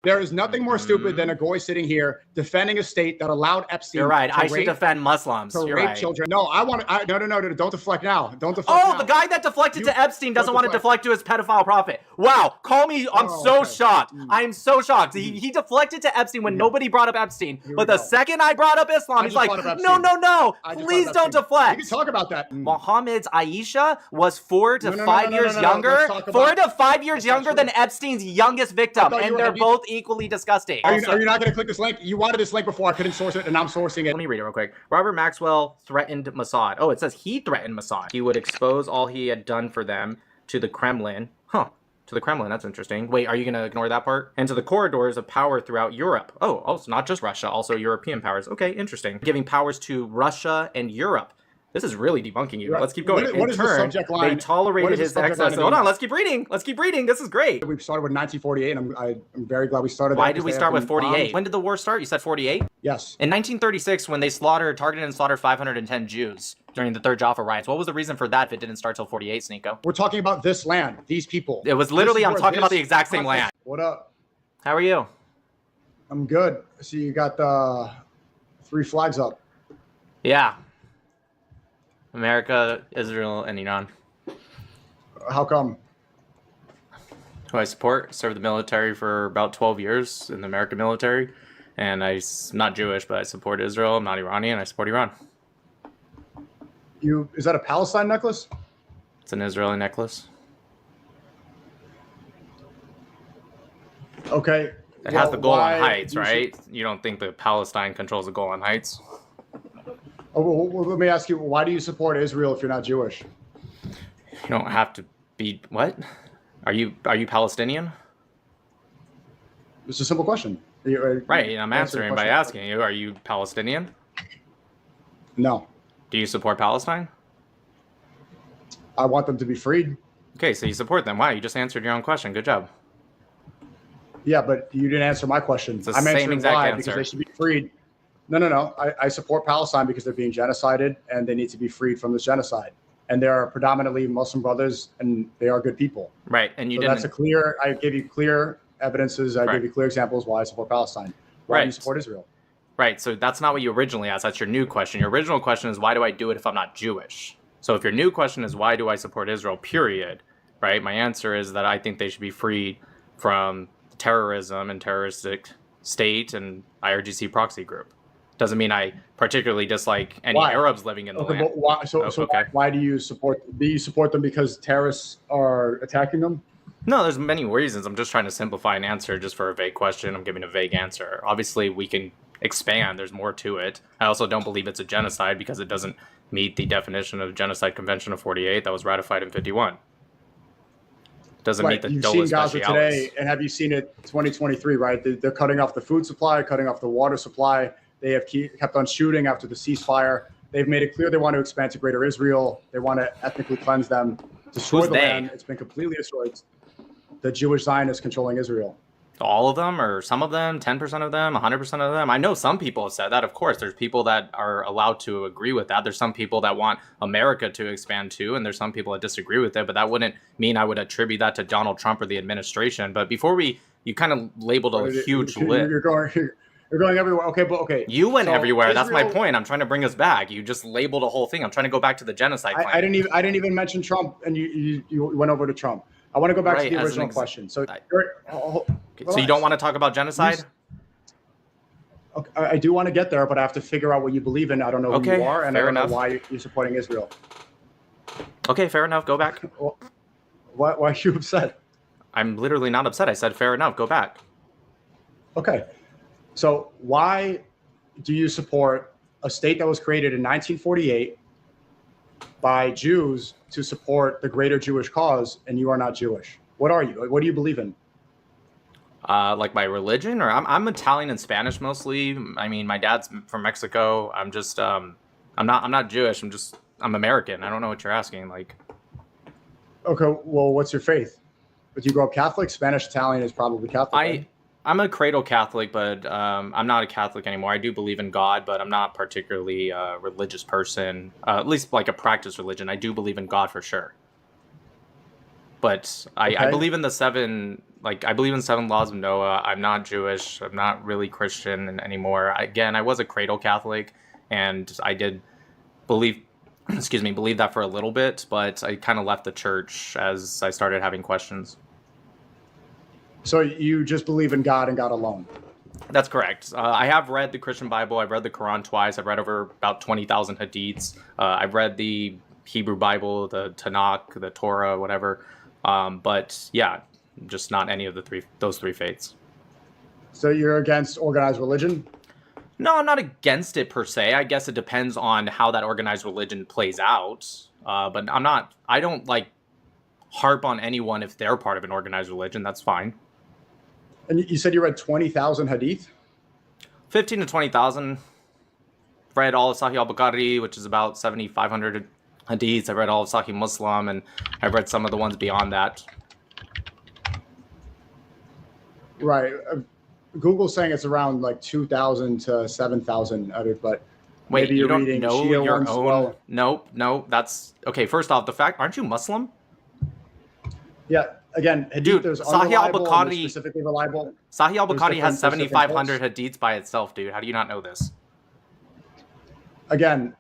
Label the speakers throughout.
Speaker 1: There is nothing more stupid than a goy sitting here defending a state that allowed Epstein.
Speaker 2: You're right. I should defend Muslims.
Speaker 1: To
Speaker 2: You're
Speaker 1: rape
Speaker 2: right.
Speaker 1: children. No, no. Don't deflect now. Don't deflect now.
Speaker 2: The guy that deflected to Epstein doesn't want to deflect to his pedophile prophet. Wow. Call me. I'm so shocked. I am so shocked. He deflected to Epstein when nobody brought up Epstein. But the second I brought up Islam, he's like, no. Please don't deflect.
Speaker 1: We can talk about that.
Speaker 2: Muhammad's Aisha was 4 to 5 years younger. 4 to 5 years younger than Epstein's youngest victim. And they're both equally disgusting.
Speaker 1: Are you not going to click this link? You wanted this link before. I couldn't source it, and I'm sourcing it.
Speaker 2: Let me read it real quick. Robert Maxwell threatened Mossad. Oh, it says he threatened Mossad. He would expose all he had done for them to the Kremlin. To the Kremlin. That's interesting. Wait, are you going to ignore that part? And to the corridors of power throughout Europe. Oh, it's not just Russia, also European powers. Okay, interesting. Giving powers to Russia and Europe. This is really debunking you. Right. Let's keep going.
Speaker 1: What is the subject line?
Speaker 2: They tolerated his excess. Hold on, let's keep reading. This is great.
Speaker 1: We started with 1948, and I'm very glad we started.
Speaker 2: Why did we start with 48? When did the war start? You said 48?
Speaker 1: Yes.
Speaker 2: In 1936, when they targeted and slaughtered 510 Jews during the Third Jaffa riots. What was the reason for that if it didn't start till 48, SNEAKO?
Speaker 1: We're talking about this land, these people.
Speaker 2: It was literally, I'm talking about the exact same land.
Speaker 1: What up?
Speaker 2: How are you?
Speaker 1: I'm good. I see you got the 3 flags up.
Speaker 2: Yeah. America, Israel, and Iran.
Speaker 1: How come?
Speaker 2: Who I support, served the military for about 12 years in the American military. And I'm not Jewish, but I support Israel. I'm not Iranian. I support Iran.
Speaker 1: Is that a Palestine necklace?
Speaker 2: It's an Israeli necklace.
Speaker 1: Okay.
Speaker 2: It has the Golan Heights, right? You don't think that Palestine controls the Golan Heights?
Speaker 1: Oh, well, let me ask you, why do you support Israel if you're not Jewish?
Speaker 2: You don't have to be, what? Are you Palestinian?
Speaker 1: It's a simple question.
Speaker 2: Right, I'm answering by asking you, are you Palestinian?
Speaker 1: No.
Speaker 2: Do you support Palestine?
Speaker 1: I want them to be freed.
Speaker 2: Okay, so you support them. Wow, you just answered your own question. Good job.
Speaker 1: Yeah, but you didn't answer my question.
Speaker 2: It's the same exact answer.
Speaker 1: Because they should be freed. No. I support Palestine because they're being genocided and they need to be freed from this genocide. And they are predominantly Muslim brothers and they are good people.
Speaker 2: Right. And you
Speaker 1: didn't. I gave you clear evidences. I gave you clear examples why I support Palestine. Why do you support Israel?
Speaker 2: Right. So that's not what you originally asked. That's your new question. Your original question is, why do I do it if I'm not Jewish? So if your new question is, why do I support Israel, period, right? My answer is that I think they should be freed from terrorism and terroristic state and IRGC proxy group. Doesn't mean I particularly dislike any Arabs living in the land.
Speaker 1: But why do you support? Do you support them because terrorists are attacking them?
Speaker 2: No, there's many reasons. I'm just trying to simplify an answer just for a vague question. I'm giving a vague answer. Obviously, we can expand. There's more to it. I also don't believe it's a genocide because it doesn't meet the definition of Genocide Convention of 48 that was ratified in 51. Doesn't meet the
Speaker 1: You've seen Gaza today, and have you seen it 2023, right? They're cutting off the food supply, cutting off the water supply. They have kept on shooting after the ceasefire. They've made it clear they want to expand to Greater Israel. They want to ethnically cleanse them, destroy the land. It's been completely destroyed. The Jewish Zionists controlling Israel.
Speaker 2: All of them, or some of them, 10% of them, 100% of them? I know some people have said that. Of course, there's people that are allowed to agree with that. There's some people that want America to expand too, and there's some people that disagree with it. But that wouldn't mean I would attribute that to Donald Trump or the administration. But before you kind of labeled a huge list.
Speaker 1: You're going everywhere. Okay.
Speaker 2: You went everywhere. That's my point. I'm trying to bring us back. You just labeled a whole thing. I'm trying to go back to the genocide claim.
Speaker 1: I didn't even mention Trump, and you went over to Trump. I want to go back to the original question. So,
Speaker 2: so you don't want to talk about genocide?
Speaker 1: Okay, I do want to get there, but I have to figure out what you believe in. I don't know who you are, and I don't know why you're supporting Israel.
Speaker 2: Okay, fair enough. Go back.
Speaker 1: Why are you upset?
Speaker 2: I'm literally not upset. I said fair enough. Go back.
Speaker 1: Okay. So why do you support a state that was created in 1948 by Jews to support the greater Jewish cause, and you are not Jewish? What are you? What do you believe in?
Speaker 2: Like my religion, or I'm Italian and Spanish mostly. I mean, my dad's from Mexico. I'm just I'm not Jewish. I'm American. I don't know what you're asking. Like,
Speaker 1: okay, well, what's your faith? Did you grow up Catholic? Spanish, Italian is probably Catholic. Right?
Speaker 2: I'm a cradle Catholic, but I'm not a Catholic anymore. I do believe in God, but I'm not particularly a religious person, at least like a practice religion. I do believe in God for sure. But I believe in the seven like I believe in 7 laws of Noah. I'm not Jewish. I'm not really Christian anymore. Again, I was a cradle Catholic, and I did believe, believe that for a little bit, but I kind of left the church as I started having questions.
Speaker 1: So you just believe in God and God alone?
Speaker 2: That's correct. I have read the Christian Bible. I've read the Quran twice. I've read over about 20,000 hadiths. I've read the Hebrew Bible, the Tanakh, the Torah, whatever. But yeah, just not any of those three faiths.
Speaker 1: So you're against organized religion?
Speaker 2: No, I'm not against it per se. I guess it depends on how that organized religion plays out. But I don't like harp on anyone if they're part of an organized religion. That's fine.
Speaker 1: And you said you read 20,000 hadith?
Speaker 2: 15 to 20,000. Read all of Sahih al-Bukhari, which is about 7,500 hadiths. I read all of Sahih Muslim, and I've read some of the ones beyond that.
Speaker 1: Right. Google's saying it's around like 2,000 to 7,000 uttered, but
Speaker 2: wait,
Speaker 1: maybe
Speaker 2: you
Speaker 1: you're
Speaker 2: don't
Speaker 1: reading
Speaker 2: know
Speaker 1: Shia
Speaker 2: your
Speaker 1: ones as
Speaker 2: own?
Speaker 1: well.
Speaker 2: Nope. That's okay. First off, aren't you Muslim?
Speaker 1: Yeah. Again, hadith,
Speaker 2: Dude,
Speaker 1: there's
Speaker 2: Sahih
Speaker 1: unreliable and
Speaker 2: al-Bukhari-
Speaker 1: there's specifically reliable.
Speaker 2: Sahih al-Bukhari
Speaker 1: different-
Speaker 2: has
Speaker 1: there's different
Speaker 2: 7,500 hadiths by itself, dude. How do you not know this?
Speaker 1: Again,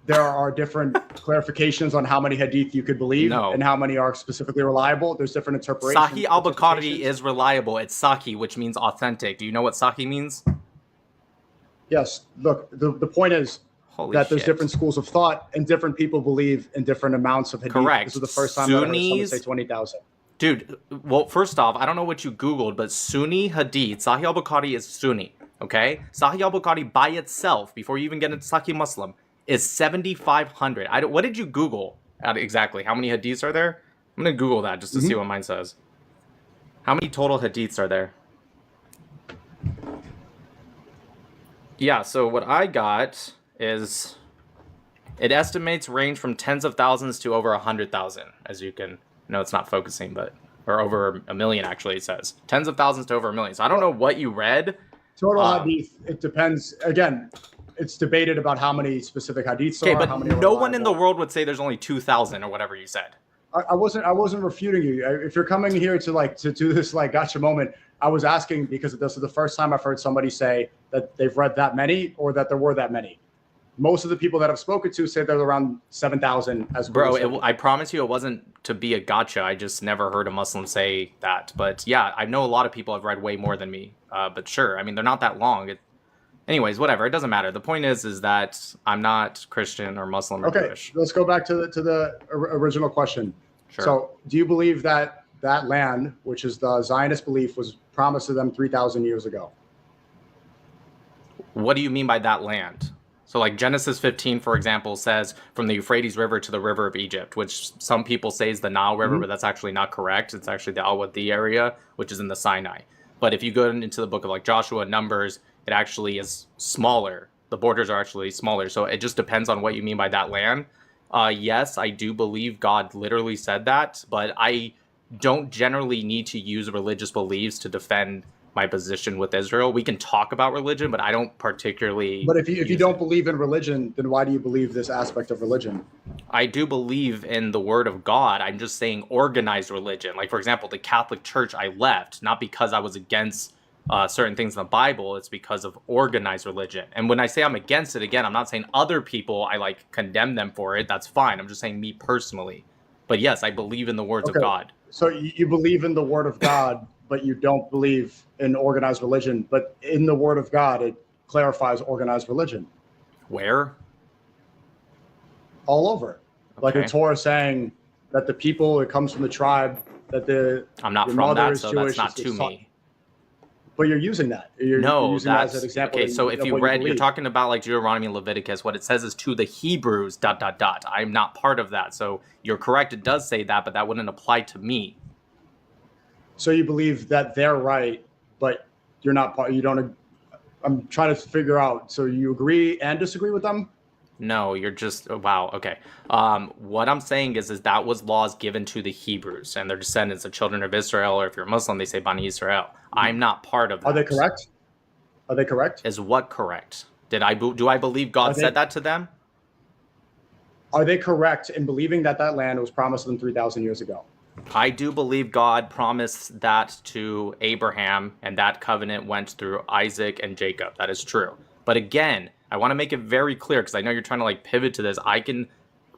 Speaker 1: there are different clarifications on how many hadith you could believe
Speaker 2: No.
Speaker 1: and how many are specifically reliable. There's different interpretations.
Speaker 2: Sahih al-Bukhari is reliable. It's Sahih, which means authentic. Do you know what Sahih means?
Speaker 1: Yes. Look, the point is
Speaker 2: Holy
Speaker 1: that there's
Speaker 2: shit.
Speaker 1: different schools of thought and different people believe in different amounts of hadith.
Speaker 2: Correct.
Speaker 1: This is the first time I've heard someone
Speaker 2: Sunnis-
Speaker 1: say 20,000.
Speaker 2: Dude, well, first off, I don't know what you Googled, but Sunni Hadith, Sahih al-Bukhari is Sunni, okay? Sahih al-Bukhari by itself, before you even get into Sahih Muslim, is 7,500. What did you Google exactly? How many hadiths are there? I'm going to Google that just to see what mine says. How many total hadiths are there? Yeah, so what I got is it estimates range from tens of thousands to over 100,000, as you can... No, it's not focusing, or over a million, actually, it says. Tens of thousands to over a million. So I don't know what you read.
Speaker 1: Total hadith, it depends. Again, it's debated about how many specific hadiths
Speaker 2: Okay,
Speaker 1: are.
Speaker 2: but
Speaker 1: how many are
Speaker 2: no one in the
Speaker 1: reliable.
Speaker 2: world would say there's only 2,000 or whatever you said.
Speaker 1: I wasn't refuting you. If you're coming here to do this like gotcha moment, I was asking because this is the first time I've heard somebody say that they've read that many or that there were that many. Most of the people that I've spoken to say they're around 7,000 as
Speaker 2: Bro, I promise you it wasn't to be a gotcha. I just never heard a Muslim say that. But yeah, I know a lot of people have read way more than me. But sure, I mean, they're not that long. Anyways, whatever. It doesn't matter. The point is that I'm not Christian or Muslim or Jewish.
Speaker 1: Let's go back to the original question.
Speaker 2: Sure.
Speaker 1: So do you believe that that land, which is the Zionist belief, was promised to them 3,000 years ago?
Speaker 2: What do you mean by that land? So like Genesis 15, for example, says from the Euphrates River to the river of Egypt, which some people say is the Nile River, but that's actually not correct. It's actually the Al-Wadi area, which is in the Sinai. But if you go into the book of like Joshua, Numbers, it actually is smaller. The borders are actually smaller. So it just depends on what you mean by that land. Yes, I do believe God literally said that, but I don't generally need to use religious beliefs to defend my position with Israel. We can talk about religion, but I don't particularly.
Speaker 1: But if you don't believe in religion, then why do you believe this aspect of religion?
Speaker 2: I do believe in the word of God. I'm just saying organized religion. Like, for example, the Catholic Church I left, not because I was against certain things in the Bible. It's because of organized religion. And when I say I'm against it, again, I'm not saying other people, I like condemn them for it. That's fine. I'm just saying me personally. But yes, I believe in the words of God.
Speaker 1: So you believe in the word of God, but you don't believe in organized religion. But in the word of God, it clarifies organized religion.
Speaker 2: Where?
Speaker 1: All over.
Speaker 2: Okay.
Speaker 1: Like the Torah saying that the people, it comes from the tribe, that
Speaker 2: I'm not
Speaker 1: your
Speaker 2: from
Speaker 1: mother
Speaker 2: that,
Speaker 1: is
Speaker 2: so
Speaker 1: Jewish,
Speaker 2: that's not
Speaker 1: it's
Speaker 2: to
Speaker 1: taught-
Speaker 2: me.
Speaker 1: But you're using that. You're using that as an example.
Speaker 2: okay. So if
Speaker 1: of
Speaker 2: you
Speaker 1: what
Speaker 2: read, you're
Speaker 1: believe.
Speaker 2: talking about like Deuteronomy and Leviticus. What it says is to the Hebrews. ... I'm not part of that. So you're correct. It does say that, but that wouldn't apply to me.
Speaker 1: So you believe that they're right, but you're not part. You don't. I'm trying to figure out. So you agree and disagree with them?
Speaker 2: No, you're just wow. Okay. What I'm saying is that was laws given to the Hebrews and their descendants, the children of Israel, or if you're Muslim, they say Bani Israel. I'm not part of that.
Speaker 1: Are they correct? Are they correct?
Speaker 2: Is what correct? Do I believe God said that to them?
Speaker 1: Are they correct in believing that that land was promised to them 3,000 years ago?
Speaker 2: I do believe God promised that to Abraham, and that covenant went through Isaac and Jacob. That is true. But again, I want to make it very clear, because I know you're trying to like pivot to this. I can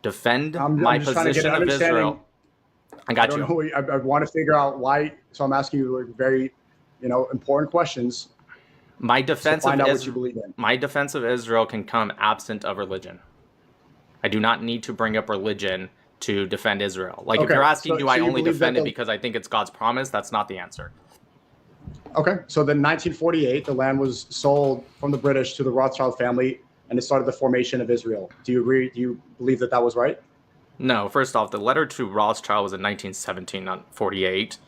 Speaker 2: defend my
Speaker 1: I'm just trying to get
Speaker 2: position
Speaker 1: an
Speaker 2: of Israel.
Speaker 1: understanding.
Speaker 2: I
Speaker 1: I
Speaker 2: got
Speaker 1: don't
Speaker 2: you.
Speaker 1: know. I want to figure out why. So I'm asking you like very, important questions
Speaker 2: My
Speaker 1: to
Speaker 2: defense
Speaker 1: find
Speaker 2: of
Speaker 1: out what you believe in.
Speaker 2: my defense of Israel can come absent of religion. I do not need to bring up religion to defend Israel. Like, if
Speaker 1: Okay,
Speaker 2: you're asking, do I
Speaker 1: you
Speaker 2: only
Speaker 1: believe that
Speaker 2: defend it because I think it's God's promise? That's not the answer.
Speaker 1: Okay, so then 1948, the land was sold from the British to the Rothschild family, and it started the formation of Israel. Do you agree? Do you believe that that was right?
Speaker 2: No, first off, the letter to Rothschild was in 1917, not 48.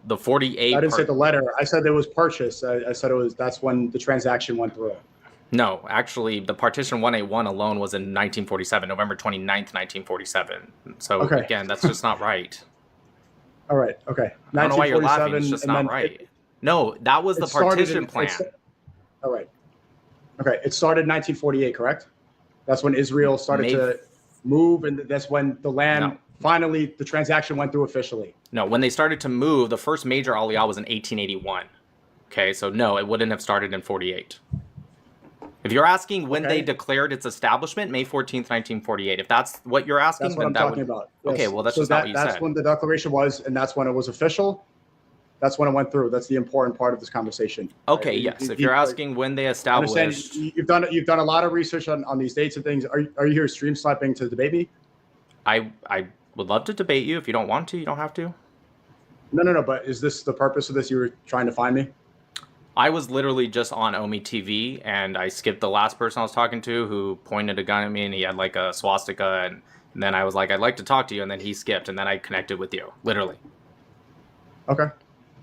Speaker 2: The 48
Speaker 1: I didn't say
Speaker 2: part.
Speaker 1: the letter. I said it was purchased. I said that's when the transaction went through.
Speaker 2: No, actually, the partition 181 alone was in 1947, November 29th, 1947. So
Speaker 1: Okay.
Speaker 2: again, that's just not right.
Speaker 1: All right. Okay.
Speaker 2: I don't know why you're laughing.
Speaker 1: 1947,
Speaker 2: It's just
Speaker 1: and
Speaker 2: not
Speaker 1: then
Speaker 2: right. No, that was the partition plan.
Speaker 1: All right. Okay. It started 1948, correct? That's when Israel started to move, and that's when the land finally, the transaction went through officially.
Speaker 2: No, when they started to move, the first major aliyah was in 1881. Okay, so no, it wouldn't have started in 48. If you're asking when they declared its establishment, May 14th, 1948, if that's what you're asking,
Speaker 1: That's what
Speaker 2: then
Speaker 1: I'm
Speaker 2: that
Speaker 1: talking
Speaker 2: would...
Speaker 1: about.
Speaker 2: Okay,
Speaker 1: Yes.
Speaker 2: well, that's
Speaker 1: So
Speaker 2: just not what you
Speaker 1: that's
Speaker 2: said.
Speaker 1: when the declaration was, and that's when it was official. That's when it went through. That's the important part of this conversation.
Speaker 2: Okay,
Speaker 1: right?
Speaker 2: yes. If you're asking when they established...
Speaker 1: I understand you've done a lot of research on these dates and things. Are you here stream sniping to debate me?
Speaker 2: I would love to debate you. If you don't want to, you don't have to.
Speaker 1: No. But is this the purpose of this? You were trying to find me?
Speaker 2: I was literally just on Omi TV, and I skipped the last person I was talking to who pointed a gun at me, and he had like a swastika, and then I was like, I'd like to talk to you, and then he skipped, and then I connected with you, literally.
Speaker 1: Okay.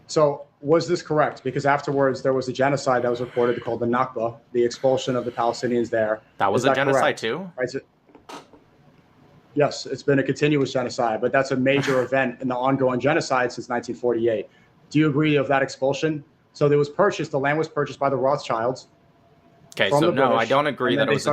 Speaker 1: So was this correct? Because afterwards there was a genocide that was recorded called the Nakba, the expulsion of the Palestinians there.
Speaker 2: That was a genocide too?
Speaker 1: Right. Yes, it's been a continuous genocide, but that's a major event in the ongoing genocide since 1948. Do you agree of that expulsion? So there was purchased, the land was purchased by the Rothschilds.
Speaker 2: Okay, so no, I don't agree that it was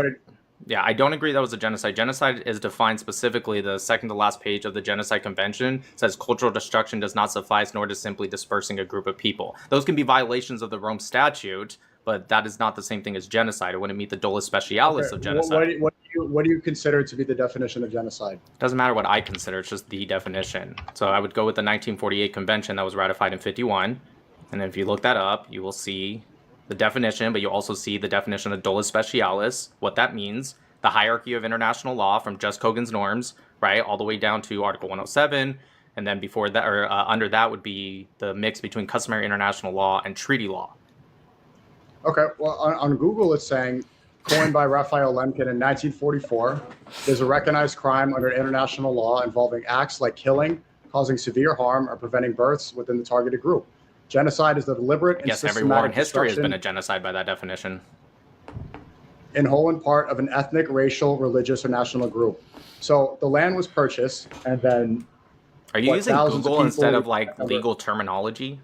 Speaker 1: Yeah,
Speaker 2: I don't agree that was a genocide. Genocide is defined specifically, the second to last page of the Genocide Convention says cultural destruction does not suffice, nor does simply dispersing a group of people. Those can be violations of the Rome Statute, but that is not the same thing as genocide. It wouldn't meet the dolus specialis of genocide.
Speaker 1: What do you consider to be the definition of genocide?
Speaker 2: It doesn't matter what I consider, it's just the definition. So I would go with the 1948 Convention that was ratified in 51, and if you look that up, you will see the definition, but you also see the definition of dolus specialis, what that means, the hierarchy of international law from just Kogan's norms, right, all the way down to Article 107, and then before that, or under that would be the mix between customary international law and treaty law.
Speaker 1: Okay, well, on Google it's saying, coined by Raphael Lemkin in 1944, is a recognized crime under international law involving acts like killing, causing severe harm, or preventing births within the targeted group. Genocide is the deliberate and
Speaker 2: yes, every war in history has been a genocide by that definition.
Speaker 1: In whole and part of an ethnic, racial, religious, or national group. So the land was purchased, and then...
Speaker 2: Are you using Google instead of like legal terminology?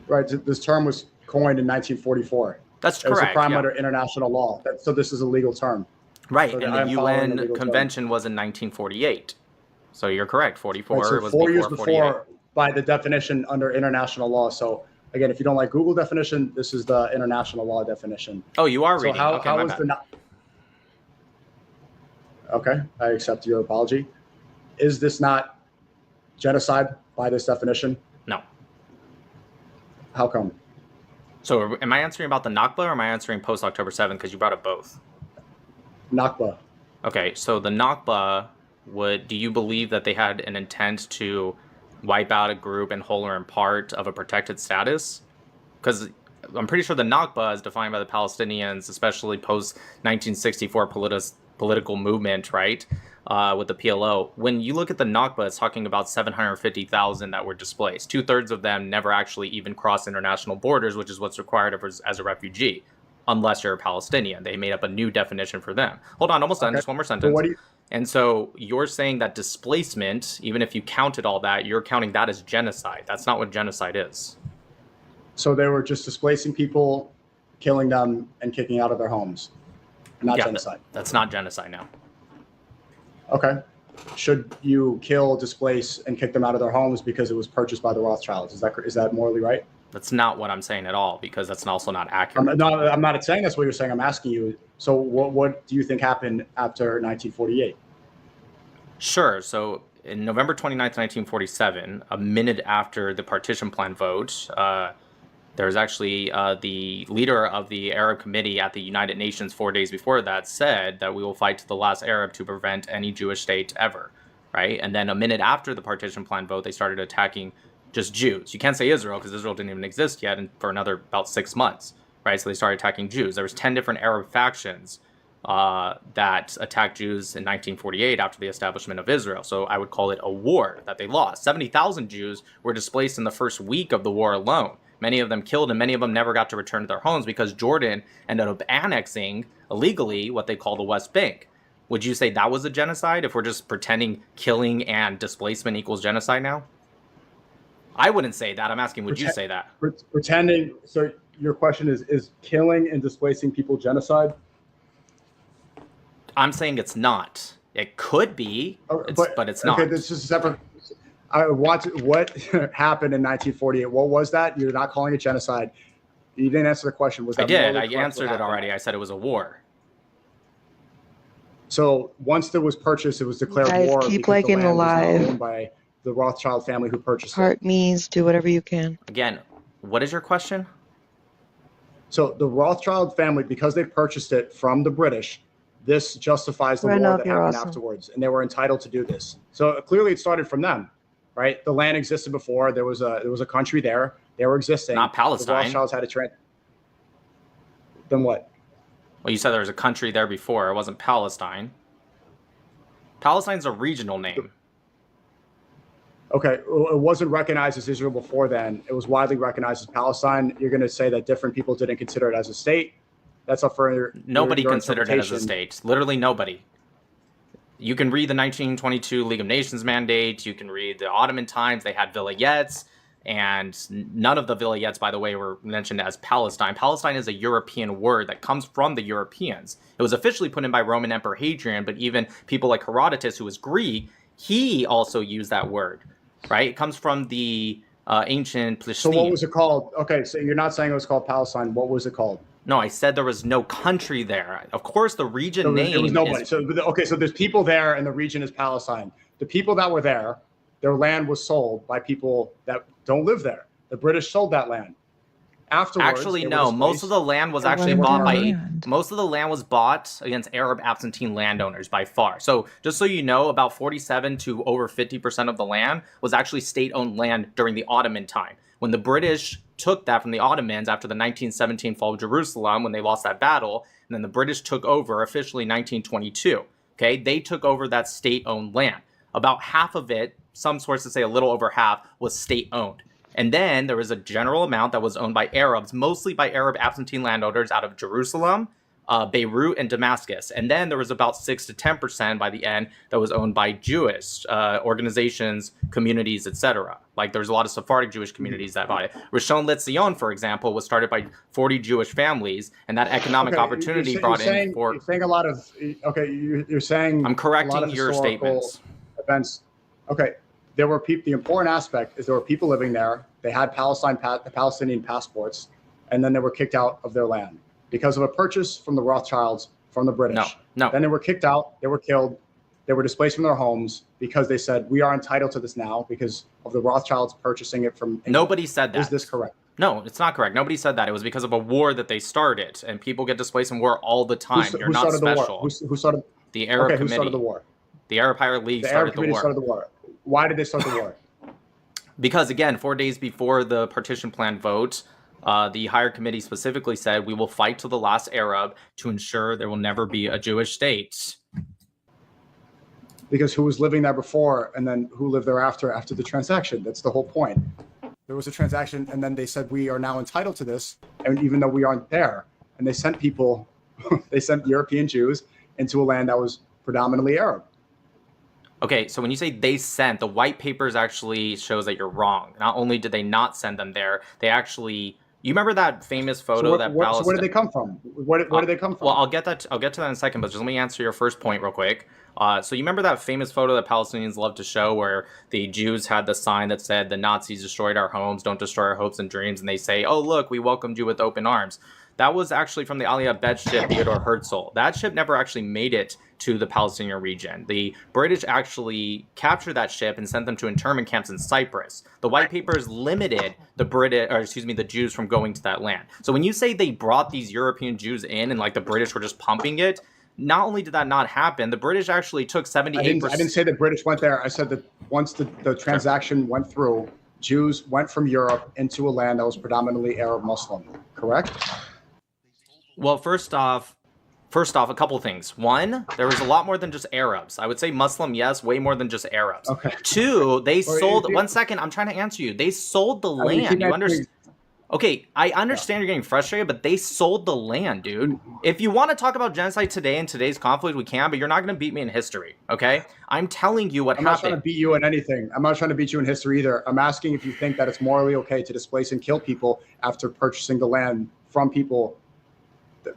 Speaker 1: Right, this term was coined in 1944.
Speaker 2: That's correct.
Speaker 1: It's a crime under international law. So this is a legal term.
Speaker 2: Right, so and the UN convention was in 1948. So you're correct, 44
Speaker 1: right, so
Speaker 2: was
Speaker 1: 4 years
Speaker 2: before
Speaker 1: before by the definition under international law. So again, if you don't like Google definition, this is the international law definition.
Speaker 2: Oh, you are reading.
Speaker 1: So
Speaker 2: okay,
Speaker 1: how is the... Okay, I accept your apology. Is this not genocide by this definition?
Speaker 2: No.
Speaker 1: How come?
Speaker 2: So am I answering about the Nakba or am I answering post-October 7th? Because you brought up both.
Speaker 1: Nakba.
Speaker 2: Okay, so the Nakba, do you believe that they had an intent to wipe out a group in whole or in part of a protected status? Because I'm pretty sure the Nakba is defined by the Palestinians, especially post-1964 political movement, right, with the PLO. When you look at the Nakba, it's talking about 750,000 that were displaced. 2/3 of them never actually even crossed international borders, which is what's required as a refugee, unless you're a Palestinian. They made up a new definition for them. Hold on, almost done. Just one more sentence. And so you're saying that displacement, even if you counted all that, you're counting that as genocide. That's not what genocide is.
Speaker 1: So they were just displacing people, killing them, and kicking out of their homes. Not genocide.
Speaker 2: That's not genocide now.
Speaker 1: Okay. should you kill, displace, and kick them out of their homes because it was purchased by the Rothschilds? Is that morally right?
Speaker 2: That's not what I'm saying at all, because that's also not accurate.
Speaker 1: I'm not saying that's what you're saying. I'm asking you. So what do you think happened after 1948?
Speaker 2: Sure. So in November 29th, 1947, a minute after the partition plan vote, there's actually the leader of the Arab Committee at the United Nations 4 days before that said that we will fight to the last Arab to prevent any Jewish state ever, right? And then a minute after the partition plan vote, they started attacking just Jews. You can't say Israel because Israel didn't even exist yet and for another about 6 months, right? So they started attacking Jews. There was 10 different Arab factions that attacked Jews in 1948 after the establishment of Israel. So I would call it a war that they lost. 70,000 Jews were displaced in the first week of the war alone. Many of them killed, and many of them never got to return to their homes because Jordan ended up annexing illegally what they call the West Bank. Would you say that was a genocide if we're just pretending killing and displacement equals genocide now? I wouldn't say that. I'm asking, would you say that?
Speaker 1: Pretending. So your question is killing and displacing people genocide?
Speaker 2: I'm saying it's not. It could be, but it's not.
Speaker 1: Okay, this is separate. What happened in 1948? What was that? You're not calling it genocide. You didn't answer the question. Was that?
Speaker 2: I did. I answered it already. I said it was a war.
Speaker 1: So once there was purchase, it was declared war.
Speaker 3: Keep liking the live.
Speaker 1: Owned by the Rothschild family who purchased
Speaker 3: Heart
Speaker 1: it.
Speaker 3: means do whatever you can.
Speaker 2: Again, what is your question?
Speaker 1: So the Rothschild family, because they purchased it from the British, this justifies the war that happened afterwards, and they were entitled to do this. So clearly, it started from them, right? The land existed before. There was a country there. They were existing.
Speaker 2: Not Palestine.
Speaker 1: The Rothschilds had a Then what?
Speaker 2: Well, you said there was a country there before. It wasn't Palestine. Palestine's a regional name.
Speaker 1: Okay, it wasn't recognized as Israel before then. It was widely recognized as Palestine. You're going to say that different people didn't consider it as a state? That's up for
Speaker 2: nobody considered it as a state. Literally nobody. You can read the 1922 League of Nations mandate. You can read the Ottoman times. They had vilayettes, and none of the vilayettes, by the way, were mentioned as Palestine. Palestine is a European word that comes from the Europeans. It was officially put in by Roman Emperor Hadrian, but even people like Herodotus, who was Greek, he also used that word, right? It comes from the ancient Plishtim.
Speaker 1: So what was it called? Okay, so you're not saying it was called Palestine. What was it called?
Speaker 2: No, I said there was no country there. Of course, the region name.
Speaker 1: There was nobody. So there's people there, and the region is Palestine. The people that were there, their land was sold by people that don't live there. The British sold that land. Afterwards,
Speaker 2: actually, no. Most of the land was actually bought most of the land was bought against Arab absentee landowners by far. So just so you know, about 47 to over 50% of the land was actually state-owned land during the Ottoman time. When the British took that from the Ottomans after the 1917 fall of Jerusalem, when they lost that battle, and then the British took over officially in 1922. Okay, they took over that state-owned land. About half of it, some sources say a little over half, was state-owned. And then there was a general amount that was owned by Arabs, mostly by Arab absentee landowners out of Jerusalem, Beirut, and Damascus. And then there was about 6 to 10% by the end that was owned by Jewish organizations, communities, etc. Like there's a lot of Sephardic Jewish communities that bought it. Rishon LeZion, for example, was started by 40 Jewish families, and that economic opportunity brought in for.
Speaker 1: You're saying a lot of. Okay, you're saying.
Speaker 2: I'm correcting your statements.
Speaker 1: Events. Okay. There were people. The important aspect is there were people living there. They had Palestinian passports, and then they were kicked out of their land because of a purchase from the Rothschilds from the British.
Speaker 2: No.
Speaker 1: Then they were kicked out. They were killed. They were displaced from their homes because they said we are entitled to this now because of the Rothschilds purchasing it from England.
Speaker 2: Nobody said that.
Speaker 1: Is this correct?
Speaker 2: No, it's not correct. Nobody said that. It was because of a war that they started, and people get displaced in war all the time. You're not special.
Speaker 1: Who started?
Speaker 2: The Arab Committee.
Speaker 1: Who started the war?
Speaker 2: The Arab Pirate League
Speaker 1: started the war. Why did they start the war?
Speaker 2: Because, again, 4 days before the partition plan vote, the Higher Committee specifically said, we will fight to the last Arab to ensure there will never be a Jewish state.
Speaker 1: Because who was living there before and then who lived there after the transaction? That's the whole point. There was a transaction, and then they said, we are now entitled to this, and even though we aren't there. And they sent people, they sent European Jews into a land that was predominantly Arab.
Speaker 2: Okay, so when you say they sent, the white papers actually shows that you're wrong. Not only did they not send them there, they actually You remember that famous
Speaker 1: So
Speaker 2: photo that
Speaker 1: so where
Speaker 2: Palestine?
Speaker 1: did they come from? Where did they come from?
Speaker 2: Well, I'll get to that in a second, but just let me answer your first point real quick. So you remember that famous photo that Palestinians love to show where the Jews had the sign that said, "The Nazis destroyed our homes, don't destroy our hopes and dreams," and they say, "Oh, look, we welcomed you with open arms." That was actually from the Aliyah Bet ship, Theodore Herzl. That ship never actually made it to the Palestinian region. The British actually captured that ship and sent them to internment camps in Cyprus. The white papers limited the Jews from going to that land. So when you say they brought these European Jews in and like the British were just pumping it, not only did that not happen, the British actually took 78%.
Speaker 1: I didn't say the British went there. I said that once the transaction went through, Jews went from Europe into a land that was predominantly Arab Muslim. Correct?
Speaker 2: Well, first off, a couple things. One, there was a lot more than just Arabs. I would say Muslim, yes, way more than just Arabs.
Speaker 1: Okay.
Speaker 2: Two, they sold. 1 second, I'm trying to answer you. They sold the land. You understand? Okay, I understand you're getting frustrated, but they sold the land, dude. If you want to talk about genocide today in today's conflict, we can, but you're not going to beat me in history, okay? I'm telling you what happened.
Speaker 1: I'm not trying to beat you in anything. I'm not trying to beat you in history either. I'm asking if you think that it's morally okay to displace and kill people after purchasing the land from people.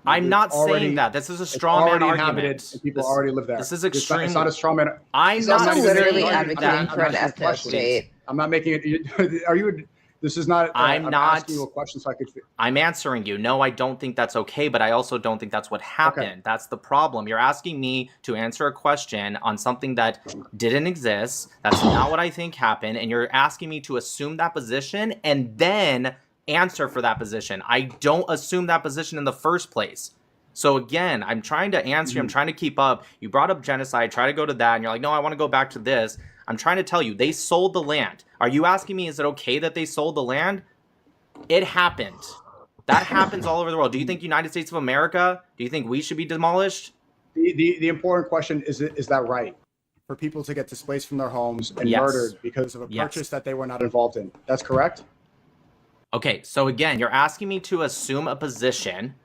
Speaker 2: I'm not saying that. This is a straw man argument.
Speaker 1: And people already live there.
Speaker 2: This is extreme.
Speaker 1: It's not a straw man.
Speaker 3: I'm not literally advocating for an ethnic state.
Speaker 1: I'm not making it. Are you? This is not.
Speaker 2: I'm not
Speaker 1: asking you a question so I could.
Speaker 2: I'm answering you. No, I don't think that's okay, but I also don't think that's what happened. Okay. That's the problem. You're asking me to answer a question on something that didn't exist. That's not what I think happened, and you're asking me to assume that position and then answer for that position. I don't assume that position in the first place. So again, I'm trying to answer you. I'm trying to keep up. You brought up genocide. Try to go to that, and you're like, no, I want to go back to this. I'm trying to tell you, they sold the land. Are you asking me, is it okay that they sold the land? It happened. That happens all over the world. Do you think United States of America, do you think we should be demolished?
Speaker 1: The important question is that right? For people to get displaced from their homes and murdered because of a purchase that they were not involved in. That's correct?
Speaker 2: Okay, so again, you're asking me to assume a position,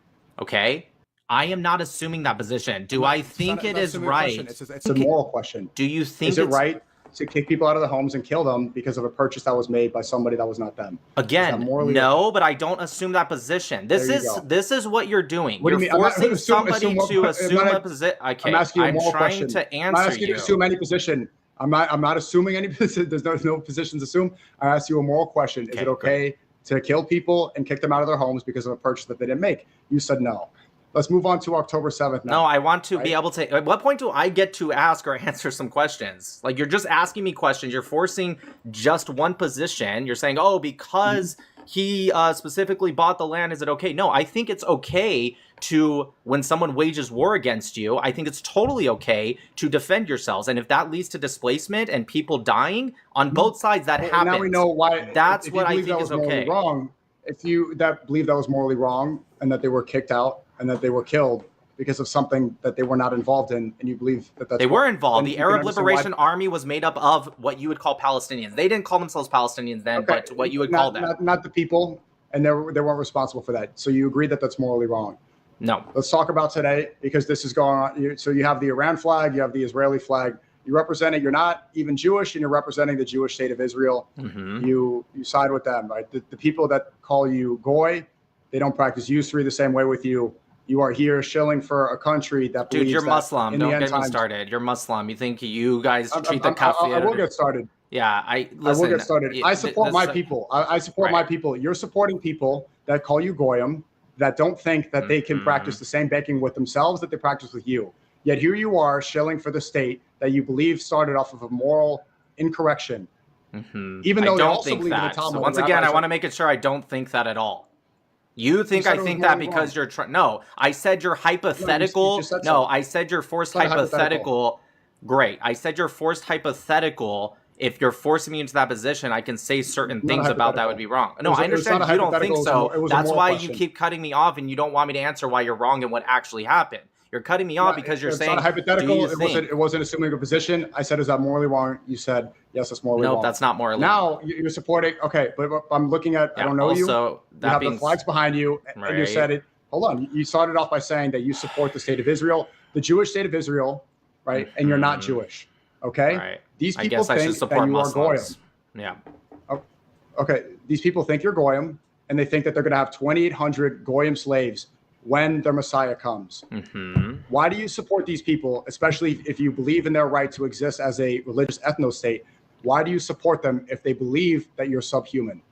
Speaker 2: okay? I am not assuming that position. Do I think it is right?
Speaker 1: It's a moral question.
Speaker 2: Do you think
Speaker 1: is it right to kick people out of their homes and kill them because of a purchase that was made by somebody that was not them?
Speaker 2: Again, no, but I don't assume that position. This is what you're doing.
Speaker 1: What
Speaker 2: you're
Speaker 1: do you mean?
Speaker 2: forcing somebody to assume a position. Okay,
Speaker 1: I'm asking you a moral
Speaker 2: trying
Speaker 1: question.
Speaker 2: to answer
Speaker 1: I'm not asking you to assume any position. I'm not assuming any position. There's no positions assumed. I asked you a moral question. Okay, is it okay to kill people and kick them out of their homes because of a purchase that they didn't make? You said no. Let's move on to October 7th now.
Speaker 2: No, I want to be able to. At what point do I get to ask or answer some questions? Like, you're just asking me questions. You're forcing just one position. You're saying, oh, because he specifically bought the land, is it okay? No, I think it's okay to, when someone wages war against you, I think it's totally okay to defend yourselves. And if that leads to displacement and people dying on both sides, that happens.
Speaker 1: Now we know why.
Speaker 2: That's what I think is okay.
Speaker 1: Wrong. If you believe that was morally wrong and that they were kicked out and that they were killed because of something that they were not involved in, and you believe that that's...
Speaker 2: They were involved. The Arab Liberation Army was made up of what you would call Palestinians. They didn't call themselves Palestinians then, but what you would call them.
Speaker 1: Not the people, and they weren't responsible for that. So you agree that that's morally wrong?
Speaker 2: No. Let's
Speaker 1: talk about today, because this is going on. So you have the Iran flag, you have the Israeli flag. You're not even Jewish, and you're representing the Jewish state of Israel. Mm-hmm. You side with them, right? The people that call you goy, they don't practice usury the same way with you. You are here shilling for a country that believes...
Speaker 2: Dude, you're Muslim. Don't get me started. You're Muslim. You think you guys treat the kafir...
Speaker 1: I will get started.
Speaker 2: Yeah, I
Speaker 1: will get started. I support my people. I support my people. You're supporting people that call you goyim, that don't think that they can practice the same baking with themselves that they practice with you. Yet here you are shilling for the state that you believe started off of a moral incorrection. Mm-hmm. Even though
Speaker 2: I don't think that. So once again, I want to make it sure I don't think that at all. You think I think that because you're trying... No, I said you're hypothetical. No, I said you're forced hypothetical. Great. I said you're forced hypothetical. If you're forcing me into that position, I can say certain things about that would be wrong. No, I understand you don't think so. That's why you keep cutting me off and you don't want me to answer why you're wrong and what actually happened. You're cutting me off because you're saying... It's not
Speaker 1: hypothetical. It wasn't assuming a position. I said, is that morally wrong? You said, yes, it's morally wrong.
Speaker 2: No, that's not morally
Speaker 1: wrong. Now you're supporting... Okay, but I'm looking at... I don't know you. You have the flags behind you. And you said it... Hold on. You started off by saying that you support the state of Israel, the Jewish state of Israel, right? And you're not Jewish. Okay?
Speaker 2: Right.
Speaker 1: These people think that you are goyim.
Speaker 2: Yeah.
Speaker 1: Okay. These people think you're goyim. and they think that they're going to have 2,800 Goyim slaves when their Messiah comes. Why do you support these people, especially if you believe in their right to exist as a religious ethno-state? Why do you support them if they believe that you're subhuman?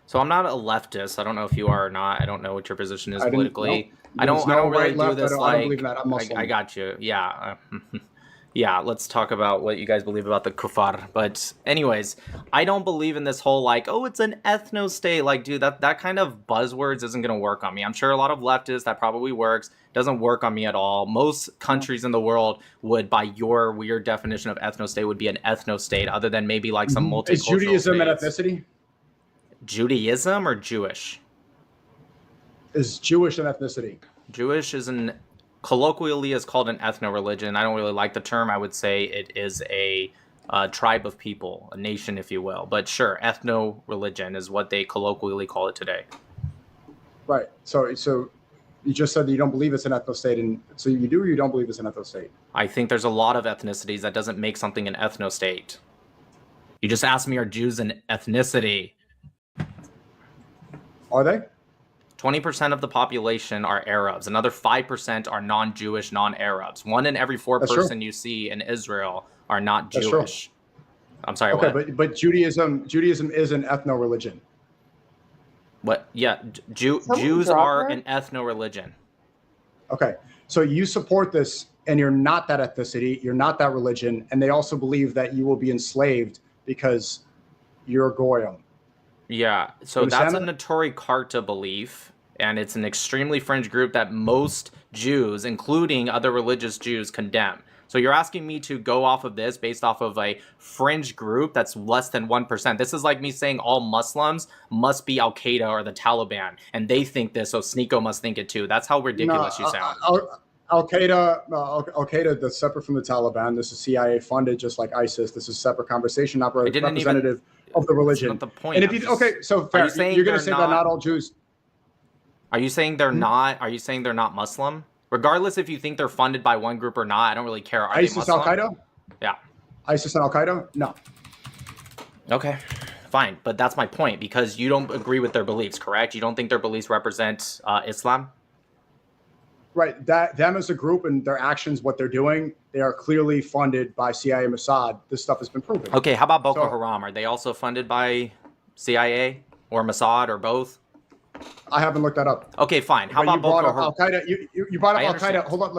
Speaker 2: So I'm not a leftist. I don't know if you are or not. I don't know what your position is politically.
Speaker 1: No.
Speaker 2: I don't really
Speaker 1: left,
Speaker 2: do this
Speaker 1: I don't believe in that. I'm Muslim.
Speaker 2: I got you. Yeah. Yeah, let's talk about what you guys believe about the kuffar. But anyways, I don't believe in this whole like, oh, it's an ethno-state. Like, dude, that kind of buzzwords isn't going to work on me. I'm sure a lot of leftists, that probably works. Doesn't work on me at all. Most countries in the world would, by your weird definition of ethno-state, would be an ethno-state, other than maybe like some multicultural
Speaker 1: Is Judaism
Speaker 2: states.
Speaker 1: an ethnicity?
Speaker 2: Judaism or Jewish?
Speaker 1: Is Jewish an ethnicity?
Speaker 2: Jewish colloquially is called an ethno-religion. I don't really like the term. I would say it is a tribe of people, a nation, if you will. But sure, ethno-religion is what they colloquially call it today.
Speaker 1: Right. So you just said that you don't believe it's an ethno-state, and so you do or you don't believe it's an ethno-state?
Speaker 2: I think there's a lot of ethnicities. That doesn't make something an ethno-state. You just asked me, are Jews an ethnicity?
Speaker 1: Are they?
Speaker 2: 20% of the population are Arabs. Another 5% are non-Jewish, non-Arabs. 1 in every 4 person you see in Israel are not Jewish. I'm sorry,
Speaker 1: okay,
Speaker 2: what?
Speaker 1: But Judaism is an ethno-religion.
Speaker 2: What? Yeah, Jews are an ethno-religion.
Speaker 1: Okay, so you support this, and you're not that ethnicity, you're not that religion, and they also believe that you will be enslaved because you're Goyim.
Speaker 2: Yeah, so that's a Neturei Karta belief, and it's an extremely fringe group that most Jews, including other religious Jews, condemn. So you're asking me to go off of this based off of a fringe group that's less than 1%. This is like me saying all Muslims must be Al-Qaeda or the Taliban, and they think this, so SNEAKO must think it too. That's how ridiculous you sound.
Speaker 1: Al-Qaeda, that's separate from the Taliban. This is CIA funded, just like ISIS. This is a separate conversation, not representative of the religion.
Speaker 2: That's not the point.
Speaker 1: And if so fair, you're going to say that not all Jews.
Speaker 2: Are you saying they're not? Are you saying they're not Muslim? Regardless if you think they're funded by one group or not, I don't really care. Are
Speaker 1: ISIS,
Speaker 2: they Muslim?
Speaker 1: Al-Qaeda?
Speaker 2: Yeah.
Speaker 1: ISIS and Al-Qaeda? No.
Speaker 2: Okay, fine. But that's my point, because you don't agree with their beliefs, correct? You don't think their beliefs represent Islam?
Speaker 1: Right. Them as a group and their actions, what they're doing, they are clearly funded by CIA and Mossad. This stuff has been proven.
Speaker 2: Okay, how about Boko Haram? Are they also funded by CIA or Mossad or both?
Speaker 1: I haven't looked that up.
Speaker 2: Okay, fine. How about Boko Haram?
Speaker 1: Al-Qaeda. You brought up Al-Qaeda. Hold on.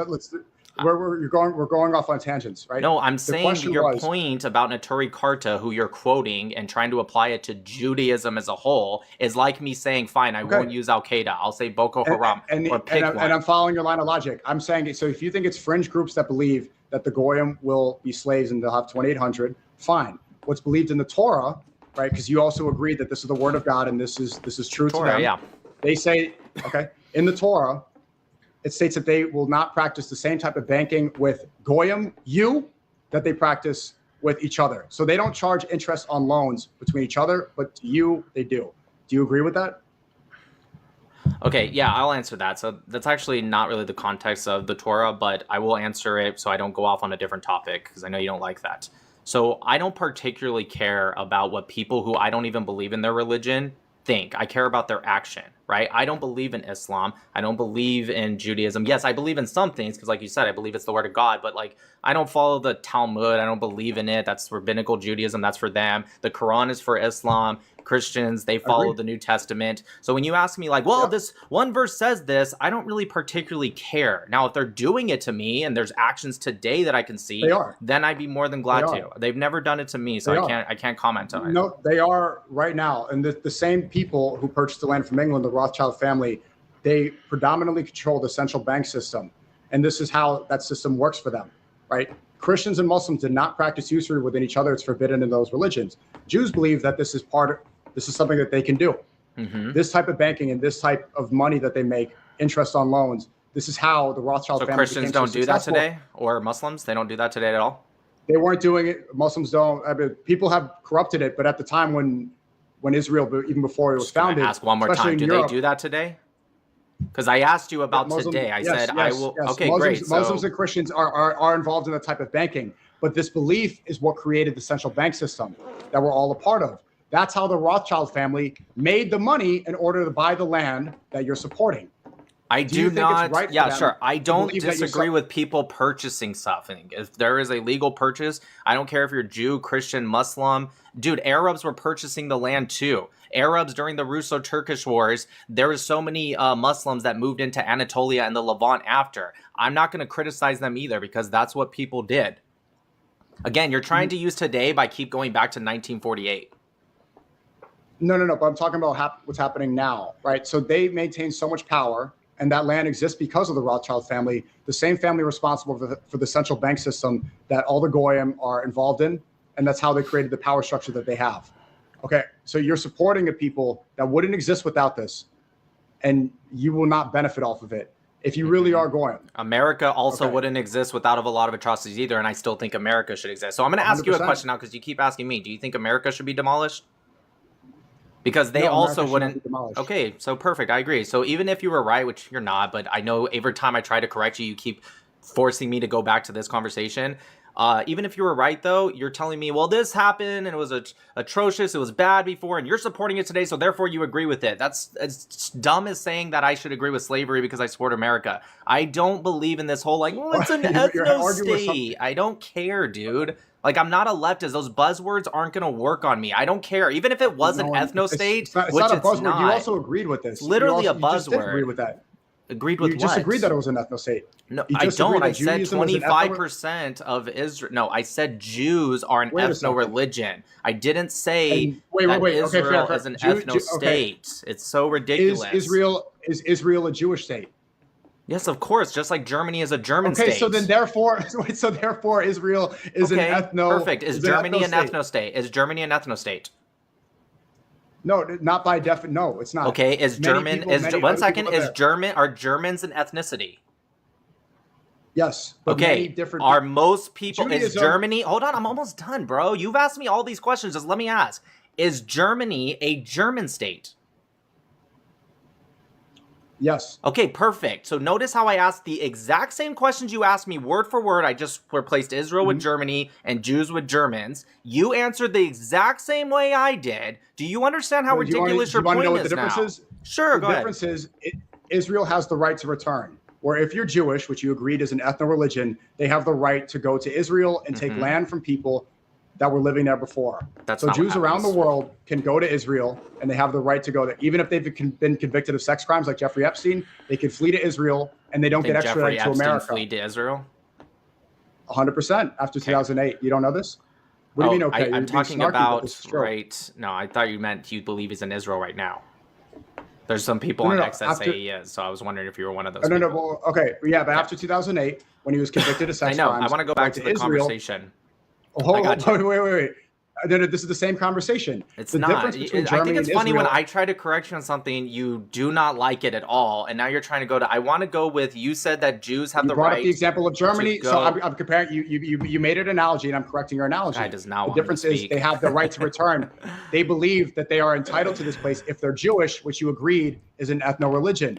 Speaker 1: We're going off on tangents, right?
Speaker 2: No, I'm saying your point about Neturei Karta, who you're quoting and trying to apply it to Judaism as a whole, is like me saying, fine, I won't use Al-Qaeda. I'll say Boko Haram or pick one.
Speaker 1: And I'm following your line of logic. I'm saying, so if you think it's fringe groups that believe that the Goyim will be slaves and they'll have 2,800, fine. What's believed in the Torah, right? Because you also agreed that this is the word of God and this is true to them.
Speaker 2: Yeah.
Speaker 1: They say, okay, in the Torah, it states that they will not practice the same type of banking with Goyim, that they practice with each other. So they don't charge interest on loans between each other, but to you, they do. Do you agree with that?
Speaker 2: Okay, yeah, I'll answer that. So that's actually not really the context of the Torah, but I will answer it so I don't go off on a different topic, because I know you don't like that. So I don't particularly care about what people who I don't even believe in their religion think. I care about their action, right? I don't believe in Islam. I don't believe in Judaism. Yes, I believe in some things, because like you said, I believe it's the word of God, but like I don't follow the Talmud. I don't believe in it. That's rabbinical Judaism. That's for them. The Quran is for Islam. Christians, they follow the New Testament. So when you ask me like, well, this one verse says this, I don't really particularly care. Now, if they're doing it to me and there's actions today that I can see, then I'd be more than glad to. They've never done it to me, so I can't comment on it.
Speaker 1: No, they are right now. And the same people who purchased the land from England, the Rothschild family, they predominantly control the central bank system. And this is how that system works for them, right? Christians and Muslims did not practice usury within each other. It's forbidden in those religions. Jews believe that this is something that they can do. This type of banking and this type of money that they make, interest on loans, this is how the Rothschild family
Speaker 2: Christians don't do that today? Or Muslims? They don't do that today at all?
Speaker 1: They weren't doing it. Muslims don't. I mean, people have corrupted it, but at the time when Israel, even before it was founded,
Speaker 2: ask one more time. Do they do that today? Because I asked you about today. I said I will. Yes. Okay, great.
Speaker 1: Muslims and Christians are involved in that type of banking, but this belief is what created the central bank system that we're all a part of. That's how the Rothschild family made the money in order to buy the land that you're supporting.
Speaker 2: I
Speaker 1: Do you
Speaker 2: do
Speaker 1: think it's
Speaker 2: not.
Speaker 1: right for
Speaker 2: Yeah,
Speaker 1: them
Speaker 2: sure. I
Speaker 1: to
Speaker 2: don't
Speaker 1: believe that you're
Speaker 2: disagree with people purchasing stuff. And if there is a legal purchase, I don't care if you're Jew, Christian, Muslim. Dude, Arabs were purchasing the land too. Arabs during the Russo-Turkish Wars, there were so many Muslims that moved into Anatolia and the Levant after. I'm not going to criticize them either because that's what people did. Again, you're trying to use today by keep going back to 1948.
Speaker 1: No. But I'm talking about what's happening now, right? So they maintain so much power, and that land exists because of the Rothschild family, the same family responsible for the central bank system that all the Goyim are involved in, and that's how they created the power structure that they have. Okay, so you're supporting a people that wouldn't exist without this, and you will not benefit off of it if you really are Goyim.
Speaker 2: America also wouldn't exist without a lot of atrocities either, and I still think America should exist. So I'm going to ask you a question now because you keep asking me. Do you think America should be demolished? Because they also wouldn't. Okay, so perfect. I agree. So even if you were right, which you're not, but I know every time I try to correct you, you keep forcing me to go back to this conversation. Even if you were right, though, you're telling me, well, this happened and it was atrocious. It was bad before, and you're supporting it today, so therefore you agree with it. That's as dumb as saying that I should agree with slavery because I support America. I don't believe in this whole like, well, it's an ethno-state. I don't care, dude. Like, I'm not a leftist. Those buzzwords aren't going to work on me. I don't care. Even if it was an ethno-state,
Speaker 1: it's not a buzzword. You also agreed with this.
Speaker 2: It's literally a buzzword.
Speaker 1: You just did agree with that.
Speaker 2: Agreed with
Speaker 1: what? You just agreed that it was an ethno-state.
Speaker 2: No, I don't. I said 25% of Israel. No, I said Jews are an ethno-religion. I didn't say that Israel is an ethno-state. It's so ridiculous.
Speaker 1: Is Israel a Jewish state?
Speaker 2: Yes, of course. Just like Germany is a German state.
Speaker 1: Okay, so therefore Israel is an ethno.
Speaker 2: Perfect. Is Germany an ethno-state? Is Germany an ethno-state?
Speaker 1: No, not by definition. No, it's not.
Speaker 2: Okay, are Germans an ethnicity?
Speaker 1: Yes.
Speaker 2: Okay, are most people, is Germany, hold on, I'm almost done, bro. You've asked me all these questions, just let me ask. Is Germany a German state?
Speaker 1: Yes.
Speaker 2: Okay, perfect. So notice how I asked the exact same questions you asked me word for word. I just replaced Israel with Germany and Jews with Germans. You answered the exact same way I did. Do you understand how ridiculous your point is now? Do you want to know what the difference is? Sure, go ahead.
Speaker 1: The difference is Israel has the right to return. Where if you're Jewish, which you agreed is an ethno-religion, they have the right to go to Israel and take land from people that were living there before. So Jews around the world can go to Israel, and they have the right to go there. Even if they've been convicted of sex crimes like Jeffrey Epstein, they can flee to Israel, and they don't get extradited to America.
Speaker 2: Flee to Israel?
Speaker 1: 100% after 2008. You don't know this? What do you mean, okay?
Speaker 2: I'm talking about, right. No, I thought you meant you believe he's in Israel right now. There's some people on X that say he is, so I was wondering if you were one of those people.
Speaker 1: Well, okay. Yeah, but after 2008, when he was convicted of sex crimes.
Speaker 2: I want to go back to the conversation.
Speaker 1: Wait. This is the same conversation.
Speaker 2: It's not. I think it's funny when I try to correct you on something, you do not like it at all, and now you're trying to go to. I want to go with. You said that Jews have the right. You brought up
Speaker 1: the example of Germany, so I'm comparing. You made an analogy, and I'm correcting your analogy.
Speaker 2: I does not.
Speaker 1: The difference is they have the right to return. They believe that they are entitled to this place if they're Jewish, which you agreed is an ethno-religion.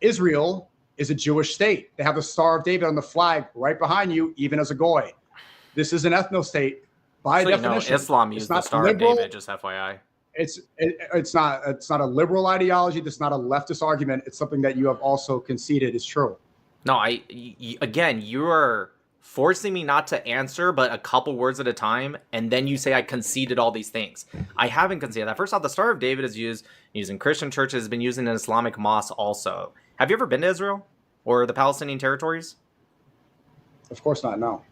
Speaker 1: Israel is a Jewish state. They have the Star of David on the flag right behind you, even as a goy. This is an ethno-state. By definition,
Speaker 2: Islam used the Star of David, just FYI.
Speaker 1: It's not a liberal ideology. That's not a leftist argument. It's something that you have also conceded is true.
Speaker 2: No, again, you're forcing me not to answer, but a couple words at a time, and then you say I conceded all these things. I haven't conceded that. First off, the Star of David is used in Christian churches, has been used in Islamic mosques also. Have you ever been to Israel or the Palestinian territories?
Speaker 1: Of course not. No.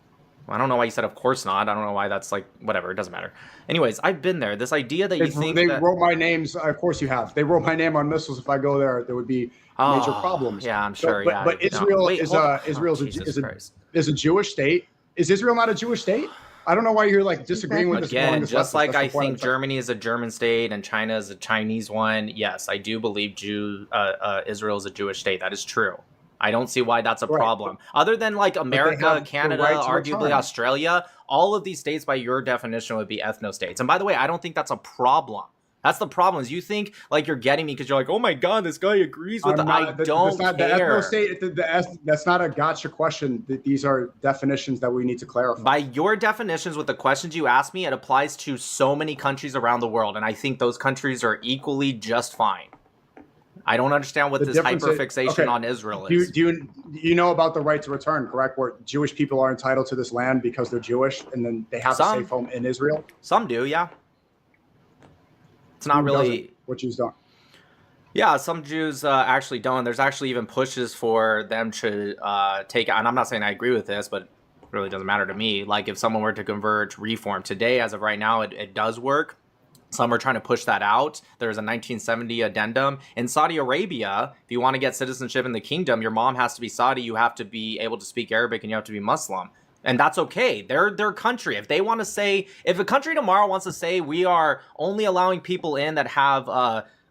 Speaker 2: I don't know why you said of course not. I don't know why that's like, whatever, it doesn't matter. Anyways, I've been there. This idea that
Speaker 1: they wrote my names, of course you have. They wrote my name on missiles. If I go there would be major problems.
Speaker 2: Yeah, I'm sure.
Speaker 1: But Israel is a Jewish state. Is Israel not a Jewish state? I don't know why you're like disagreeing with this.
Speaker 2: Again, just like I think Germany is a German state and China is a Chinese one. Yes, I do believe Israel is a Jewish state. That is true. I don't see why that's a problem. Other than like America, Canada, arguably Australia, all of these states by your definition would be ethno-states. And by the way, I don't think that's a problem. That's the problem. Is you think like you're getting me because you're like, oh my god, this guy agrees with
Speaker 1: I'm
Speaker 2: it. I don't care.
Speaker 1: That's not a gotcha question. These are definitions that we need to clarify.
Speaker 2: By your definitions, with the questions you asked me, it applies to so many countries around the world, and I think those countries are equally just fine. I don't understand what this hyperfixation on Israel is.
Speaker 1: Do you know about the right to return, correct? Where Jewish people are entitled to this land because they're Jewish, and then they have a safe home in Israel?
Speaker 2: Some do, yeah. It's not really...
Speaker 1: What Jews don't?
Speaker 2: Yeah, some Jews actually don't. There's actually even pushes for them to take... And I'm not saying I agree with this, but it really doesn't matter to me. Like, if someone were to convert, reform. Today, as of right now, it does work. Some are trying to push that out. There's a 1970 addendum. In Saudi Arabia, if you want to get citizenship in the kingdom, your mom has to be Saudi, you have to be able to speak Arabic, and you have to be Muslim. And that's okay. They're their country. If they want to say, if a country tomorrow wants to say we are only allowing people in that have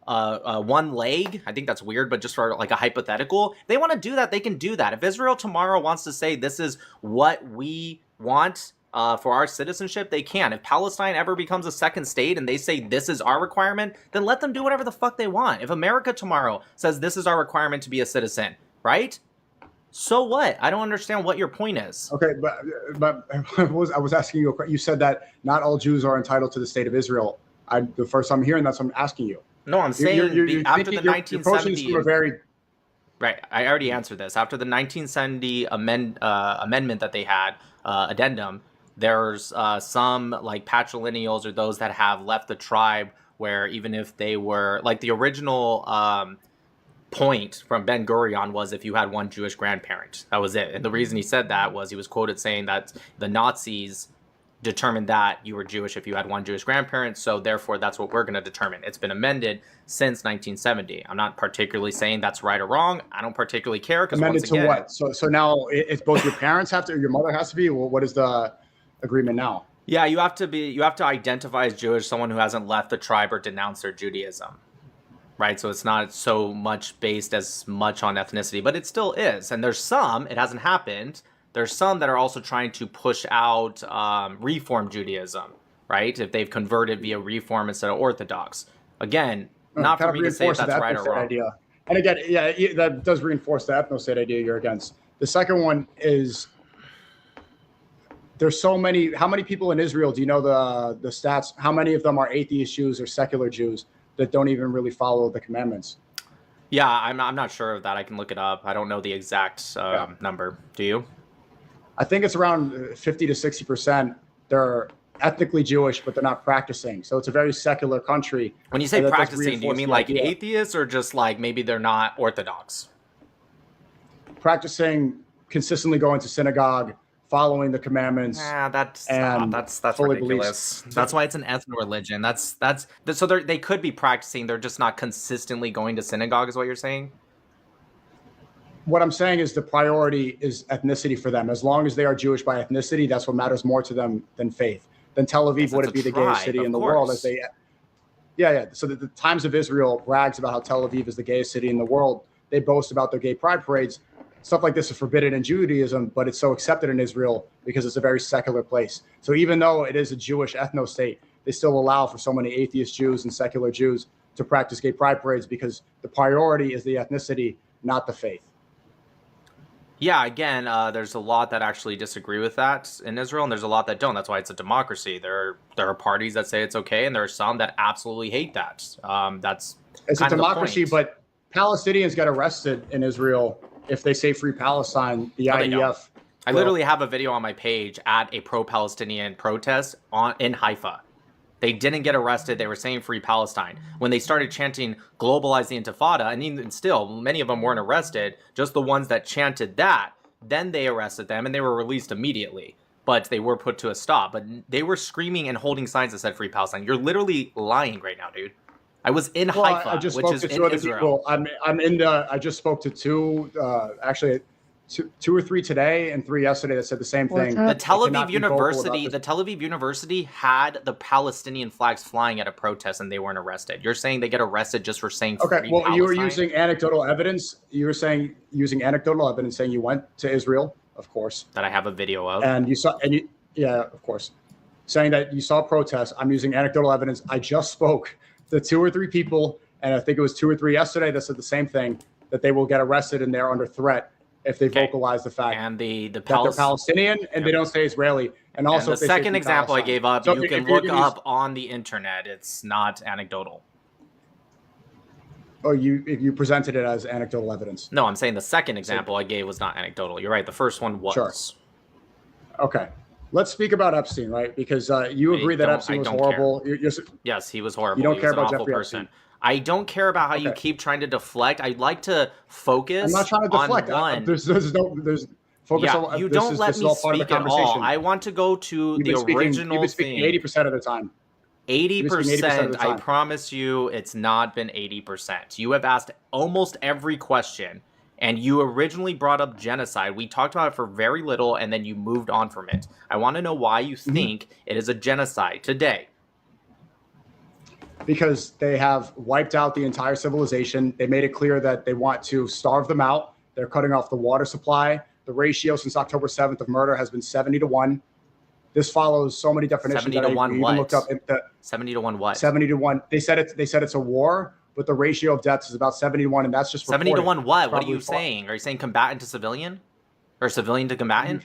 Speaker 2: one leg, I think that's weird, but just for like a hypothetical, if they want to do that, they can do that. If Israel tomorrow wants to say this is what we want for our citizenship, they can. If Palestine ever becomes a second state and they say this is our requirement, then let them do whatever the fuck they want. If America tomorrow says this is our requirement to be a citizen, right? So what? I don't understand what your point is.
Speaker 1: Okay, but I was asking you a question. You said that not all Jews are entitled to the state of Israel. The first time I'm hearing that's what I'm asking you.
Speaker 2: No, I'm saying after the 1970... Right, I already answered this. After the 1970 amendment that they had, addendum, there's some like patrilineals or those that have left the tribe where even if they were like the original point from Ben Gurion was if you had one Jewish grandparent, that was it. And the reason he said that was he was quoted saying that the Nazis determined that you were Jewish if you had one Jewish grandparent, so therefore that's what we're going to determine. It's been amended since 1970. I'm not particularly saying that's right or wrong. I don't particularly care because
Speaker 1: amended to what? So now it's both your parents have to, or your mother has to be. Well, what is the agreement now?
Speaker 2: Yeah, you have to identify as Jewish, someone who hasn't left the tribe or denounced their Judaism. Right, so it's not so much based as much on ethnicity, but it still is. And there's some, it hasn't happened, there's some that are also trying to push out Reform Judaism, right? If they've converted via Reform instead of Orthodox. Again, not for me to say if that's right or wrong.
Speaker 1: Idea. And again, yeah, that does reinforce the ethno-state idea you're against. The second one is there's so many, how many people in Israel, do you know the stats? How many of them are atheist Jews or secular Jews that don't even really follow the commandments?
Speaker 2: Yeah, I'm not sure of that. I can look it up. I don't know the exact number. Do you?
Speaker 1: I think it's around 50 to 60%. They're ethnically Jewish, but they're not practicing. So it's a very secular country.
Speaker 2: When you say practicing, do you mean like atheists or just like maybe they're not Orthodox?
Speaker 1: Practicing, consistently going to synagogue, following the commandments.
Speaker 2: That's ridiculous. That's why it's an ethno religion. So they could be practicing. They're just not consistently going to synagogue, is what you're saying?
Speaker 1: What I'm saying is the priority is ethnicity for them. As long as they are Jewish by ethnicity, that's what matters more to them than faith. Then Tel Aviv wouldn't be the gayest city in the world as they. Yeah. So the Times of Israel brags about how Tel Aviv is the gayest city in the world. They boast about their gay pride parades. Stuff like this is forbidden in Judaism, but it's so accepted in Israel because it's a very secular place. So even though it is a Jewish ethno-state, they still allow for so many atheist Jews and secular Jews to practice gay pride parades because the priority is the ethnicity, not the faith.
Speaker 2: Yeah, again, there's a lot that actually disagree with that in Israel, and there's a lot that don't. That's why it's a democracy. There are parties that say it's okay, and there are some that absolutely hate that. It's
Speaker 1: a democracy, but Palestinians get arrested in Israel if they say free Palestine. The IDF.
Speaker 2: I literally have a video on my page at a pro-Palestinian protest in Haifa. They didn't get arrested. They were saying free Palestine. When they started chanting globalize the Intifada, and even still, many of them weren't arrested, just the ones that chanted that, then they arrested them and they were released immediately. But they were put to a stop. But they were screaming and holding signs that said free Palestine. You're literally lying right now, dude. I was in Haifa, which is in Israel.
Speaker 1: I just spoke to two, actually two or three today and three yesterday that said the same thing.
Speaker 2: The Tel Aviv University had the Palestinian flags flying at a protest and they weren't arrested. You're saying they get arrested just for saying free Palestine?
Speaker 1: You were using anecdotal evidence. You were saying using anecdotal evidence, saying you went to Israel, of course.
Speaker 2: That I have a video of.
Speaker 1: And you saw, yeah, of course. Saying that you saw protests. I'm using anecdotal evidence. I just spoke the 2 or 3 people, and I think it was 2 or 3 yesterday that said the same thing, that they will get arrested and they're under threat if they vocalize the fact
Speaker 2: and that they're
Speaker 1: Palestinian and they don't say Israeli. And also,
Speaker 2: and the second example I gave up, you can look up on the internet. It's not anecdotal.
Speaker 1: Oh, you presented it as anecdotal evidence.
Speaker 2: No, I'm saying the second example I gave was not anecdotal. You're right. The first one was.
Speaker 1: Sure. Okay. Let's speak about Epstein, right? Because you agree that Epstein was horrible.
Speaker 2: Yes, he was horrible.
Speaker 1: You don't care
Speaker 2: about
Speaker 1: about Jeffrey Epstein.
Speaker 2: I don't care about how you keep trying to deflect. I'd like to focus.
Speaker 1: I'm not trying to deflect. There's focus on.
Speaker 2: You don't let me speak at all. I want to go to the original.
Speaker 1: You've been speaking 80% of the time.
Speaker 2: 80%. I promise you, it's not been 80%. You have asked almost every question, and you originally brought up genocide. We talked about it for very little, and then you moved on from it. I want to know why you think it is a genocide today.
Speaker 1: Because they have wiped out the entire civilization. They made it clear that they want to starve them out. They're cutting off the water supply. The ratio since October 7th of murder has been 70-1. This follows so many definitions.
Speaker 2: 70-1 what?
Speaker 1: Looked up
Speaker 2: 70-1 what?
Speaker 1: 70-1. They said it's a war, but the ratio of deaths is about 70-1, and that's just
Speaker 2: 70-1 what? What are you saying? Are you saying combatant to civilian, or civilian to combatant?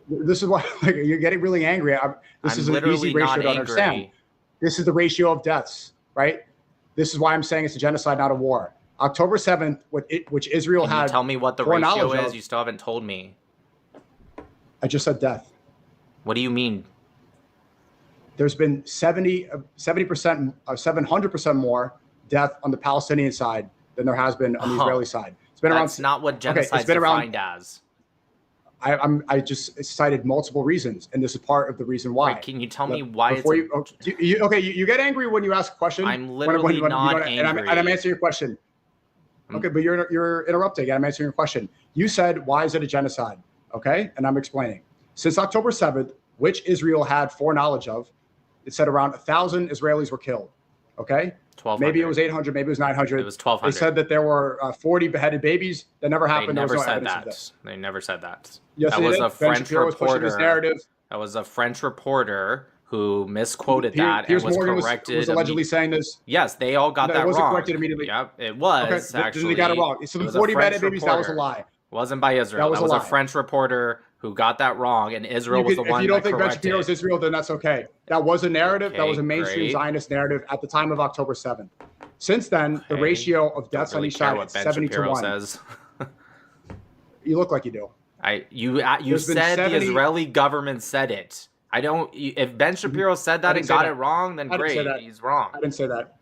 Speaker 1: This is why you're getting really angry. This is an easy ratio to understand. This is the ratio of deaths, right? This is why I'm saying it's a genocide, not a war. October 7th, which Israel had.
Speaker 2: Tell me what the ratio is. You still haven't told me.
Speaker 1: I just said death.
Speaker 2: What do you mean?
Speaker 1: There's been 70%, 700% more death on the Palestinian side than there has been on the Israeli side. It's been
Speaker 2: That's not what genocide is defined as.
Speaker 1: I just cited multiple reasons, and this is part of the reason why.
Speaker 2: Wait, can you tell me why
Speaker 1: you get angry when you ask a question.
Speaker 2: I'm literally not angry.
Speaker 1: And I'm answering your question. Okay, but you're interrupting, and I'm answering your question. You said, why is it a genocide? Okay, and I'm explaining. Since October 7th, which Israel had foreknowledge of, it said around 1,000 Israelis were killed. Okay?
Speaker 2: 1,200.
Speaker 1: Maybe it was 800, maybe it was 900.
Speaker 2: It was 1,200.
Speaker 1: They said that there were 40 beheaded babies. That never happened.
Speaker 2: They never said that. They never said that. Yes, that was a French reporter. That was a French reporter who misquoted that and was corrected.
Speaker 1: Was allegedly saying this.
Speaker 2: Yes, they all got that wrong. It wasn't corrected
Speaker 1: immediately.
Speaker 2: Yep, it was actually.
Speaker 1: They got it wrong. So the 40 beheaded babies, that was a lie.
Speaker 2: It wasn't by Israel. That was a French reporter who got that wrong, and Israel was the one that corrected it. If you don't think Ben Shapiro is
Speaker 1: Israel, then that's okay. That was a narrative. That was a mainstream Zionist narrative at the time of October 7th. Since then, the ratio of deaths on each side is 70-1. You look like you do.
Speaker 2: You said the Israeli government said it. I don't. If Ben Shapiro said that and got it wrong, then great. He's wrong.
Speaker 1: I didn't say that.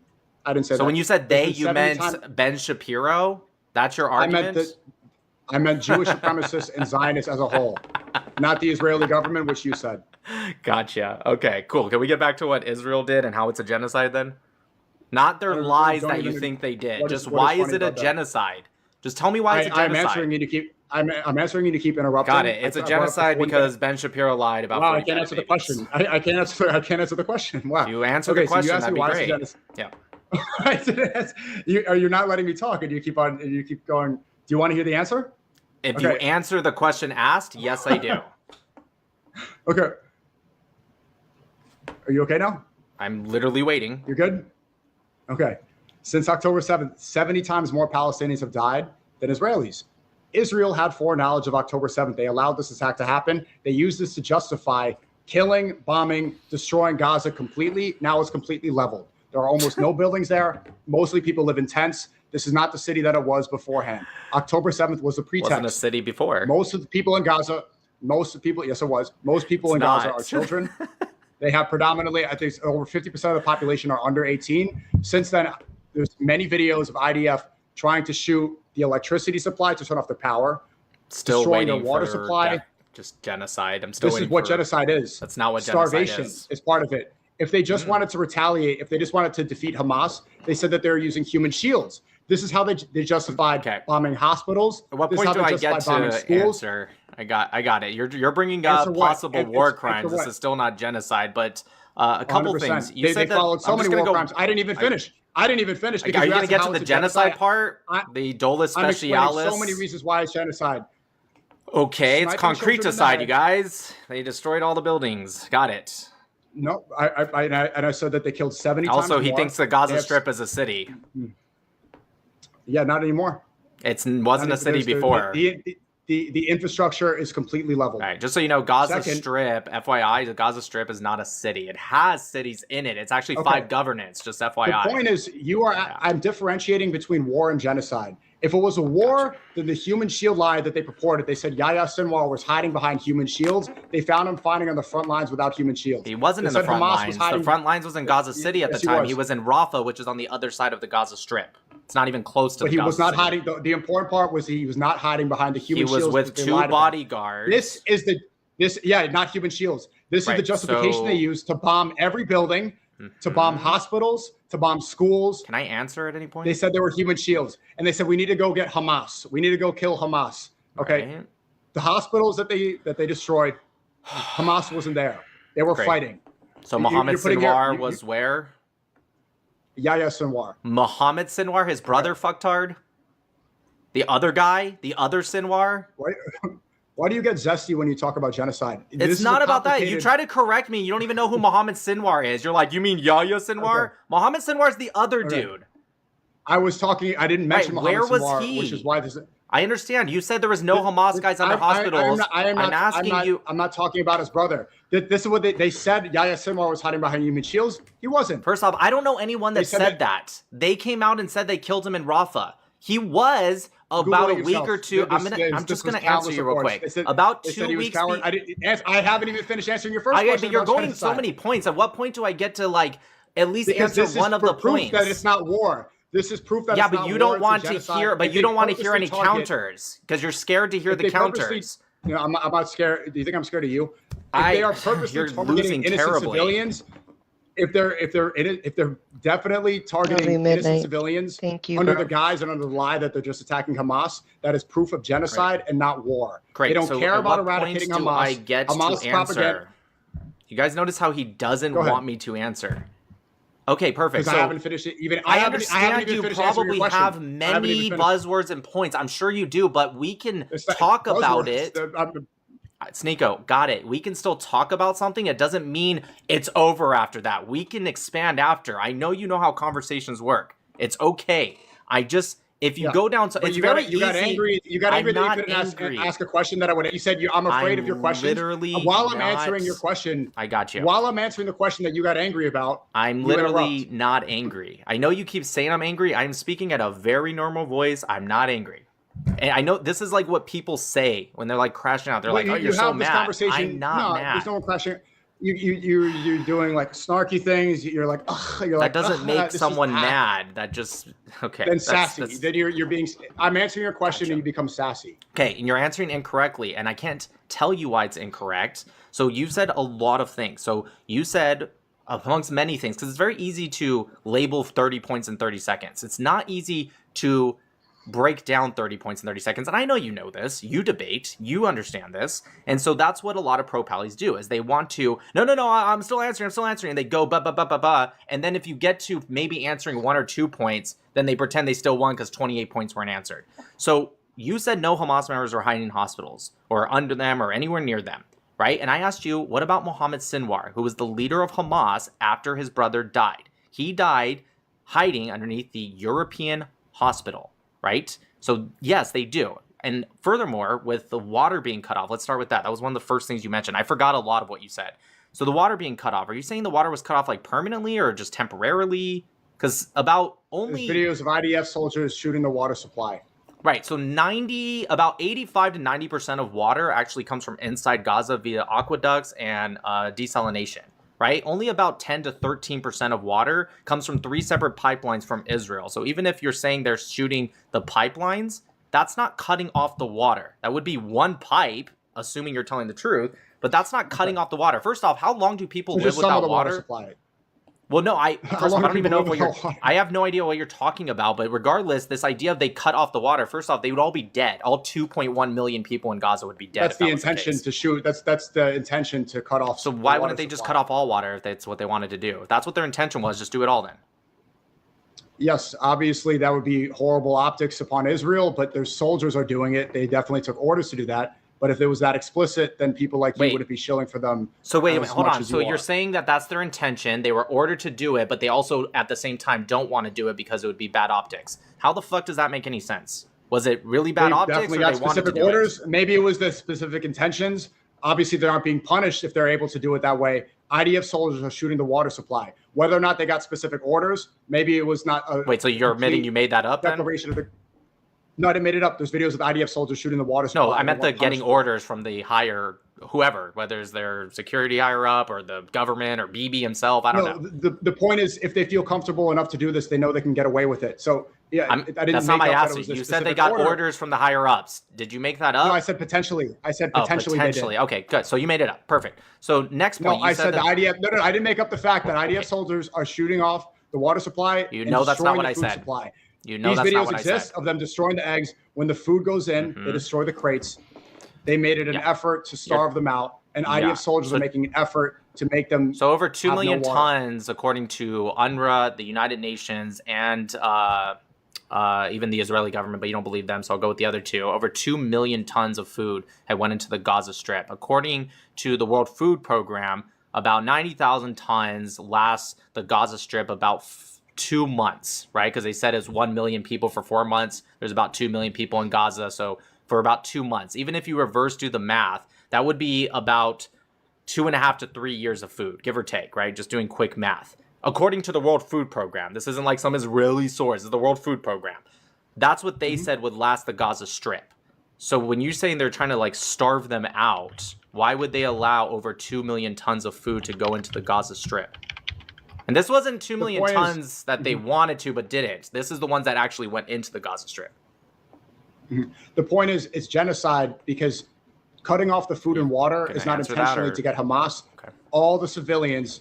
Speaker 1: So
Speaker 2: when you said they, you meant Ben Shapiro? That's your argument?
Speaker 1: I meant Jewish supremacists and Zionists as a whole, not the Israeli government, which you said.
Speaker 2: Gotcha. Okay, cool. Can we get back to what Israel did and how it's a genocide then? Not their lies that you think they did. Just why is it a genocide? Just tell me why it's a genocide.
Speaker 1: I'm answering you to keep. I'm answering you to keep interrupting.
Speaker 2: Got it. It's a genocide because Ben Shapiro lied about.
Speaker 1: Wow, I can't answer the question. I can't answer. I can't answer the question. Wow.
Speaker 2: You answer the question. That'd be great. Yeah.
Speaker 1: You're not letting me talk, and you keep on. And you keep going. Do you want to hear the answer?
Speaker 2: If you answer the question asked, yes, I do.
Speaker 1: Okay. Are you okay now?
Speaker 2: I'm literally waiting.
Speaker 1: You're good? Okay. Since October 7th, 70 times more Palestinians have died than Israelis. Israel had foreknowledge of October 7th. They allowed this attack to happen. They used this to justify killing, bombing, destroying Gaza completely. Now it's completely leveled. There are almost no buildings there. Mostly people live in tents. This is not the city that it was beforehand. October 7th was a pretext.
Speaker 2: Wasn't a city before.
Speaker 1: Most of the people in Gaza, yes, it was. Most people in Gaza are children. They have predominantly, I think over 50% of the population are under 18. Since then, there's many videos of IDF trying to shoot the electricity supply to turn off the power.
Speaker 2: Still
Speaker 1: destroying
Speaker 2: waiting
Speaker 1: the water
Speaker 2: for
Speaker 1: supply.
Speaker 2: Just genocide. I'm still
Speaker 1: This
Speaker 2: waiting
Speaker 1: is what
Speaker 2: for,
Speaker 1: genocide is.
Speaker 2: That's not what
Speaker 1: Starvation
Speaker 2: genocide
Speaker 1: is part of it. If they just wanted to retaliate, if they just wanted to defeat Hamas, they said that they were using human shields. This is how they justified bombing hospitals.
Speaker 2: At what point do I get to answer? I got it. You're bringing up possible war crimes. This is still not genocide, but a couple
Speaker 1: 100%.
Speaker 2: things. You
Speaker 1: said they followed so many war crimes. I didn't even finish. Are you
Speaker 2: going to get to the genocide part? The Dolus Specialis?
Speaker 1: So many reasons why it's genocide.
Speaker 2: Okay, it's concreticide, you guys. They destroyed all the buildings. Got it.
Speaker 1: No, I said that they killed 70 times
Speaker 2: Also, he
Speaker 1: more.
Speaker 2: thinks the Gaza Strip is a city.
Speaker 1: Yeah, not anymore.
Speaker 2: It wasn't a city before.
Speaker 1: The infrastructure is completely leveled.
Speaker 2: Right, just so you know, Gaza Strip, FYI, the Gaza Strip is not a city. It has cities in it. It's actually 5 governments, just FYI.
Speaker 1: The point is, I'm differentiating between war and genocide. If it was a war, then the human shield lie that they purported, they said Yahya Sinwar was hiding behind human shields. They found him fighting on the front lines without human shields.
Speaker 2: He wasn't in the front lines. The front lines was in Gaza City at the time. He was in Rafah, which is on the other side of the Gaza Strip. It's not even close to the Gaza City. But he was not hiding.
Speaker 1: The important part was he was not hiding behind the human shields.
Speaker 2: He was with 2 bodyguards.
Speaker 1: Not human shields. This is the justification they use to bomb every building, to bomb hospitals, to bomb schools.
Speaker 2: Can I answer at any point?
Speaker 1: They said there were human shields, and they said we need to go get Hamas. We need to go kill Hamas. Okay, right. The hospitals that they destroyed, Hamas wasn't there. They were fighting.
Speaker 2: So Mohammed Sinwar was where?
Speaker 1: Yahya Sinwar.
Speaker 2: Mohammed Sinwar, his brother, fucktard. The other guy, the other Sinwar.
Speaker 1: Why do you get zesty when you talk about genocide?
Speaker 2: It's not about that. You try to correct me. You don't even know who Mohammed Sinwar is. You're like, you mean Yahya Sinwar? Okay. Mohammed Sinwar is the other dude.
Speaker 1: I didn't mention Mohammed Sinwar.
Speaker 2: Where was he?
Speaker 1: Which is why this is...
Speaker 2: I understand. You said there was no Hamas guys under hospitals. I'm
Speaker 1: not talking about his brother. This is what they said. Yahya Sinwar was hiding behind human shields. He wasn't.
Speaker 2: First off, I don't know anyone that said that. They came out and said they killed him in Rafah. He was about a week or two. I'm just gonna answer you real quick. About 2 weeks.
Speaker 1: I haven't even finished answering your first question.
Speaker 2: But you're going so many points. At what point do I get to at least answer one of the points?
Speaker 1: That it's not war. This is proof that it's not war.
Speaker 2: Yeah, but you don't want to hear. But you don't want to hear any counters because you're scared to hear the counters.
Speaker 1: I'm not scared. Do you think I'm scared of you? If they are purposely targeting innocent civilians. If they're definitely targeting innocent civilians under the guise and under the lie that they're just attacking Hamas, that is proof of genocide and not war.
Speaker 2: Great.
Speaker 1: They don't care about eradicating Hamas.
Speaker 2: I get Hamas to answer. You guys notice how he doesn't want me to answer? Okay, perfect.
Speaker 1: Because I haven't finished it.
Speaker 2: I understand you probably have many buzzwords and points. I'm sure you do, but we can talk about it. SNEAKO, got it. We can still talk about something. It doesn't mean it's over after that. We can expand after. I know you know how conversations work. It's okay. If you go down, so it's very easy.
Speaker 1: You got angry. You got angry that you couldn't ask a question that I would. You said I'm afraid of your question. While I'm answering your question,
Speaker 2: I got you.
Speaker 1: While I'm answering the question that you got angry about,
Speaker 2: I'm literally not angry. I know you keep saying I'm angry. I'm speaking at a very normal voice. I'm not angry. And I know this is like what people say when they're crashing out. They're like, "Oh, you're so mad." I'm not mad.
Speaker 1: There's no one crashing. You're doing snarky things. You're like, ugh. You're
Speaker 2: that doesn't make someone mad. That just okay.
Speaker 1: Then sassy. Then you're being. I'm answering your question and you become sassy.
Speaker 2: Okay, and you're answering incorrectly, and I can't tell you why it's incorrect. So you've said a lot of things. So you said amongst many things because it's very easy to label 30 points in 30 seconds. It's not easy to break down 30 points in 30 seconds. And I know you know this. You debate. You understand this. And so that's what a lot of pro-pallies do is they want to, no, I'm still answering. And they go, ba. And then if you get to maybe answering 1 or 2 points, then they pretend they still won because 28 points weren't answered. So you said no Hamas members are hiding in hospitals or under them or anywhere near them, right? And I asked you, what about Mohammed Sinwar, who was the leader of Hamas after his brother died? He died hiding underneath the European hospital. Right? So yes, they do. And furthermore, with the water being cut off, let's start with that. That was one of the first things you mentioned. I forgot a lot of what you said. So the water being cut off, are you saying the water was cut off permanently or just temporarily? Because there's
Speaker 1: videos of IDF soldiers shooting the water supply.
Speaker 2: Right. So about 85 to 90% of water actually comes from inside Gaza via aqueducts and desalination. Right? Only about 10 to 13% of water comes from 3 separate pipelines from Israel. So even if you're saying they're shooting the pipelines, that's not cutting off the water. That would be one pipe, assuming you're telling the truth, but that's not cutting off the water. First off, how long do people live without water? Well, no, I don't even know I have no idea what you're talking about, but regardless, this idea of they cut off the water, first off, they would all be dead. All 2.1 million people in Gaza would be dead.
Speaker 1: That's the intention to shoot. That's the intention to cut off.
Speaker 2: So why wouldn't they just cut off all water if that's what they wanted to do? If that's what their intention was, just do it all then.
Speaker 1: Yes, obviously that would be horrible optics upon Israel, but their soldiers are doing it. They definitely took orders to do that. But if it was that explicit, then people like you
Speaker 2: Wait.
Speaker 1: wouldn't be shilling for them.
Speaker 2: So wait,
Speaker 1: as
Speaker 2: hold
Speaker 1: much
Speaker 2: on.
Speaker 1: as
Speaker 2: So
Speaker 1: you
Speaker 2: you're
Speaker 1: are.
Speaker 2: saying that that's their intention. They were ordered to do it, but they also at the same time don't want to do it because it would be bad optics. How the fuck does that make any sense? Was it really bad
Speaker 1: They
Speaker 2: optics,
Speaker 1: definitely
Speaker 2: or
Speaker 1: got
Speaker 2: they wanted to
Speaker 1: specific
Speaker 2: do
Speaker 1: orders.
Speaker 2: it?
Speaker 1: Maybe it was the specific intentions. Obviously, they aren't being punished if they're able to do it that way. IDF soldiers are shooting the water supply. Whether or not they got specific orders, maybe it was not a
Speaker 2: Wait, so you're admitting you made that up then?
Speaker 1: declaration of the. No, I didn't made it up. There's videos of IDF soldiers shooting the water supply.
Speaker 2: No, I meant the
Speaker 1: They weren't
Speaker 2: getting
Speaker 1: punished for it.
Speaker 2: orders from the higher whoever, whether it's their security higher up or the government or BB himself. I don't know.
Speaker 1: The point is, if they feel comfortable enough to do this, they know they can get away with it. So yeah, I didn't.
Speaker 2: That's not my
Speaker 1: make up that it
Speaker 2: answer.
Speaker 1: was a
Speaker 2: You said they
Speaker 1: specific
Speaker 2: got
Speaker 1: order.
Speaker 2: orders from the higher ups. Did you make that up?
Speaker 1: No, I said potentially. I said
Speaker 2: Oh,
Speaker 1: potentially.
Speaker 2: potentially.
Speaker 1: They did.
Speaker 2: Okay, good. So you made it up. Perfect. So next
Speaker 1: No,
Speaker 2: point, you
Speaker 1: I said the
Speaker 2: that,
Speaker 1: IDF. No, I didn't make up the fact that IDF soldiers are shooting off the water supply.
Speaker 2: You
Speaker 1: and
Speaker 2: know that's not
Speaker 1: destroying
Speaker 2: what
Speaker 1: the
Speaker 2: I
Speaker 1: food
Speaker 2: said.
Speaker 1: Supply.
Speaker 2: You know
Speaker 1: These
Speaker 2: that's not
Speaker 1: videos
Speaker 2: what I
Speaker 1: exist
Speaker 2: said.
Speaker 1: of them destroying the eggs. When the food goes in, they destroy the crates. They made it an effort to starve them out, and IDF soldiers are making an effort to make them.
Speaker 2: So over 2 million
Speaker 1: water.
Speaker 2: tons, according to UNRWA, the United Nations, and even the Israeli government, but you don't believe them, so I'll go with the other two. Over 2 million tons of food had went into the Gaza Strip. According to the World Food Program, about 90,000 tons lasts the Gaza Strip about 2 months, right? Because they said it's 1 million people for 4 months. There's about 2 million people in Gaza, so for about 2 months. Even if you reverse do the math, that would be about 2.5 to 3 years of food, give or take, right? Just doing quick math. According to the World Food Program, this isn't like some Israeli source, it's the World Food Program. That's what they said would last the Gaza Strip. So when you're saying they're trying to like starve them out, why would they allow over 2 million tons of food to go into the Gaza Strip? And this wasn't 2 million tons that they wanted to but didn't. This is the ones that actually went into the Gaza Strip.
Speaker 1: The point is, it's genocide because cutting off the food and water
Speaker 2: Can
Speaker 1: is
Speaker 2: I
Speaker 1: not
Speaker 2: answer
Speaker 1: intentionally
Speaker 2: that, or-
Speaker 1: to get Hamas.
Speaker 2: Okay.
Speaker 1: All the civilians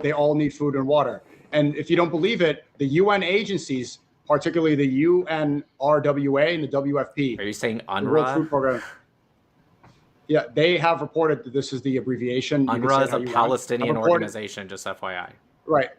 Speaker 1: they all need food and water. And if you don't believe it, the UN agencies, particularly the UNRWA and the WFP,
Speaker 2: Are you saying
Speaker 1: the World
Speaker 2: UNRWA?
Speaker 1: Food Program, yeah, they have reported that this is the abbreviation. You can say
Speaker 2: UNRWA
Speaker 1: it
Speaker 2: is
Speaker 1: how
Speaker 2: a
Speaker 1: you want.
Speaker 2: Palestinian
Speaker 1: Have reported-
Speaker 2: organization, just FYI.
Speaker 1: Right.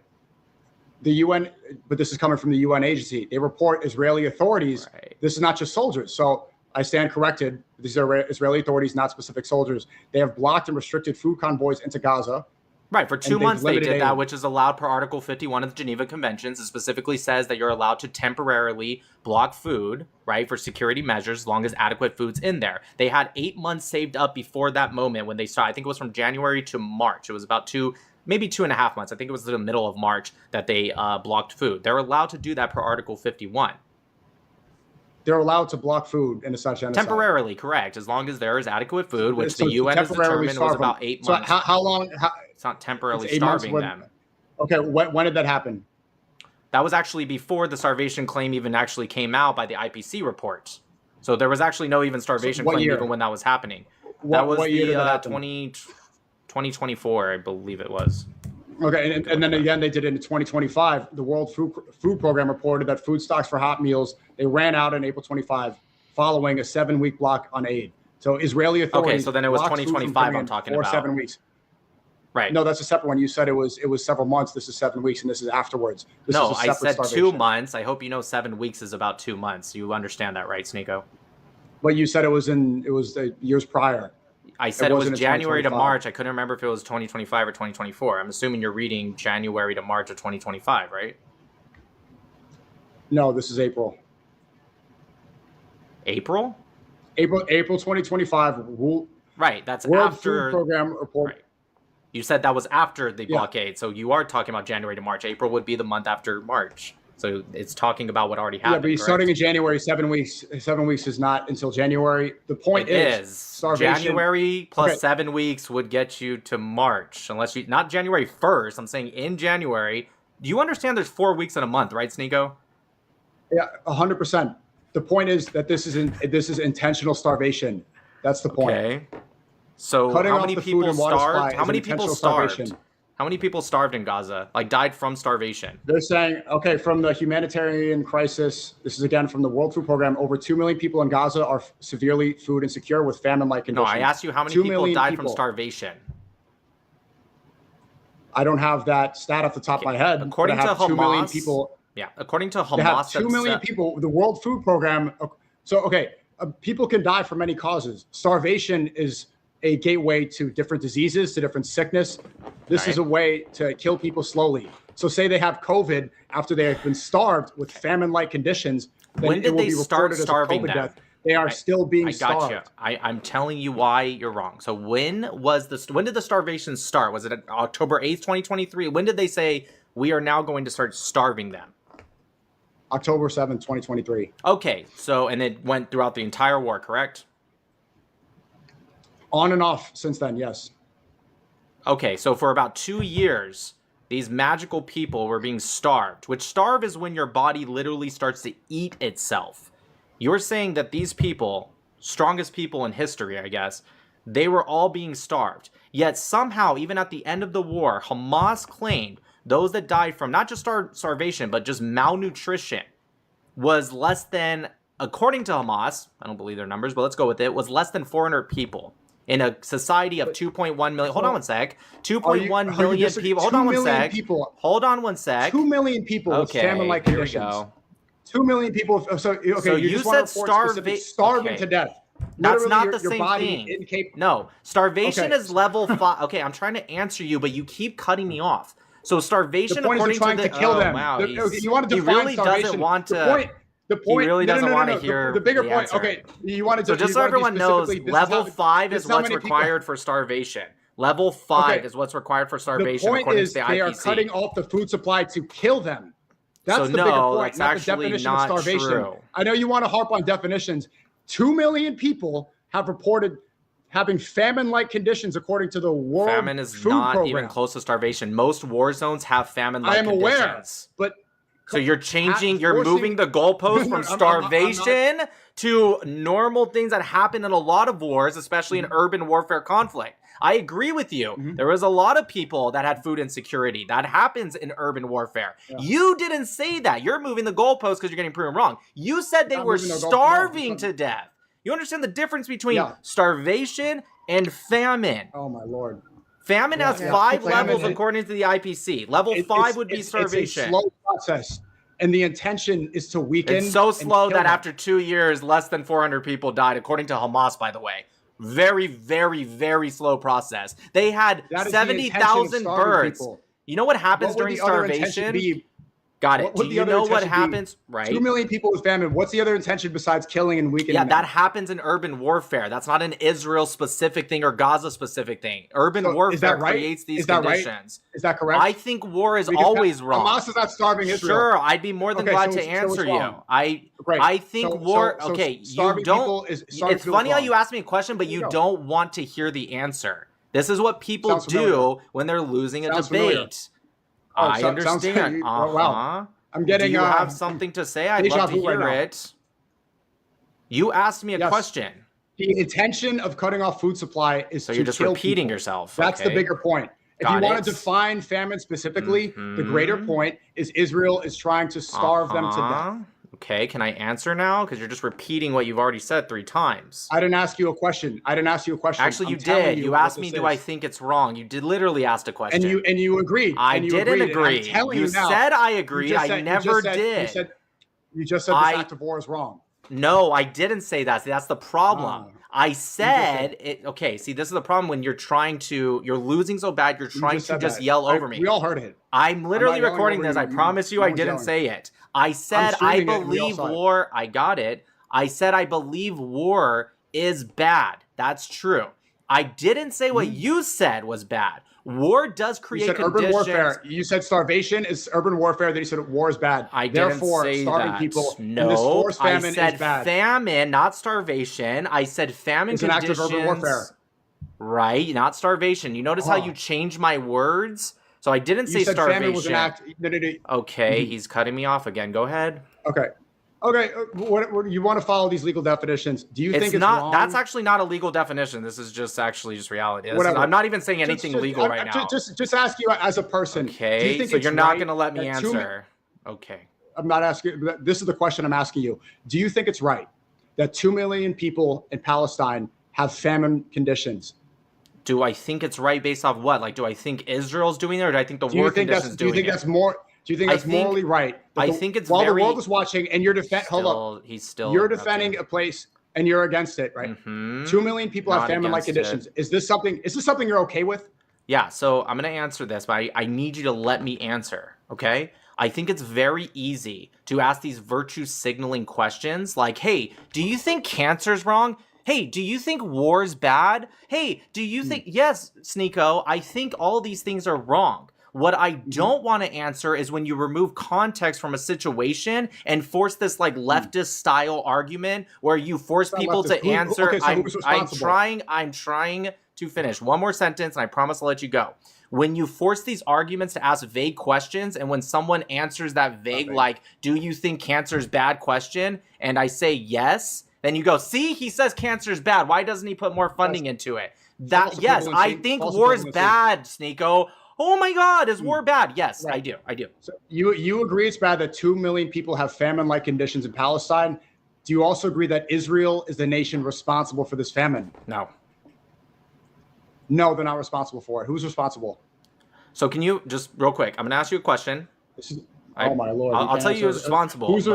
Speaker 1: The UN, but this is coming from the UN agency. They report Israeli authorities.
Speaker 2: Right.
Speaker 1: This is not just soldiers. So I stand corrected. These are Israeli authorities, not specific soldiers. They have blocked and restricted food convoys into Gaza.
Speaker 2: Right, for 2
Speaker 1: they've
Speaker 2: months they
Speaker 1: limited
Speaker 2: did that,
Speaker 1: aid.
Speaker 2: which is allowed per Article 51 of the Geneva Conventions. It specifically says that you're allowed to temporarily block food, right, for security measures as long as adequate food's in there. They had 8 months saved up before that moment when they started. I think it was from January to March. It was about maybe 2.5 months. I think it was the middle of March that they blocked food. They're allowed to do that per Article 51.
Speaker 1: They're allowed to block food in a such genocide.
Speaker 2: Temporarily, correct, as long as there is adequate food, which
Speaker 1: So
Speaker 2: the UN has
Speaker 1: temporarily
Speaker 2: determined was
Speaker 1: starve them.
Speaker 2: about 8
Speaker 1: So
Speaker 2: months.
Speaker 1: how long?
Speaker 2: It's not temporarily
Speaker 1: It's 8 months
Speaker 2: starving
Speaker 1: when-
Speaker 2: them.
Speaker 1: Okay, when did that happen?
Speaker 2: That was actually before the starvation claim even actually came out by the IPC report. So there was actually no even starvation
Speaker 1: what
Speaker 2: claim
Speaker 1: year?
Speaker 2: even when that was happening.
Speaker 1: What-
Speaker 2: that was
Speaker 1: what year
Speaker 2: the
Speaker 1: did that happen?
Speaker 2: 2024, I believe it was.
Speaker 1: Okay, and then again, they did it in 2025. The World Food Program reported that food stocks for hot meals, they ran out on April 25, following a 7-week block on aid. So Israeli authorities.
Speaker 2: so then it was
Speaker 1: blocked food from
Speaker 2: 2025
Speaker 1: coming
Speaker 2: I'm
Speaker 1: in
Speaker 2: talking
Speaker 1: for
Speaker 2: about.
Speaker 1: 7 weeks.
Speaker 2: Right.
Speaker 1: No, that's a separate one. You said it was several months. This is 7 weeks, and this is afterwards. This
Speaker 2: No,
Speaker 1: is a
Speaker 2: I
Speaker 1: separate
Speaker 2: said
Speaker 1: starvation.
Speaker 2: 2 months. I hope you know 7 weeks is about 2 months. You understand that, right, SNEAKO?
Speaker 1: But you said it was the years prior.
Speaker 2: I said it was
Speaker 1: wasn't in
Speaker 2: January to
Speaker 1: 2025.
Speaker 2: March. I couldn't remember if it was 2025 or 2024. I'm assuming you're reading January to March of 2025, right?
Speaker 1: No, this is April.
Speaker 2: April?
Speaker 1: April 2025.
Speaker 2: Right, that's
Speaker 1: World
Speaker 2: after.
Speaker 1: Food Program report.
Speaker 2: Right. You said that was after the
Speaker 1: Yeah.
Speaker 2: blockade, so you are talking about January to March. April would be the month after March, so it's talking about what already happened.
Speaker 1: Yeah, but you're
Speaker 2: correct?
Speaker 1: starting in January. 7 weeks. 7 weeks is not until January. The point
Speaker 2: It is
Speaker 1: starvation.
Speaker 2: January plus
Speaker 1: Okay.
Speaker 2: 7 weeks would get you to March, unless you not January 1st. I'm saying in January. Do you understand? There's 4 weeks in a month, right, SNEAKO?
Speaker 1: Yeah, 100%. The point is that this is intentional starvation. That's the point.
Speaker 2: Okay. So
Speaker 1: Cutting
Speaker 2: how
Speaker 1: off
Speaker 2: many
Speaker 1: the food
Speaker 2: people
Speaker 1: and water supply
Speaker 2: starved? How
Speaker 1: is
Speaker 2: many
Speaker 1: an
Speaker 2: people
Speaker 1: intentional
Speaker 2: starved?
Speaker 1: starvation.
Speaker 2: How many people starved in Gaza? Like died from starvation?
Speaker 1: They're saying, okay, from the humanitarian crisis, this is again from the World Food Program, over 2 million people in Gaza are severely food insecure with famine-like
Speaker 2: No,
Speaker 1: conditions.
Speaker 2: I asked you how many
Speaker 1: 2
Speaker 2: people
Speaker 1: million
Speaker 2: died from
Speaker 1: people.
Speaker 2: starvation.
Speaker 1: I don't have that stat off the top of my head.
Speaker 2: According
Speaker 1: but I
Speaker 2: to
Speaker 1: have 2 million
Speaker 2: Hamas,
Speaker 1: people.
Speaker 2: Yeah, according to
Speaker 1: They have
Speaker 2: Hamas,
Speaker 1: 2 million people. The World Food Program. So, okay, people can die from many causes. Starvation is a gateway to different diseases, to different sickness. This is a way to kill people slowly. So say they have COVID after they have been starved with famine-like conditions.
Speaker 2: When did they start starving them?
Speaker 1: Death. They are still being starved.
Speaker 2: I got you. I'm telling you why you're wrong. So when did the starvation start? Was it October 8th, 2023? When did they say we are now going to start starving them?
Speaker 1: October 7th, 2023.
Speaker 2: Okay, so and it went throughout the entire war, correct?
Speaker 1: On and off since then, yes.
Speaker 2: Okay, so for about 2 years, these magical people were being starved, which starve is when your body literally starts to eat itself. You're saying that these people, strongest people in history, I guess, they were all being starved. Yet somehow, even at the end of the war, Hamas claimed those that died from not just starvation, but just malnutrition was less than, according to Hamas, I don't believe their numbers, but let's go with it, was less than 400 people. In a society of 2.1 million, hold on one sec. 2.1 million people. Hold on one sec. Hold on one sec.
Speaker 1: 2 million people with famine-like conditions.
Speaker 2: Here we go.
Speaker 1: 2 million people. So you just
Speaker 2: said
Speaker 1: starving to death.
Speaker 2: That's
Speaker 1: Literally,
Speaker 2: not the same thing. No, starvation is level 5. Okay, I'm trying to answer you, but you keep cutting me off. So starvation,
Speaker 1: the point
Speaker 2: according
Speaker 1: is trying to kill them.
Speaker 2: Wow,
Speaker 1: you want to define
Speaker 2: he really
Speaker 1: starvation.
Speaker 2: Doesn't want to.
Speaker 1: The point,
Speaker 2: he really doesn't want to hear
Speaker 1: the bigger point.
Speaker 2: Answer.
Speaker 1: Okay, you want to.
Speaker 2: So just so everyone knows, level 5 is what's required for starvation. Level 5 is what's required for starvation.
Speaker 1: The point is
Speaker 2: the
Speaker 1: they
Speaker 2: IPC.
Speaker 1: are cutting off the food supply to kill them. That's
Speaker 2: so
Speaker 1: the bigger point,
Speaker 2: that's
Speaker 1: not the
Speaker 2: actually
Speaker 1: definition
Speaker 2: not
Speaker 1: of starvation.
Speaker 2: True.
Speaker 1: I know you want to harp on definitions. 2 million people have reported having famine-like conditions according to the World
Speaker 2: Famine is
Speaker 1: Food
Speaker 2: not
Speaker 1: Program.
Speaker 2: even close to starvation. Most war zones have famine-like conditions.
Speaker 1: I am aware, but
Speaker 2: so you're moving the goalpost from starvation to normal things that happen in a lot of wars, especially in urban warfare conflict. I agree with you. There was a lot of people that had food insecurity. That happens in urban warfare. Yeah. You didn't say that. You're moving the goalpost because you're getting proven wrong. You said they were starving to death. You understand the difference between starvation and famine?
Speaker 1: Oh, my Lord.
Speaker 2: Famine has 5 levels according to the IPC. Level 5 would be starvation.
Speaker 1: It's a slow process, and the intention is to weaken.
Speaker 2: It's so slow that after 2 years, less than 400 people died, according to Hamas, by the way. Very, very, very slow process. They had 70,000 birds. You know what happens during starvation? Got it. Do you know what happens? Right.
Speaker 1: 2 million people with famine. What's the other intention besides killing and weakening?
Speaker 2: Yeah, that happens in urban warfare. That's not an Israel-specific thing or Gaza-specific thing. Urban warfare creates these conditions.
Speaker 1: Is that correct?
Speaker 2: I think war is always wrong.
Speaker 1: Hamas is not starving Israel.
Speaker 2: Sure, I'd be more than glad to answer you. I think war. Okay, you don't. It's funny how you ask me a question, but you don't want to hear the answer. This is what people do when they're losing a debate. I understand.
Speaker 1: Wow. I'm getting.
Speaker 2: Do you have something to say? I'd love to hear it. You asked me a question.
Speaker 1: The intention of cutting off food supply is
Speaker 2: so you're just repeating yourself.
Speaker 1: That's the bigger point. If you want to define famine specifically, the greater point is Israel is trying to starve them to death.
Speaker 2: Okay, can I answer now? Because you're just repeating what you've already said 3 times.
Speaker 1: I didn't ask you a question.
Speaker 2: Actually, you did. You asked me, do I think it's wrong? You did literally ask a question.
Speaker 1: And you agreed.
Speaker 2: I didn't agree. You said I agreed. I never did.
Speaker 1: You just said this act of war is wrong.
Speaker 2: No, I didn't say that. See, that's the problem. I said it. Okay, see, this is the problem when you're losing so bad, you're trying to just yell over me.
Speaker 1: We all heard it.
Speaker 2: I'm literally recording this. I promise you I didn't say it. I said I believe war. I got it. I said I believe war is bad. That's true. I didn't say what you said was bad. War does create conditions.
Speaker 1: Urban warfare. You said starvation is urban warfare. Then you said war is bad.
Speaker 2: I didn't say
Speaker 1: starving
Speaker 2: that.
Speaker 1: people.
Speaker 2: No, I said famine, not starvation. I said famine conditions.
Speaker 1: It's an act of urban warfare.
Speaker 2: Right, not starvation. You notice how you changed my words? So I didn't say starvation.
Speaker 1: Famine was an act.
Speaker 2: Okay, he's cutting me off again. Go ahead.
Speaker 1: Okay. What you want to follow these legal definitions? Do you think it's wrong?
Speaker 2: That's actually not a legal definition. This is just reality. I'm not even saying anything legal right now.
Speaker 1: Just ask you as a person.
Speaker 2: Okay, do you think so you're not going to let me answer. Okay.
Speaker 1: I'm not asking. This is the question I'm asking you. Do you think it's right that 2 million people in Palestine have famine conditions?
Speaker 2: Do I think it's right based off what? Like, do I think Israel's doing it, or do I think the war conditions doing it?
Speaker 1: Do you think that's more? Do you think that's morally right?
Speaker 2: I think it's
Speaker 1: while the world is watching, and you're defending. Hold up.
Speaker 2: He's still.
Speaker 1: You're defending a place, and you're against it, right? 2 million people have
Speaker 2: Not
Speaker 1: famine-like
Speaker 2: against
Speaker 1: conditions. Is this something you're okay with?
Speaker 2: Yeah, so I'm going to answer this, but I need you to let me answer, okay? I think it's very easy to ask these virtue signaling questions like, hey, do you think cancer's wrong? Hey, do you think war's bad? Hey, do you think, yes, SNEAKO, I think all these things are wrong. What I don't want to answer is when you remove context from a situation and force this like leftist style argument where you force people to answer.
Speaker 1: Okay, so who's responsible?
Speaker 2: I'm trying to finish. One more sentence and I promise I'll let you go. When you force these arguments to ask vague questions and when someone answers that vague, like, do you think cancer's bad question? And I say yes, then you go, see, he says cancer's bad. Why doesn't he put more funding into it? That, yes, I think war is bad, SNEAKO. Oh my God, is war bad? Yes, right. I do.
Speaker 1: So you agree it's bad that 2 million people have famine-like conditions in Palestine. Do you also agree that Israel is the nation responsible for this famine?
Speaker 2: No.
Speaker 1: No, they're not responsible for it. Who's responsible?
Speaker 2: So can you just real quick? I'm going to ask you a question.
Speaker 1: Oh my Lord!
Speaker 2: I'll tell you who's responsible.
Speaker 1: Who's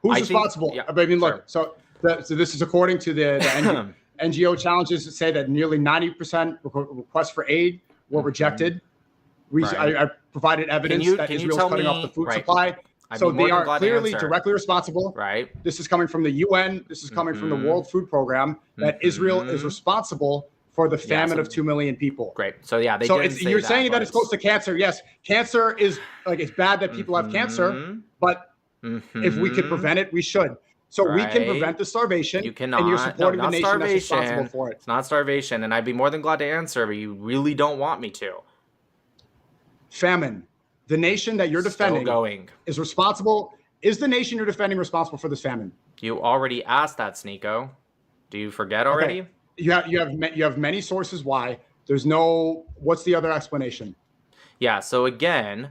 Speaker 1: responsible?
Speaker 2: Yeah,
Speaker 1: I mean, look.
Speaker 2: Sure.
Speaker 1: So this is according to the NGO challenges that say that nearly 90% requests for aid were rejected. I provided evidence that Israel's cutting off the food supply. So they are clearly directly responsible.
Speaker 2: Right.
Speaker 1: This is coming from the UN. This is coming from the World Food Program. That Israel is responsible for the famine of 2 million people.
Speaker 2: Great. So yeah,
Speaker 1: you're saying that it's close to cancer. Yes, cancer is like it's bad that people have cancer, but if we could prevent it, we should. So we can prevent the starvation.
Speaker 2: You cannot.
Speaker 1: And you're supporting the nation
Speaker 2: starvation.
Speaker 1: that's responsible for it.
Speaker 2: It's not starvation, and I'd be more than glad to answer, but you really don't want me to.
Speaker 1: Famine. The nation that you're defending is responsible. Is the nation you're defending responsible for this famine?
Speaker 2: You already asked that, SNEAKO. Do you forget already?
Speaker 1: Okay. You have many sources why. There's no. What's the other explanation?
Speaker 2: Yeah. So again,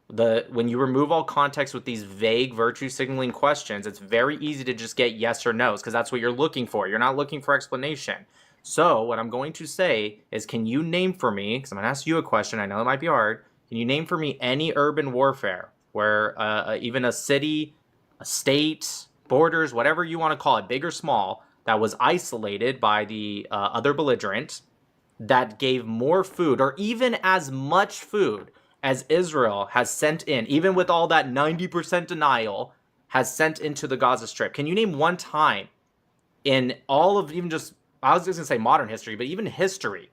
Speaker 2: when you remove all context with these vague virtue signaling questions, it's very easy to just get yes or no's because that's what you're looking for. You're not looking for explanation. So what I'm going to say is, can you name for me? Because I'm going to ask you a question. I know it might be hard. Can you name for me any urban warfare where even a city, a state, borders, whatever you want to call it, big or small, that was isolated by the other belligerent, that gave more food or even as much food as Israel has sent in, even with all that 90% denial, has sent into the Gaza Strip? Can you name one time in all of even just, I was just going to say modern history, but even history,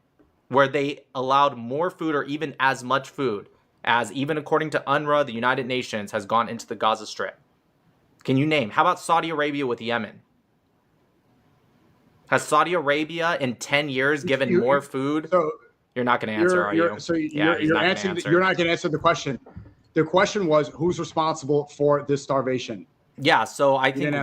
Speaker 2: where they allowed more food or even as much food as, even according to UNRWA, the United Nations, has gone into the Gaza Strip? Can you name? How about Saudi Arabia with Yemen? Has Saudi Arabia in 10 years given more food?
Speaker 1: So
Speaker 2: you're not going to answer, are you?
Speaker 1: So you're not going to answer the question. The question was, who's responsible for this starvation?
Speaker 2: Yeah, so I think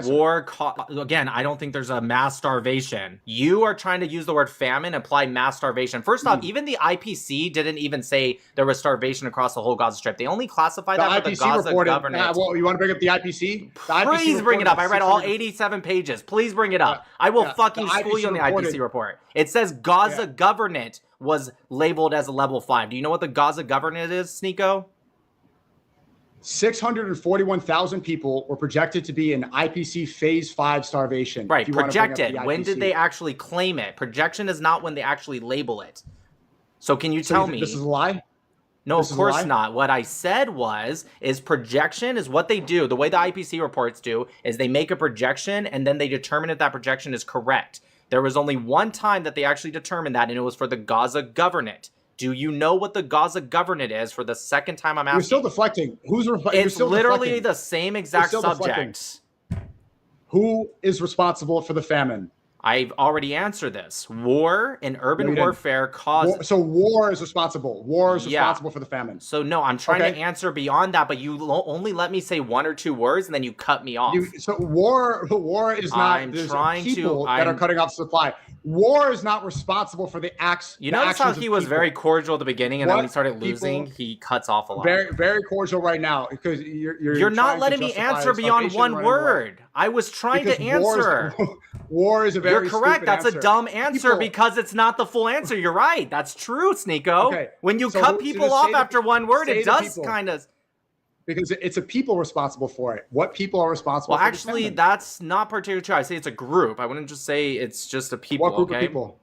Speaker 2: again, I don't think there's a mass starvation. You are trying to use the word famine, apply mass starvation. First off, even the IPC didn't even say there was starvation across the whole Gaza Strip. They only classified that for the Gaza government.
Speaker 1: Well, you want to bring up the IPC?
Speaker 2: Please bring it up. I read all 87 pages. Please bring it up. I will fucking school you on the IPC report. It says Gaza government was labeled as a level 5. Do you know what the Gaza government is, SNEAKO?
Speaker 1: 641,000 people were projected to be in IPC Phase 5 starvation.
Speaker 2: Right, projected. When did they actually claim it? Projection is not when they actually label it. So can you tell me?
Speaker 1: This is a lie?
Speaker 2: No, of course not. What I said is projection is what they do. The way the IPC reports do is they make a projection and then they determine if that projection is correct. There was only one time that they actually determined that, and it was for the Gaza government. Do you know what the Gaza government is? For the second time I'm asking.
Speaker 1: You're still deflecting.
Speaker 2: It's literally the same exact subject.
Speaker 1: Who is responsible for the famine?
Speaker 2: I've already answered this. War and urban warfare caused...
Speaker 1: So war is responsible. War is responsible for the famine.
Speaker 2: So no, I'm trying to answer beyond that, but you only let me say one or two words and then you cut me off.
Speaker 1: So war is not... There's people that are cutting off supply. War is not responsible for the acts.
Speaker 2: You notice how he was very cordial at the beginning, and then when he started losing, he cuts off a lot.
Speaker 1: Very, very cordial right now because
Speaker 2: you're not letting me answer beyond one word. I was trying to answer.
Speaker 1: War is a very
Speaker 2: You're correct. That's a dumb answer because it's not the full answer. You're right. That's true, SNEAKO. Okay. When you cut people off after one word, it does kind of.
Speaker 1: because it's a people responsible for it. What people are responsible
Speaker 2: Well,
Speaker 1: for
Speaker 2: actually,
Speaker 1: famine?
Speaker 2: that's not particularly true. I say it's a group. I wouldn't just say it's just a people.
Speaker 1: What group
Speaker 2: okay?
Speaker 1: of people?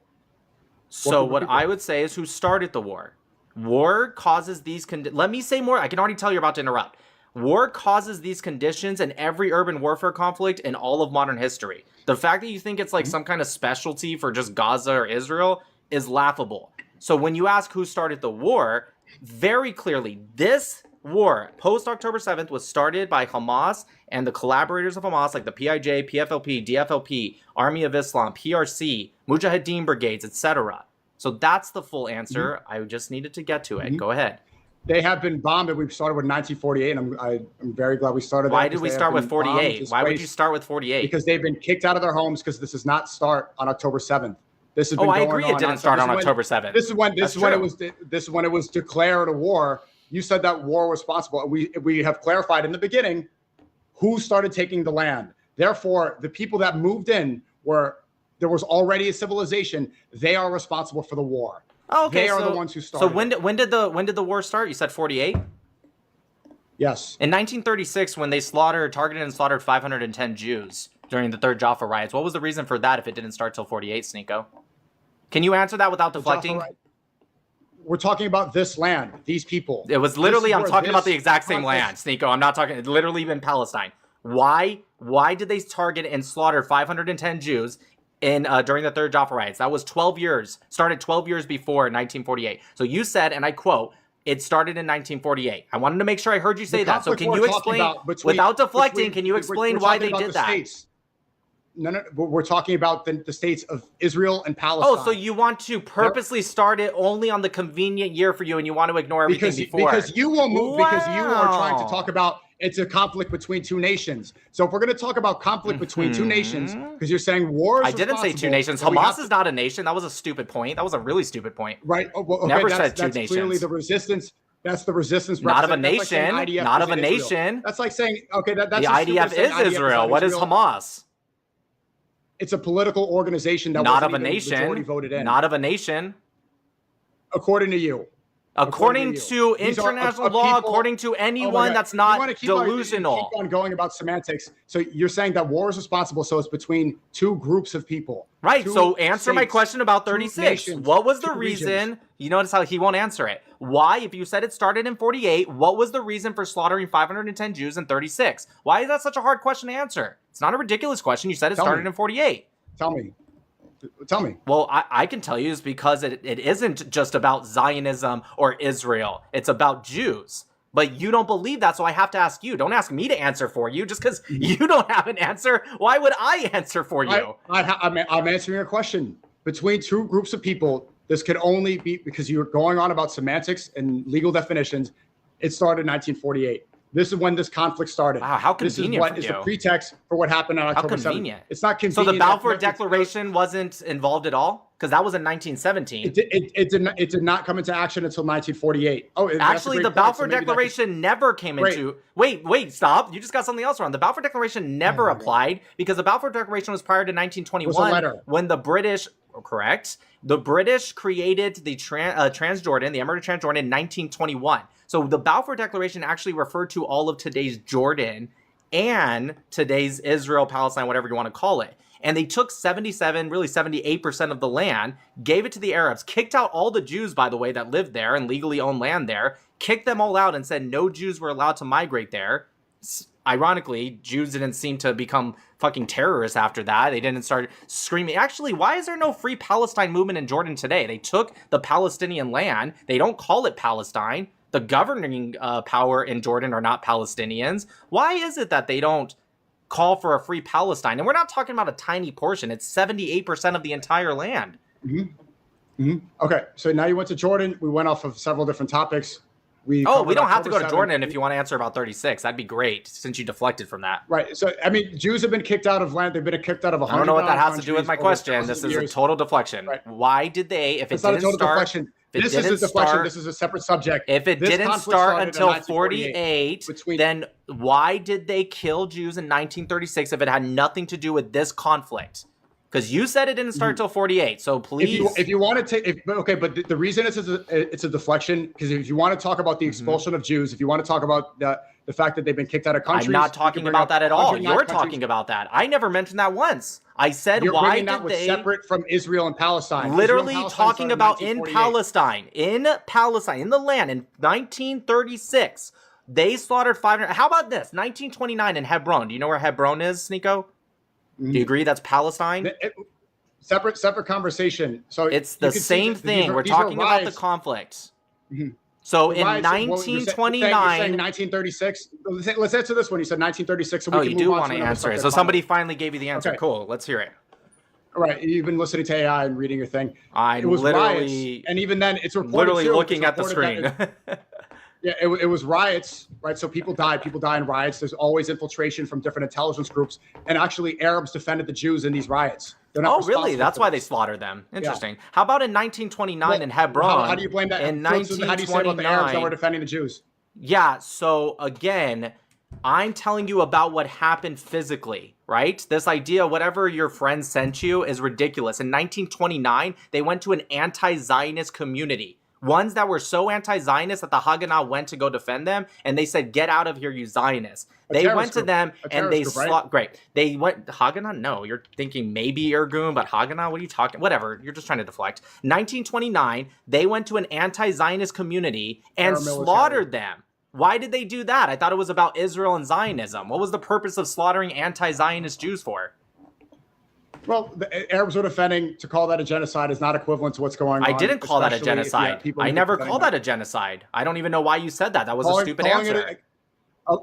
Speaker 2: So
Speaker 1: group of
Speaker 2: what
Speaker 1: people?
Speaker 2: I would say is who started the war. War causes these let me say more. I can already tell you're about to interrupt. War causes these conditions in every urban warfare conflict in all of modern history. The fact that you think it's like some kind of specialty for just Gaza or Israel is laughable. So when you ask who started the war, very clearly, this war post October 7th was started by Hamas and the collaborators of Hamas, like the PIJ, PFLP, DFLP, Army of Islam, PRC, Mujahideen brigades, etc. So that's the full answer. I just needed to get to it. Go ahead.
Speaker 1: They have been bombed, and we started with 1948, and I'm very glad we started.
Speaker 2: Why did we start with 48? Why would you start with 48?
Speaker 1: Because they've been kicked out of their homes, because this does not start on October 7th. This has been
Speaker 2: I
Speaker 1: going
Speaker 2: agree.
Speaker 1: on
Speaker 2: It didn't start on October 7th.
Speaker 1: This is when it was declared a war. You said that war was responsible. We have clarified in the beginning who started taking the land. Therefore, the people that moved in there was already a civilization. They are responsible for the war.
Speaker 2: Oh, okay.
Speaker 1: They are the ones who started.
Speaker 2: So when did the war start? You said 48?
Speaker 1: Yes.
Speaker 2: In 1936, when they targeted and slaughtered 510 Jews during the Third Jaffa riots, what was the reason for that if it didn't start till 48, SNEAKO? Can you answer that without deflecting?
Speaker 1: We're talking about this land, these people.
Speaker 2: It was literally, I'm talking about the exact same land, SNEAKO. I'm not talking, literally in Palestine. Why did they target and slaughter 510 Jews during the Third Jaffa riots? That was 12 years, started 12 years before 1948. So you said, and I quote, it started in 1948. I wanted to make sure I heard you say that. So can you explain, without deflecting, can you explain why they did that?
Speaker 1: No, we're talking about the states of Israel and Palestine.
Speaker 2: Oh, so you want to purposely start it only on the convenient year for you, and you want to ignore everything before?
Speaker 1: Because you will move. Wow. Because you are trying to talk about it's a conflict between two nations. So if we're going to talk about conflict between two nations, because you're saying war is
Speaker 2: I didn't say two nations. Hamas is not a nation. That was a stupid point. That was a really stupid point.
Speaker 1: Right. Oh, well, okay,
Speaker 2: Never said two
Speaker 1: that's
Speaker 2: nations.
Speaker 1: Clearly the resistance. That's the resistance.
Speaker 2: Not of a nation. Not of a nation.
Speaker 1: That's like saying, okay, that's
Speaker 2: the IDF is Israel. What is Hamas?
Speaker 1: It's a political organization that
Speaker 2: not
Speaker 1: wasn't
Speaker 2: of a nation.
Speaker 1: Majority voted in.
Speaker 2: Not of a nation.
Speaker 1: According to you.
Speaker 2: According to international law, according to anyone that's not delusional.
Speaker 1: Keep on going about semantics. So you're saying that war is responsible, so it's between two groups of people.
Speaker 2: Right. So answer my question about 36. What was the reason? You notice how he won't answer it. Why, if you said it started in 48, what was the reason for slaughtering 510 Jews in 36? Why is that such a hard question to answer? It's not a ridiculous question. You said it started in 48.
Speaker 1: Tell me.
Speaker 2: Well, I can tell you it's because it isn't just about Zionism or Israel. It's about Jews. But you don't believe that, so I have to ask you. Don't ask me to answer for you just because you don't have an answer. Why would I answer for you?
Speaker 1: I'm answering your question. Between two groups of people, this could only be because you're going on about semantics and legal definitions. It started in 1948. This is when this conflict started.
Speaker 2: Wow, how convenient.
Speaker 1: This is what is the pretext for what happened on October 7th. How convenient. It's not convenient.
Speaker 2: So the Balfour Declaration wasn't involved at all? Because that was in 1917.
Speaker 1: It did not come into action until 1948. Oh,
Speaker 2: actually, the Balfour Declaration never came into... Wait, stop. You just got something else wrong. The Balfour Declaration never applied because the Balfour Declaration was prior to 1921 when the British... Correct. The British created the Transjordan, the Emirate of Transjordan in 1921. So the Balfour Declaration actually referred to all of today's Jordan and today's Israel, Palestine, whatever you want to call it. And they took 77, really 78% of the land, gave it to the Arabs, kicked out all the Jews, by the way, that lived there and legally owned land there, kicked them all out and said no Jews were allowed to migrate there. Ironically, Jews didn't seem to become fucking terrorists after that. They didn't start screaming. Actually, why is there no free Palestine movement in Jordan today? They took the Palestinian land. They don't call it Palestine. The governing power in Jordan are not Palestinians. Why is it that they don't call for a free Palestine? And we're not talking about a tiny portion. It's 78% of the entire land.
Speaker 1: Okay, so now you went to Jordan. We went off of several different topics.
Speaker 2: We don't have to go to Jordan if you want to answer about 36. That'd be great, since you deflected from that.
Speaker 1: Right. So, I mean, Jews have been kicked out of land. They've been kicked out of 100.
Speaker 2: I don't know what that has to do with my question. This is a total deflection. Right. Why did they, if it didn't start...
Speaker 1: This is a deflection. This is a separate subject.
Speaker 2: If it didn't start until 48, then why did they kill Jews in 1936 if it had nothing to do with this conflict? Because you said it didn't start till 48. So please.
Speaker 1: If you want to take, okay, but the reason it's a deflection, because if you want to talk about the expulsion of Jews, if you want to talk about the fact that they've been kicked out of countries,
Speaker 2: I'm not talking about that at all. You're talking about that. I never mentioned that once. I said, why did they
Speaker 1: separate from Israel and Palestine?
Speaker 2: Literally talking about in Palestine, in the land in 1936, they slaughtered 500. How about this? 1929 in Hebron. Do you know where Hebron is, SNEAKO? Do you agree that's Palestine?
Speaker 1: Separate conversation. So
Speaker 2: it's the same thing. We're talking about the conflict. So in 1929,
Speaker 1: you're saying 1936. Let's answer this one. You said 1936. So
Speaker 2: you do want to answer it. So somebody finally gave you the answer. Okay. Cool. Let's hear it.
Speaker 1: All right. You've been listening to AI and reading your thing.
Speaker 2: I'm literally
Speaker 1: riots, and even then, it's reported
Speaker 2: literally looking at the screen.
Speaker 1: Yeah, it was riots, right? So people die in riots. There's always infiltration from different intelligence groups, and actually Arabs defended the Jews in these riots.
Speaker 2: Oh, really? That's why they slaughtered them. Interesting. Yeah. How about in 1929 in Hebron?
Speaker 1: How do you blame that?
Speaker 2: In 1929,
Speaker 1: how do you say about the Arabs that were defending the Jews?
Speaker 2: Yeah. So again, I'm telling you about what happened physically, right? This idea, whatever your friend sent you, is ridiculous. In 1929, they went to an anti-Zionist community. Ones that were so anti-Zionist that the Haganah went to go defend them, and they said, "Get out of here, you Zionists." They went to them and they great. They went Haganah. No, you're thinking maybe Irgun, but Haganah. What are you talking? Whatever. You're just trying to deflect. 1929, they went to an anti-Zionist community and slaughtered them. Why did they do that? I thought it was about Israel and Zionism. What was the purpose of slaughtering anti-Zionist Jews for?
Speaker 1: Well, the Arabs were defending. To call that a genocide is not equivalent to what's going on.
Speaker 2: I didn't call that a genocide. I never called that a genocide. I don't even know why you said that. That was a stupid answer.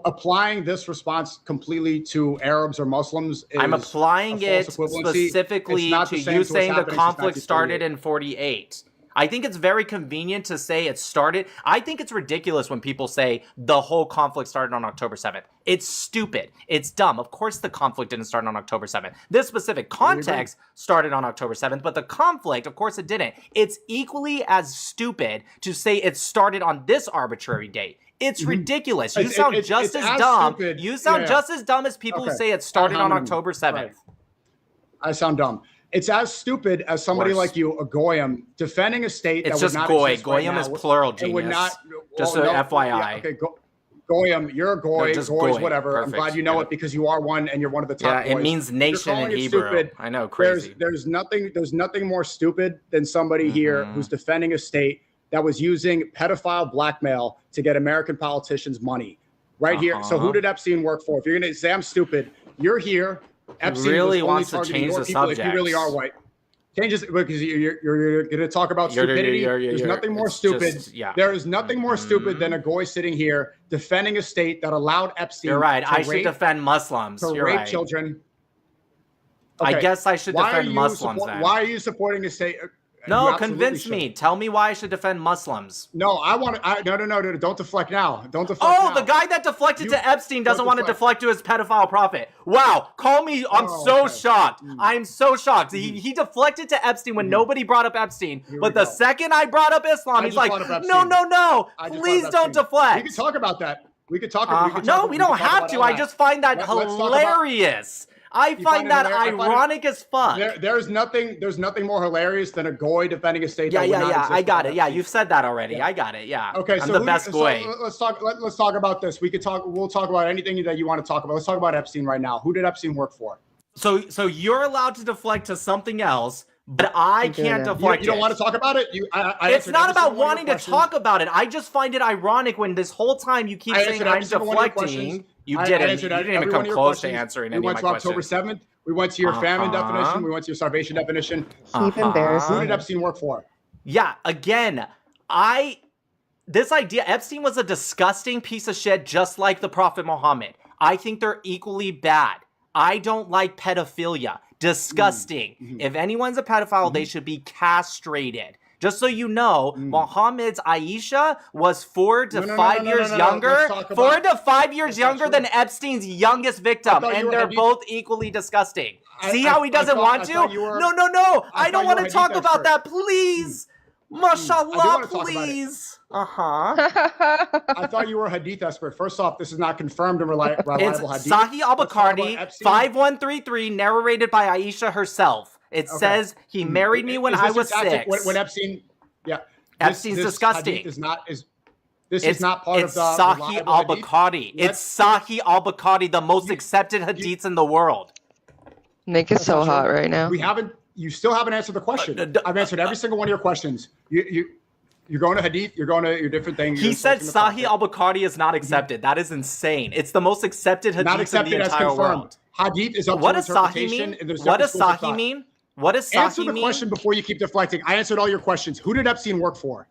Speaker 1: Applying this response completely to Arabs or Muslims is
Speaker 2: I'm applying it specifically to you saying the conflict started in 48. I think it's very convenient to say it started. I think it's ridiculous when people say the whole conflict started on October 7th. It's stupid. It's dumb. Of course the conflict didn't start on October 7th. This specific context started on October 7th, but the conflict, of course it didn't. It's equally as stupid to say it started on this arbitrary date. It's ridiculous. You sound just as dumb. You sound just as dumb as people who say it started on October 7th. Right.
Speaker 1: I sound dumb. It's as stupid as somebody like you, a goyim, defending a state that would not exist.
Speaker 2: Goyim is plural, genius. It would not. Just an FYI.
Speaker 1: Yeah, okay, goyim, you're a goy, goys, whatever.
Speaker 2: Perfect.
Speaker 1: I'm glad you know it because you are one and you're one of the top.
Speaker 2: Yeah, it means nation in Hebrew. Stupid. I know, crazy.
Speaker 1: There's nothing more stupid than somebody here who's defending a state that was using pedophile blackmail to get American politicians money. Right here. So who did Epstein work for? If you're going to say I'm stupid, you're here. Epstein
Speaker 2: really wants to change the subject.
Speaker 1: If you really are white, changes because you're going to talk about stupidity. There's nothing more stupid. There is nothing more stupid than a goy sitting here defending a state that allowed Epstein.
Speaker 2: You're right. I should defend Muslims.
Speaker 1: To rape children.
Speaker 2: Okay. I guess I should defend Muslims. Then.
Speaker 1: Why are you supporting a state?
Speaker 2: No, convince me. Tell me why I should defend Muslims.
Speaker 1: No, no. Don't deflect now. Don't deflect now.
Speaker 2: The guy that deflected to Epstein doesn't want to deflect to his pedophile prophet. Wow. Call me. I'm so shocked. I'm so shocked. He deflected to Epstein when nobody brought up Epstein. But the second I brought up Islam, he's like, no. Please don't deflect.
Speaker 1: We can talk about that. We could talk.
Speaker 2: No, we don't have to. I just find that hilarious. I find that ironic as fuck.
Speaker 1: There's nothing more hilarious than a goy defending a state.
Speaker 2: Yeah. I got it. Yeah, you've said that already. Yeah. I got it. Yeah.
Speaker 1: Okay,
Speaker 2: I'm the best goy.
Speaker 1: So let's talk about this. We'll talk about anything that you want to talk about. Let's talk about Epstein right now. Who did Epstein work for?
Speaker 2: So you're allowed to deflect to something else, but I can't deflect.
Speaker 1: You don't want to talk about it?
Speaker 2: It's not about wanting to talk about it. I just find it ironic when this whole time you keep saying I'm deflecting. You didn't even come close to answering any of my questions.
Speaker 1: We went to October 7th. We went to your famine definition. We went to your starvation definition.
Speaker 3: Keep embarrassing.
Speaker 1: Who did Epstein work for?
Speaker 2: Yeah, again, this idea, Epstein was a disgusting piece of shit just like the Prophet Muhammad. I think they're equally bad. I don't like pedophilia. Disgusting. If anyone's a pedophile, they should be castrated. Just so you know, Muhammad's Aisha was 4 to 5 years younger. 4 to 5 years younger than Epstein's youngest victim, and they're both equally disgusting. See how he doesn't want to? No. I don't want to talk about that, please. Mashallah, please.
Speaker 1: I thought you were a hadith expert. First off, this is not confirmed and reliable hadith.
Speaker 2: It's Sahih al-Bukhari, 5133, narrated by Aisha herself. It says he married me when I was 6.
Speaker 1: When Epstein, yeah.
Speaker 2: Epstein's disgusting.
Speaker 1: This is not part of the
Speaker 2: Sahih al-Bukhari. It's Sahih al-Bukhari, the most accepted hadiths in the world.
Speaker 3: Nick is so hot right now.
Speaker 1: You still haven't answered the question. I've answered every single one of your questions. You're going to hadith. You're going to your different things.
Speaker 2: He said Sahih al-Bukhari is not accepted. That is insane. It's the most accepted hadith in the entire world.
Speaker 1: Hadith is up to interpretation.
Speaker 2: What does Sahih mean? What does Sahih mean?
Speaker 1: Answer the question before you keep deflecting. I answered all your questions. Who did Epstein work for?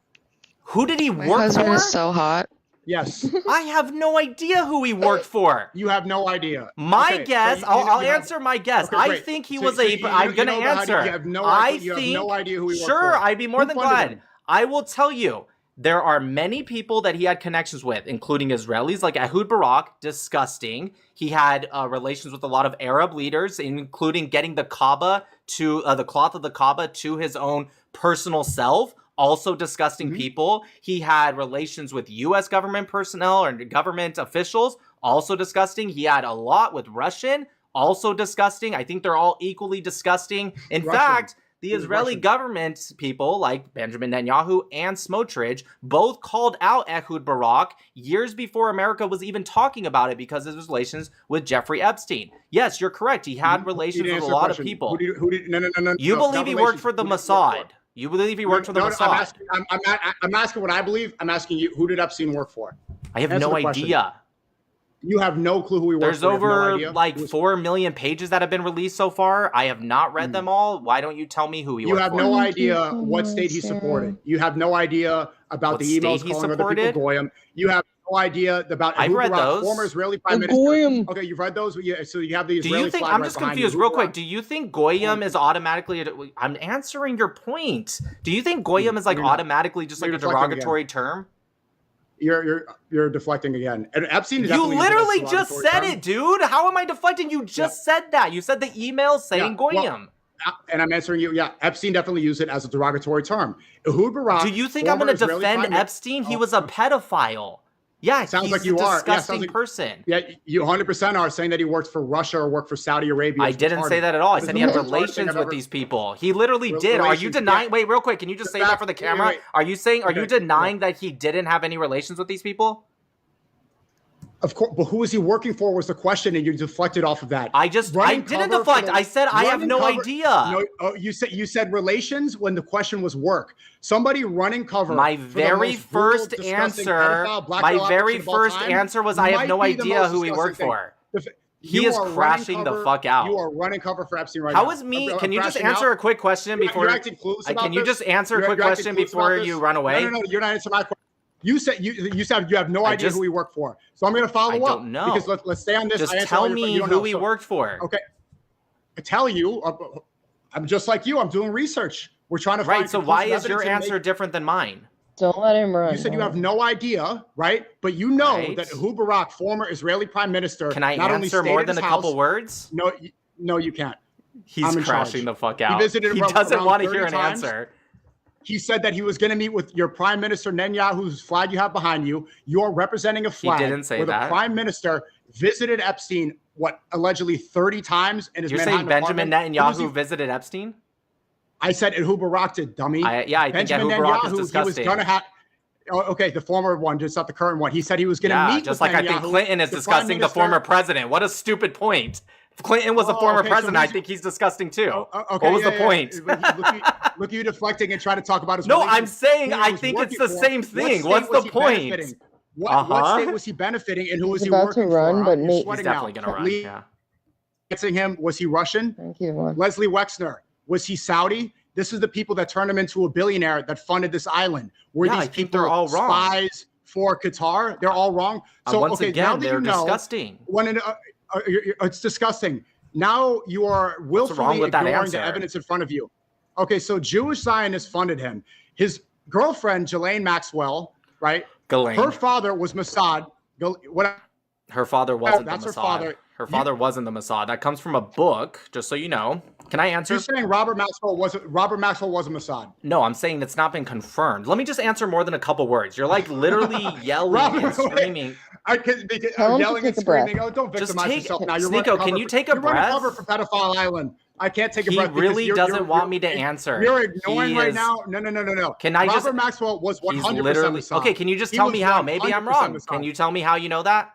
Speaker 2: Who did he work for?
Speaker 3: My husband is so hot.
Speaker 1: Yes.
Speaker 2: I have no idea who he worked for.
Speaker 1: You have no idea.
Speaker 2: My guess, I'll answer my guess.
Speaker 1: Okay,
Speaker 2: I think he was I'm going to answer.
Speaker 1: You have no idea who he worked for.
Speaker 2: Sure, I'd be more than glad. I will tell you, there are many people that he had connections with, including Israelis like Ehud Barak, disgusting. He had relations with a lot of Arab leaders, including getting the Kaaba to the cloth of the Kaaba to his own personal self. Also disgusting people. He had relations with U.S. government personnel or government officials. Also disgusting. He had a lot with Russian. Also disgusting. I think they're all equally disgusting. In fact, the Israeli government people like Benjamin Netanyahu and Smotrich both called out Ehud Barak years before America was even talking about it because of his relations with Jeffrey Epstein. Yes, you're correct. He had relations with a lot of people.
Speaker 1: No.
Speaker 2: You believe he worked for the Mossad. You believe he worked for the Mossad?
Speaker 1: I'm asking what I believe. I'm asking you, who did Epstein work for?
Speaker 2: I have no idea.
Speaker 1: You have no clue who he worked
Speaker 2: There's
Speaker 1: for.
Speaker 2: There's over like 4 million pages that have been released so far. I have not read them all. Why don't you tell me who he worked for?
Speaker 1: You have no idea what state he supported. You have no idea about the emails calling other people goyim. You have no idea about
Speaker 2: I've read those.
Speaker 1: Former Israeli prime minister. Okay, you've read those. Yeah, so you have the Israeli.
Speaker 2: Do you think? I'm just confused, real quick. Do you think goyim is automatically? I'm answering your point. Do you think goyim is like automatically just like a derogatory term?
Speaker 1: You're deflecting again. And Epstein.
Speaker 2: You literally just said it, dude. How am I deflecting? You just said that. You said the email saying goyim.
Speaker 1: And I'm answering you. Yeah, Epstein definitely used it as a derogatory term. Ehud Barak.
Speaker 2: Do you think I'm going to defend Epstein? He was a pedophile. Yeah,
Speaker 1: sounds
Speaker 2: he's
Speaker 1: like you
Speaker 2: a
Speaker 1: are.
Speaker 2: disgusting person.
Speaker 1: Yeah, you 100% are saying that he worked for Russia or worked for Saudi Arabia.
Speaker 2: I didn't say that at all. I said he had relations with these people. He literally did. Are you denying? Wait, real quick. Can you just say that for the camera?
Speaker 1: Wait.
Speaker 2: Are you saying? Are you denying that he didn't have any relations with these people?
Speaker 1: Of course, but who was he working for was the question, and you deflected off of that.
Speaker 2: I didn't deflect. I said I have no idea.
Speaker 1: No, you said relations when the question was work. Somebody running cover.
Speaker 2: My very first answer. My very first answer was I have no idea who he worked for. He is crashing the fuck out.
Speaker 1: You are running cover for Epstein right now.
Speaker 2: How is me? Can you just answer a quick question before? Can you just answer a quick question before you run away?
Speaker 1: No, you're not answering my question. You said you have no idea who he worked for. So I'm going to follow up. I don't
Speaker 2: know.
Speaker 1: Because let's stay on this.
Speaker 2: Just tell me who he worked for.
Speaker 1: Okay. I tell you, I'm just like you. I'm doing research. We're trying to find.
Speaker 2: Right. So why is your answer different than mine?
Speaker 3: Don't let him run.
Speaker 1: You said you have no idea, right? But you know that Ehud Barak, former Israeli prime minister,
Speaker 2: can I answer more than a couple words?
Speaker 1: No, you can't.
Speaker 2: He's crashing the fuck out. He doesn't want to hear an answer.
Speaker 1: He said that he was going to meet with your prime minister Netanyahu, whose flag you have behind you. You're representing a flag.
Speaker 2: He didn't say
Speaker 1: where
Speaker 2: that.
Speaker 1: The prime minister visited Epstein, allegedly 30 times in his
Speaker 2: Manhattan apartment. You're saying Benjamin Netanyahu visited Epstein?
Speaker 1: I said Ehud Barak did, dummy.
Speaker 2: I think Ehud Barak is disgusting.
Speaker 1: He was going to have. Okay, the former one, just not the current one. He said he was going to meet
Speaker 2: just
Speaker 1: with
Speaker 2: like Netanyahu, I think Clinton is disgusting the former president. What a stupid point. If Clinton was a former president, I think he's disgusting too. What was the point?
Speaker 1: Look at you deflecting and trying to talk about his
Speaker 2: No, I'm saying I think it's the same thing. What's the point?
Speaker 1: What state was he benefiting and who was he
Speaker 3: He's
Speaker 1: working
Speaker 3: about to run,
Speaker 1: for?
Speaker 3: but Nate.
Speaker 2: He's definitely going to run, yeah.
Speaker 1: Answering him, was he Russian?
Speaker 3: Thank you.
Speaker 1: Leslie Wexner, was he Saudi? This is the people that turned him into a billionaire that funded this island. Were these people
Speaker 2: they're all wrong.
Speaker 1: Spies for Qatar? They're all wrong. So
Speaker 2: once again, they're disgusting.
Speaker 1: It's disgusting. Now you are willfully ignoring the evidence in front of you. Okay, so Jewish Zionists funded him. His girlfriend, Ghislaine Maxwell, right? Her father was Mossad.
Speaker 2: Her father wasn't the Mossad. Her father. Her father wasn't the Mossad. That comes from a book, just so you know. Can I answer?
Speaker 1: You're saying Robert Maxwell was a Mossad.
Speaker 2: No, I'm saying it's not been confirmed. Let me just answer more than a couple words. You're like literally yelling and screaming.
Speaker 1: Yelling and screaming. Oh, don't victimize yourself now.
Speaker 2: SNEAKO, can you take a breath?
Speaker 1: You're running cover for Pedophile Island. I can't take a
Speaker 2: He
Speaker 1: breath. because
Speaker 2: really doesn't want me to answer.
Speaker 1: You're ignoring
Speaker 2: He
Speaker 1: right
Speaker 2: is-
Speaker 1: now. No.
Speaker 2: Can I
Speaker 1: Robert
Speaker 2: just?
Speaker 1: Maxwell was 100%
Speaker 2: He's literally
Speaker 1: Mossad.
Speaker 2: okay. Can you just
Speaker 1: He
Speaker 2: tell
Speaker 1: was
Speaker 2: me how? Maybe I'm
Speaker 1: 100%
Speaker 2: wrong.
Speaker 1: Mossad.
Speaker 2: Can you tell me how you know that?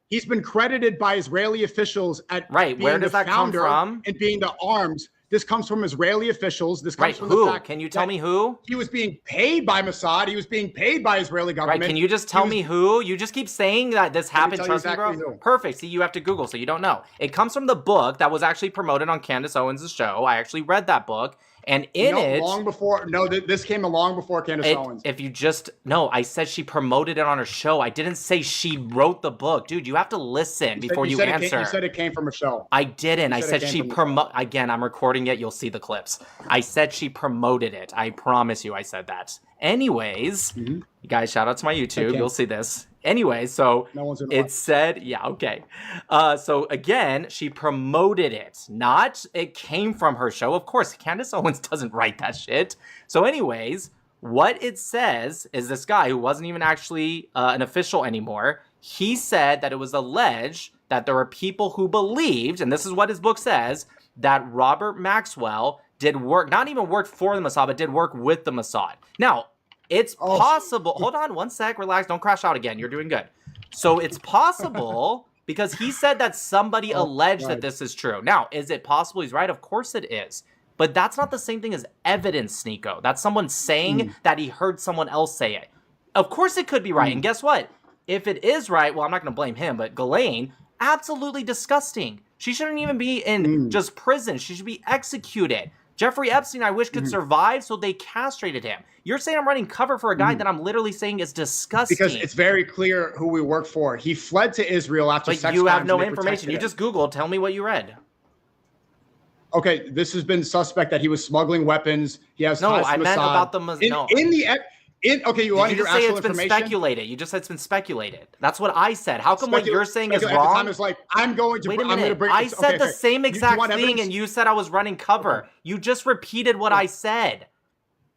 Speaker 1: He's been credited by Israeli officials at
Speaker 2: Right. Where
Speaker 1: being
Speaker 2: does
Speaker 1: the
Speaker 2: that come
Speaker 1: founder
Speaker 2: from?
Speaker 1: and being the arms. This comes from Israeli officials. This comes
Speaker 2: Right.
Speaker 1: from
Speaker 2: Who?
Speaker 1: the fact
Speaker 2: Can you tell
Speaker 1: that
Speaker 2: me who?
Speaker 1: he was being paid by Mossad. He was being paid by Israeli government.
Speaker 2: Right. Can you just tell me who? You just keep saying that this happened.
Speaker 1: tell you
Speaker 2: Trust
Speaker 1: exactly
Speaker 2: me, bro.
Speaker 1: who.
Speaker 2: Perfect. See, you have to Google, so you don't know. It comes from the book that was actually promoted on Candace Owens' show. I actually read that book, and in it,
Speaker 1: long before. No, this came along before Candace Owens.
Speaker 2: if you just no, I said she promoted it on her show. I didn't say she wrote the book, dude. You have to listen before you answer.
Speaker 1: You said it came from a show.
Speaker 2: I didn't. I said
Speaker 1: it
Speaker 2: she
Speaker 1: came from
Speaker 2: again, I'm recording it. You'll see the clips. I said she promoted it. I promise you I said that. Anyways, you guys, shout out to my YouTube.
Speaker 1: Okay.
Speaker 2: You'll see this. Anyway, so
Speaker 1: No one's gonna
Speaker 2: it
Speaker 1: watch.
Speaker 2: said, yeah, okay. So again, she promoted it. Not it came from her show. Of course, Candace Owens doesn't write that shit. So anyways, what it says is this guy who wasn't even actually an official anymore. He said that it was alleged that there were people who believed, and this is what his book says, that Robert Maxwell did work, not even worked for the Mossad, but did work with the Mossad. Now, it's possible. Hold on one sec. Relax. Don't crash out again. You're doing good. So it's possible because he said that somebody alleged that this is true. Now, is it possible he's right? Of course it is. But that's not the same thing as evidence, SNEAKO. That's someone saying that he heard someone else say it. Of course it could be right. And guess what? If it is right, well, I'm not going to blame him, but Ghislaine, absolutely disgusting. She shouldn't even be in just prison. She should be executed. Jeffrey Epstein, I wish, could survive, so they castrated him. You're saying I'm running cover for a guy that I'm literally saying is disgusting.
Speaker 1: Because it's very clear who we work for. He fled to Israel after
Speaker 2: but
Speaker 1: sex
Speaker 2: you have
Speaker 1: crimes
Speaker 2: no
Speaker 1: and they
Speaker 2: information. You
Speaker 1: protected
Speaker 2: just Googled. Tell me what you read.
Speaker 1: Okay, this has been suspect that he was smuggling weapons. He has
Speaker 2: No,
Speaker 1: ties to
Speaker 2: I meant
Speaker 1: Mossad.
Speaker 2: about the
Speaker 1: Okay, you want
Speaker 2: Did
Speaker 1: to
Speaker 2: you
Speaker 1: hear
Speaker 2: just say
Speaker 1: actual
Speaker 2: it's been
Speaker 1: information?
Speaker 2: speculated? You just said it's been speculated. That's what I said. How come what you're saying is
Speaker 1: At the time,
Speaker 2: wrong?
Speaker 1: it's like I'm going to.
Speaker 2: Wait a
Speaker 1: I'm going to
Speaker 2: minute.
Speaker 1: bring.
Speaker 2: I said the same
Speaker 1: You
Speaker 2: exact
Speaker 1: want
Speaker 2: thing,
Speaker 1: evidence?
Speaker 2: and you said I was running cover.
Speaker 1: Okay.
Speaker 2: You just repeated what I said.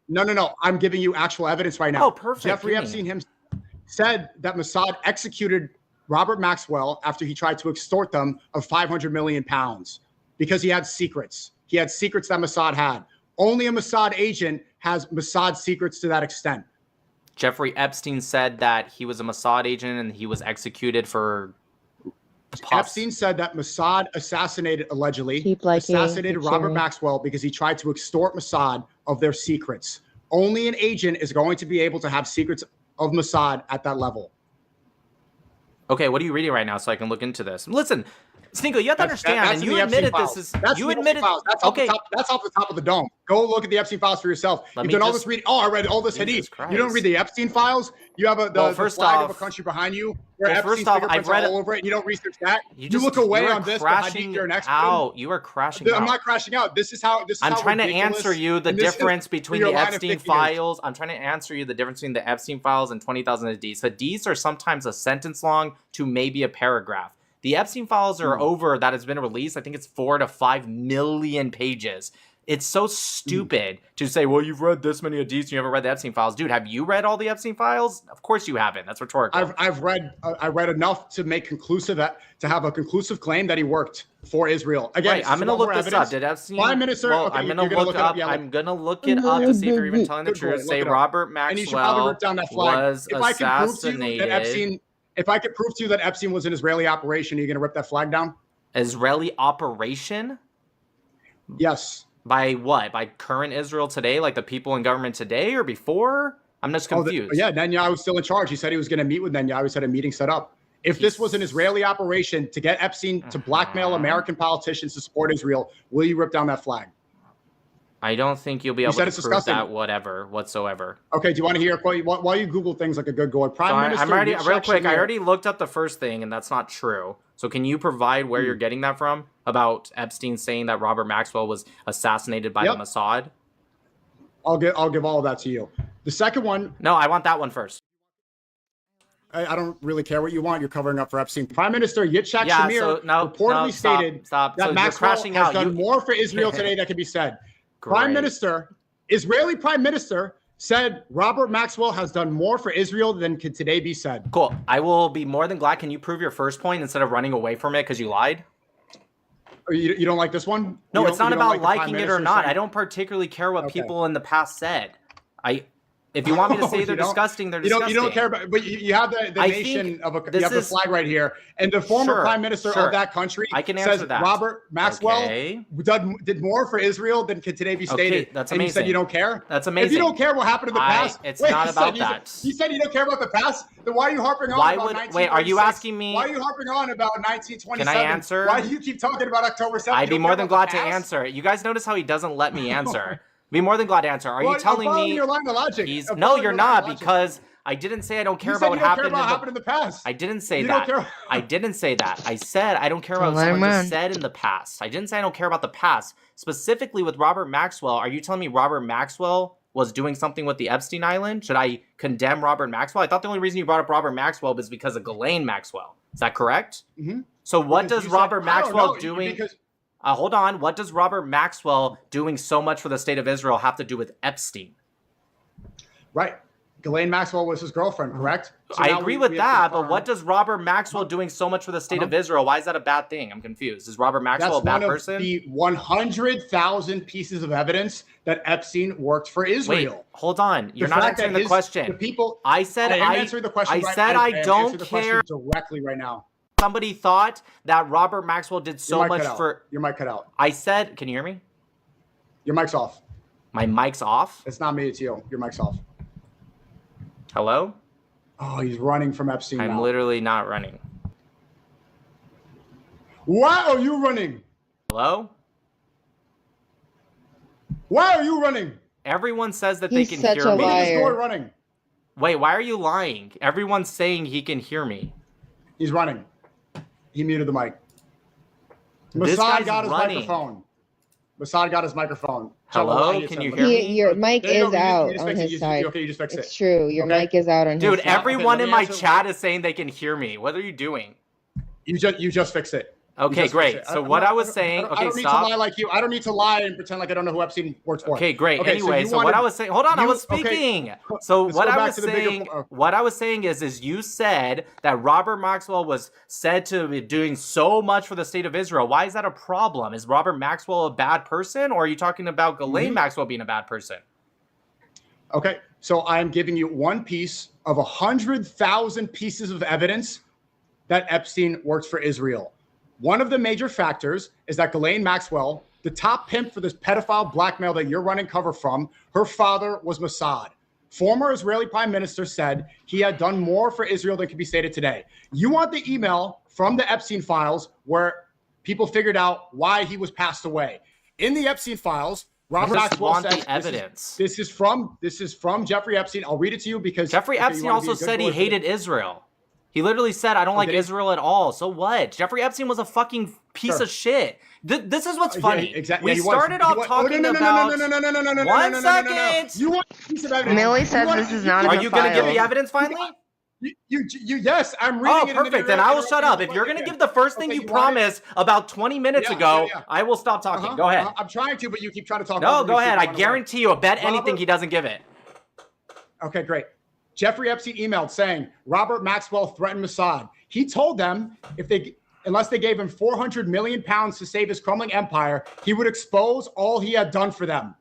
Speaker 1: No. I'm giving you actual evidence right now.
Speaker 2: Oh, perfect.
Speaker 1: Jeffrey
Speaker 2: Give me.
Speaker 1: Epstein himself said that Mossad executed Robert Maxwell after he tried to extort them of 500 million pounds because he had secrets. He had secrets that Mossad had. Only a Mossad agent has Mossad secrets to that extent.
Speaker 2: Jeffrey Epstein said that he was a Mossad agent and he was executed for.
Speaker 1: Epstein said that Mossad allegedly
Speaker 3: Keep liking,
Speaker 1: assassinated
Speaker 3: keep
Speaker 1: Robert
Speaker 3: sharing.
Speaker 1: Maxwell because he tried to extort Mossad of their secrets. Only an agent is going to be able to have secrets of Mossad at that level.
Speaker 2: Okay, what are you reading right now so I can look into this? Listen, SNEAKO, you have to understand,
Speaker 1: That's
Speaker 2: and
Speaker 1: in
Speaker 2: you
Speaker 1: the Epstein
Speaker 2: admitted
Speaker 1: files.
Speaker 2: this is.
Speaker 1: That's
Speaker 2: You
Speaker 1: the Epstein
Speaker 2: admitted.
Speaker 1: files. That's
Speaker 2: Okay.
Speaker 1: That's off the top of the dome. Go look at the Epstein files for yourself.
Speaker 2: Let
Speaker 1: You've
Speaker 2: me
Speaker 1: done all
Speaker 2: just-
Speaker 1: this reading. Oh, I read all this
Speaker 2: Jesus
Speaker 1: hadith.
Speaker 2: Christ.
Speaker 1: You don't read the Epstein files. You have the
Speaker 2: first
Speaker 1: flag of
Speaker 2: off-
Speaker 1: a country behind you where
Speaker 2: Well,
Speaker 1: Epstein's
Speaker 2: first off,
Speaker 1: fingerprints
Speaker 2: I've read
Speaker 1: are all over it. You don't research that. You
Speaker 2: just
Speaker 1: look away
Speaker 2: are
Speaker 1: on this.
Speaker 2: crashing
Speaker 1: You're an expert.
Speaker 2: out. You are crashing out.
Speaker 1: I'm not crashing out. This is how.
Speaker 2: I'm trying to
Speaker 1: ridiculous-
Speaker 2: answer you the
Speaker 1: and this is
Speaker 2: difference between
Speaker 1: your
Speaker 2: the
Speaker 1: line of
Speaker 2: Epstein
Speaker 1: thinking is.
Speaker 2: files. I'm trying to answer you the difference between the Epstein files and 20,000 hadiths. Hadiths are sometimes a sentence long to maybe a paragraph. The Epstein files are over that has been released. I think it's 4 to 5 million pages. It's so stupid to say, well, you've read this many hadiths and you haven't read the Epstein files. Dude, have you read all the Epstein files? Of course you haven't. That's rhetorical.
Speaker 1: I've read I read enough to make to have a conclusive claim that he worked for Israel. Again,
Speaker 2: Right, I'm gonna look this up. Did Epstein?
Speaker 1: Prime Minister?
Speaker 2: Well,
Speaker 1: Okay,
Speaker 2: I'm
Speaker 1: you're
Speaker 2: gonna look up.
Speaker 1: Yeah,
Speaker 2: I'm gonna look it up to see if you're even telling the
Speaker 1: Good boy,
Speaker 2: truth.
Speaker 1: look
Speaker 2: Say
Speaker 1: it up.
Speaker 2: Robert
Speaker 1: and you should probably
Speaker 2: Maxwell
Speaker 1: rip down that flag.
Speaker 2: was
Speaker 1: If I can prove to you
Speaker 2: assassinated.
Speaker 1: that Epstein, if I could prove to you that Epstein was an Israeli operation, are you gonna rip that flag down?
Speaker 2: Israeli operation
Speaker 1: Yes.
Speaker 2: by what? By current Israel today, like the people in government today, or before? I'm just confused.
Speaker 1: Yeah, Netanyahu was still in charge. He said he was going to meet with Netanyahu. He said a meeting set up. If this was an Israeli operation to get Epstein to blackmail American politicians to support Israel, will you rip down that flag?
Speaker 2: I don't think you'll be able
Speaker 1: said
Speaker 2: to
Speaker 1: it's
Speaker 2: prove
Speaker 1: disgusting.
Speaker 2: that whatsoever.
Speaker 1: Okay, do you want to hear while you Google things like a good goy? Prime
Speaker 2: So
Speaker 1: Minister.
Speaker 2: I'm already
Speaker 1: Yitzhak
Speaker 2: real quick. I
Speaker 1: Shamir-
Speaker 2: already looked up the first thing, and that's not true. So can you provide where you're getting that from about Epstein saying that Robert Maxwell was assassinated by the Mossad?
Speaker 1: I'll give all of that to you. The second one,
Speaker 2: No, I want that one first.
Speaker 1: I don't really care what you want. You're covering up for Epstein. Prime Minister Yitzhak
Speaker 2: Yeah,
Speaker 1: Shamir
Speaker 2: so
Speaker 1: reportedly stated
Speaker 2: stop.
Speaker 1: that
Speaker 2: So you're
Speaker 1: Maxwell
Speaker 2: crashing
Speaker 1: has
Speaker 2: out.
Speaker 1: done more for Israel today that can be said.
Speaker 2: Great.
Speaker 1: Israeli Prime Minister said Robert Maxwell has done more for Israel than could today be said.
Speaker 2: Cool. I will be more than glad. Can you prove your first point instead of running away from it because you lied?
Speaker 1: You don't like this one?
Speaker 2: No, it's not about
Speaker 1: like the Prime
Speaker 2: liking it or
Speaker 1: Minister
Speaker 2: not.
Speaker 1: saying-
Speaker 2: I don't particularly care what
Speaker 1: Okay.
Speaker 2: people in the past said. If you want me to say they're disgusting, they're disgusting.
Speaker 1: You don't care about, but you have the nation of you have the flag right here, and the former prime minister of that country says Robert Maxwell did more for Israel than can today be stated.
Speaker 2: That's
Speaker 1: amazing. And you said you don't care.
Speaker 2: That's amazing.
Speaker 1: If you don't care what happened in the past,
Speaker 2: it's not about that.
Speaker 1: You said you don't care about the past. Then why are you harping on about 1946?
Speaker 2: Wait, are you asking me?
Speaker 1: Why are you harping on about 1927?
Speaker 2: Can I answer?
Speaker 1: Why do you keep talking about October 7th?
Speaker 2: I'd be more than glad to answer. You guys notice how he doesn't let me answer. Be more than glad to answer. Are you telling me
Speaker 1: your line of logic?
Speaker 2: No, you're not, because I didn't say I don't care about what happened
Speaker 1: in the past.
Speaker 2: I didn't say that. I didn't say that. I said I don't care about what someone just said in the past. I didn't say I don't care about the past. Specifically with Robert Maxwell, are you telling me Robert Maxwell was doing something with the Epstein Island? Should I condemn Robert Maxwell? I thought the only reason you brought up Robert Maxwell was because of Ghislaine Maxwell. Is that correct?
Speaker 1: Mm-hmm.
Speaker 2: So what does Robert Maxwell doing... hold on. What does Robert Maxwell doing so much for the state of Israel have to do with Epstein?
Speaker 1: Right. Ghislaine Maxwell was his girlfriend, correct?
Speaker 2: So I agree with that, but what does Robert Maxwell doing so much for the state of Israel? Why is that a bad thing? I'm confused. Is Robert Maxwell a bad person?
Speaker 1: That's one of the 100,000 pieces of evidence that Epstein worked for Israel.
Speaker 2: Wait, hold on. You're not answering the question. I said
Speaker 1: I'm answering the question.
Speaker 2: I don't care
Speaker 1: directly right now.
Speaker 2: Somebody thought that Robert Maxwell did so much for...
Speaker 1: Your mic cut out.
Speaker 2: I said... Can you hear me?
Speaker 1: Your mic's off.
Speaker 2: My mic's off?
Speaker 1: It's not me, it's you. Your mic's off.
Speaker 2: Hello?
Speaker 1: Oh, he's running from Epstein
Speaker 2: I'm literally not running.
Speaker 1: Why are you running?
Speaker 2: Hello?
Speaker 1: Why are you running?
Speaker 2: Everyone says that they can hear me.
Speaker 3: He's such a liar.
Speaker 1: Running.
Speaker 2: Wait, why are you lying? Everyone's saying he can hear me.
Speaker 1: He's running. He muted the mic.
Speaker 2: This
Speaker 1: Mossad
Speaker 2: guy's
Speaker 1: got his
Speaker 2: running.
Speaker 1: microphone. Mossad got his microphone.
Speaker 2: Hello? Can you hear me?
Speaker 3: Your mic is out on his side.
Speaker 1: Okay, you just fix it.
Speaker 3: It's true. Your mic is out on his side.
Speaker 2: Dude, everyone in my chat is saying they can hear me. What are you doing?
Speaker 1: You just fix it.
Speaker 2: Okay, great. So what I was saying, okay,
Speaker 1: I don't need to lie like you. I don't need to lie and pretend like I don't know who Epstein works for.
Speaker 2: Okay, great. Anyway, so what I was saying, hold on, I was speaking. So what I was saying is you said that Robert Maxwell was said to be doing so much for the state of Israel. Why is that a problem? Is Robert Maxwell a bad person, or are you talking about Ghislaine Maxwell being a bad person?
Speaker 1: Okay, so I'm giving you one piece of 100,000 pieces of evidence that Epstein worked for Israel. One of the major factors is that Ghislaine Maxwell, the top pimp for this pedophile blackmail that you're running cover from, her father was Mossad. Former Israeli prime minister said he had done more for Israel than can be stated today. You want the email from the Epstein files where people figured out why he was passed away. In the Epstein files, Robert Maxwell says
Speaker 2: evidence.
Speaker 1: This is from Jeffrey Epstein. I'll read it to you because
Speaker 2: Jeffrey Epstein also said he hated Israel. He literally said, I don't like Israel at all. So what? Jeffrey Epstein was a fucking piece of shit. This is what's funny.
Speaker 1: Yeah, exactly.
Speaker 2: We started off talking about... One second!
Speaker 1: You want a piece of evidence.
Speaker 3: Millie says this is not in the
Speaker 2: Are you going to give me evidence finally?
Speaker 1: Yes, I'm reading it.
Speaker 2: Oh, perfect. Then I will shut up. If you're going to give the first thing you promised about 20 minutes ago, I will stop talking. Go ahead.
Speaker 1: I'm trying to, but you keep trying to talk.
Speaker 2: No, go ahead. I guarantee you, bet anything he doesn't give it.
Speaker 1: Okay, great. Jeffrey Epstein emailed saying Robert Maxwell threatened Mossad. He told them unless they gave him 400 million pounds to save his crumbling empire, he would expose all he had done for them.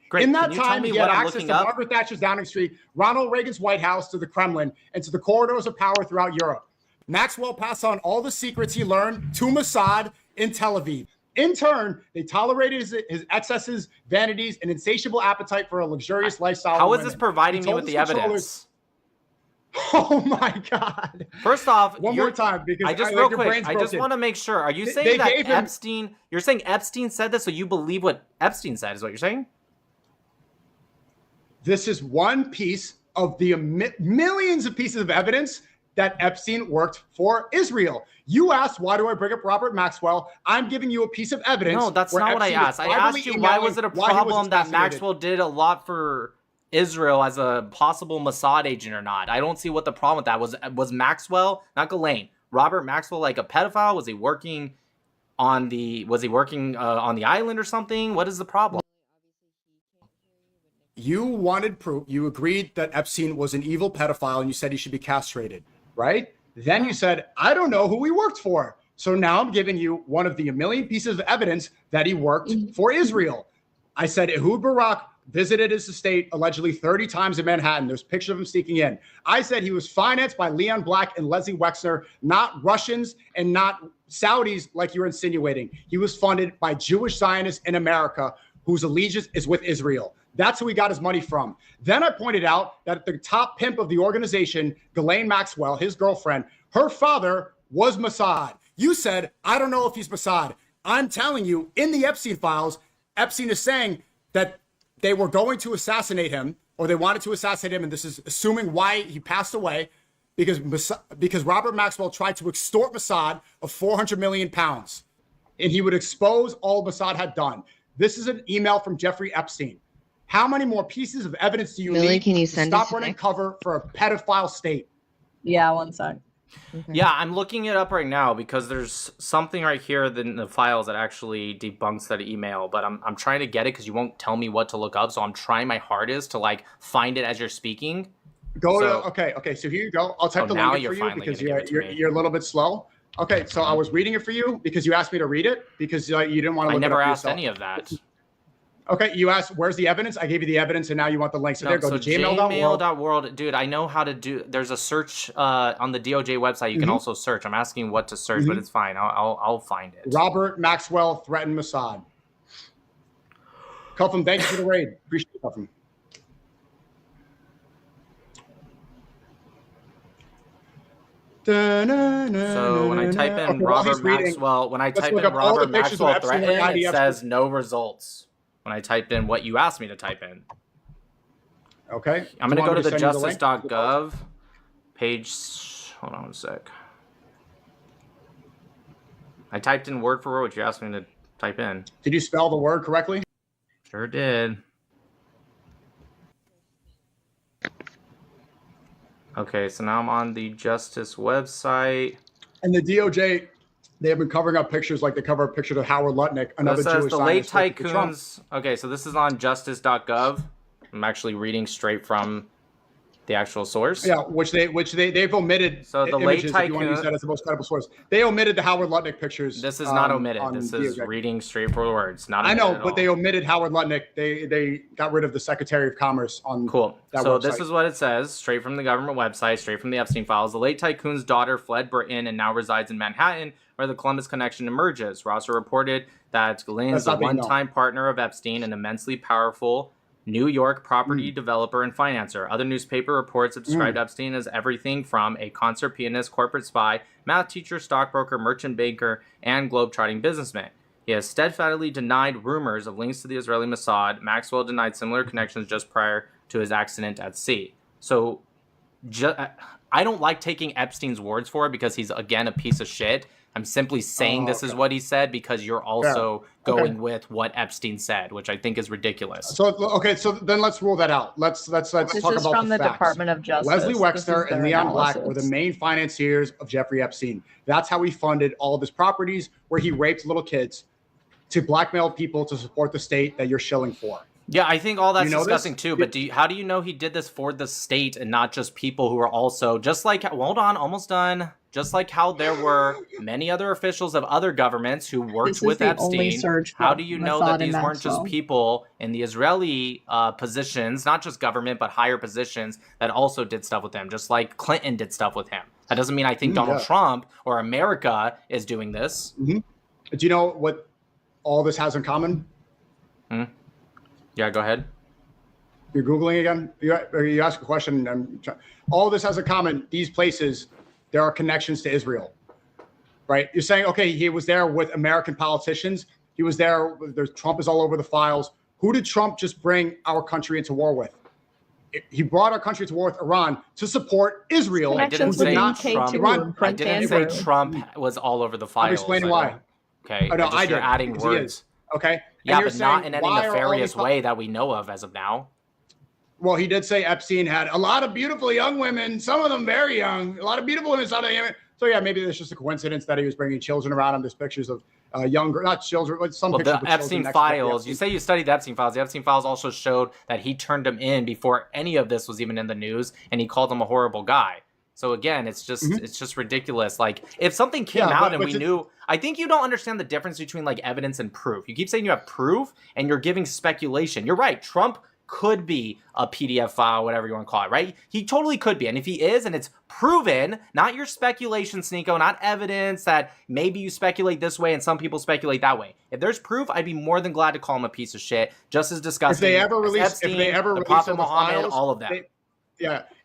Speaker 2: Great.
Speaker 1: In that time, he had access to Margaret Thatcher's Downing Street, Ronald Reagan's White House, to the Kremlin, and to the corridors of power throughout Europe. Maxwell passed on all the secrets he learned to Mossad in Tel Aviv. In turn, they tolerated his excesses, vanities, and insatiable appetite for a luxurious lifestyle.
Speaker 2: How is this providing me with the evidence?
Speaker 1: Oh my God!
Speaker 2: First off,
Speaker 1: one more time, because
Speaker 2: I just real quick. I just want to make sure. Are you saying that Epstein? You're saying Epstein said this, so you believe what Epstein said? Is what you're saying?
Speaker 1: This is one piece of the millions of pieces of evidence that Epstein worked for Israel. You asked, why do I bring up Robert Maxwell? I'm giving you a piece of evidence.
Speaker 2: No, that's not what I asked. I asked you, why was it a problem that Maxwell did a lot for Israel as a possible Mossad agent or not? I don't see what the problem with that was. Was Maxwell, not Ghislaine, Robert Maxwell, like a pedophile? Was he working on the island or something? What is the problem?
Speaker 1: You wanted proof. You agreed that Epstein was an evil pedophile and you said he should be castrated, right? Then you said, I don't know who he worked for. So now I'm giving you one of the a million pieces of evidence that he worked for Israel. I said Ehud Barak visited his estate allegedly 30 times in Manhattan. There's pictures of him sneaking in. I said he was financed by Leon Black and Leslie Wexner, not Russians and not Saudis like you're insinuating. He was funded by Jewish Zionists in America whose allegiance is with Israel. That's who he got his money from. Then I pointed out that the top pimp of the organization, Ghislaine Maxwell, his girlfriend, her father was Mossad. You said, I don't know if he's Mossad. I'm telling you, in the Epstein files, Epstein is saying that they were going to assassinate him, or they wanted to assassinate him, and this is assuming why he passed away, because Robert Maxwell tried to extort Mossad of 400 million pounds, and he would expose all Mossad had done. This is an email from Jeffrey Epstein. How many more pieces of evidence do you
Speaker 3: Millie,
Speaker 1: need
Speaker 3: can you
Speaker 1: to
Speaker 3: send
Speaker 1: stop
Speaker 3: it to
Speaker 1: running
Speaker 3: Nick?
Speaker 1: cover for a pedophile state?
Speaker 4: Yeah, one sec.
Speaker 3: Okay.
Speaker 2: Yeah, I'm looking it up right now because there's something right here in the files that actually debunks that email, but I'm trying to get it because you won't tell me what to look up, so I'm trying my hardest to like find it as you're speaking.
Speaker 1: Okay, so here you go. I'll type the
Speaker 2: now
Speaker 1: link
Speaker 2: you're
Speaker 1: for you
Speaker 2: finally
Speaker 1: because
Speaker 2: gonna give it to me.
Speaker 1: you're a little bit slow. Okay, so I was reading it for you because you asked me to read it because you didn't want to
Speaker 2: I
Speaker 1: look
Speaker 2: never
Speaker 1: it up
Speaker 2: asked
Speaker 1: yourself.
Speaker 2: any of that.
Speaker 1: Okay, you asked, where's the evidence? I gave you the evidence, and now you want the link. So there, go to gmail.world.
Speaker 2: Gmail.world. Dude, I know how to do. There's a search on the DOJ website. You can also search. I'm asking what to search, but it's fine. I'll find it.
Speaker 1: Robert Maxwell threatened Mossad. Cuffham, thank you for the raid. Appreciate it, Cuffham.
Speaker 2: So when I type in Robert Maxwell, threatened, it says no results. When I typed in what you asked me to type in.
Speaker 1: Okay.
Speaker 2: I'm going to go to the justice.gov page. Hold on a sec. I typed in word for word what you asked me to type in.
Speaker 1: Did you spell the word correctly?
Speaker 2: Sure did. Okay, so now I'm on the Justice website.
Speaker 1: And the DOJ, they have been covering up pictures like they cover a picture of Howard Lutnick, another
Speaker 2: This says
Speaker 1: Jewish
Speaker 2: the late
Speaker 1: Zionist working for Trump.
Speaker 2: tycoons. Okay, so this is on justice.gov. I'm actually reading straight from the actual source.
Speaker 1: Yeah, which they've omitted.
Speaker 2: So the late
Speaker 1: images, if you want to use that as the most credible source. They omitted the Howard Lutnick pictures.
Speaker 2: This is not omitted. This is
Speaker 1: DOJ.
Speaker 2: reading straight for words. Not
Speaker 1: I know,
Speaker 2: omitted at
Speaker 1: but
Speaker 2: all.
Speaker 1: they omitted Howard Lutnick. They got rid of the Secretary of Commerce on
Speaker 2: Cool.
Speaker 1: that
Speaker 2: So
Speaker 1: website.
Speaker 2: this is what it says, straight from the government website, straight from the Epstein files. The late tycoon's daughter fled Britain and now resides in Manhattan, where the Columbus connection emerges. Rosser reported that Ghislaine is
Speaker 1: That's
Speaker 2: the
Speaker 1: not being known.
Speaker 2: one-time partner of Epstein, an immensely powerful New York property developer and financer. Other newspaper reports have described Epstein as everything from a concert pianist, corporate spy, math teacher, stockbroker, merchant banker, and globe-trotting businessman. He has steadfastly denied rumors of links to the Israeli Mossad. Maxwell denied similar connections just prior to his accident at sea. So I don't like taking Epstein's words for it because he's, again, a piece of shit. I'm simply saying this is what he said because you're also going with what Epstein said, which I think is ridiculous.
Speaker 1: So then let's rule that out. Let's
Speaker 4: This
Speaker 1: talk
Speaker 4: is
Speaker 1: about
Speaker 4: from the
Speaker 1: facts.
Speaker 4: Department of Justice.
Speaker 1: Leslie
Speaker 4: This
Speaker 1: Wexner
Speaker 4: is
Speaker 1: and
Speaker 4: their
Speaker 1: Leon Black
Speaker 4: analysis.
Speaker 1: were the main financiers of Jeffrey Epstein. That's how he funded all of his properties, where he raped little kids to blackmail people to support the state that you're shilling for.
Speaker 2: Yeah, I think all that's
Speaker 1: You know
Speaker 2: disgusting
Speaker 1: this?
Speaker 2: too. But how do you know he did this for the state and not just people who are also just like? Hold on, almost done. Just like how there were many other officials of other governments who worked
Speaker 4: This is
Speaker 2: with
Speaker 4: the only
Speaker 2: Epstein.
Speaker 4: search
Speaker 2: How
Speaker 4: for
Speaker 2: do you know
Speaker 4: Mossad
Speaker 2: that
Speaker 4: and
Speaker 2: these weren't just
Speaker 4: Maxwell.
Speaker 2: people in the Israeli positions, not just government, but higher positions that also did stuff with him, just like Clinton did stuff with him? That doesn't mean I think Donald Trump or America is doing this.
Speaker 1: Do you know what all this has in common?
Speaker 2: Yeah, go ahead.
Speaker 1: You're Googling again? You ask a question. All this has in common. These places, there are connections to Israel, right? You're saying, okay, he was there with American politicians. He was there. Trump is all over the files. Who did Trump just bring our country into war with? He brought our country to war with Iran to support Israel.
Speaker 2: I didn't
Speaker 4: Connections
Speaker 2: say
Speaker 4: with
Speaker 2: Trump.
Speaker 4: UK2 and
Speaker 2: I
Speaker 4: Prince
Speaker 2: didn't say
Speaker 4: Andrew.
Speaker 2: Trump was all over the files.
Speaker 1: I'm explaining why.
Speaker 2: Okay.
Speaker 1: Oh, no, I
Speaker 2: You're
Speaker 1: did,
Speaker 2: adding
Speaker 1: because he is.
Speaker 2: words.
Speaker 1: Okay.
Speaker 2: Yeah,
Speaker 1: And you're
Speaker 2: but not
Speaker 1: saying,
Speaker 2: in any
Speaker 1: why are all
Speaker 2: nefarious
Speaker 1: these-
Speaker 2: way that we know of as of now.
Speaker 1: Well, he did say Epstein had a lot of beautiful young women, some of them very young, a lot of beautiful women. So yeah, maybe it's just a coincidence that he was bringing children around him. There's pictures of younger, not children, but some
Speaker 2: Well,
Speaker 1: pictures
Speaker 2: the
Speaker 1: of children
Speaker 2: Epstein
Speaker 1: next to
Speaker 2: files, you say you studied the Epstein files. The Epstein files also showed that he turned him in before any of this was even in the news, and he called him a horrible guy. So again, it's just ridiculous. Like if something came out and we knew, I think you don't understand the difference between like evidence and proof. You keep saying you have proof and you're giving speculation. You're right. Trump could be a PDF file, whatever you want to call it, right? He totally could be. And if he is, and it's proven, not your speculation, SNEAKO, not evidence that maybe you speculate this way and some people speculate that way. If there's proof, I'd be more than glad to call him a piece of shit, just as disgusting.
Speaker 1: If they ever release, the
Speaker 2: Prophet Muhammad, all of that.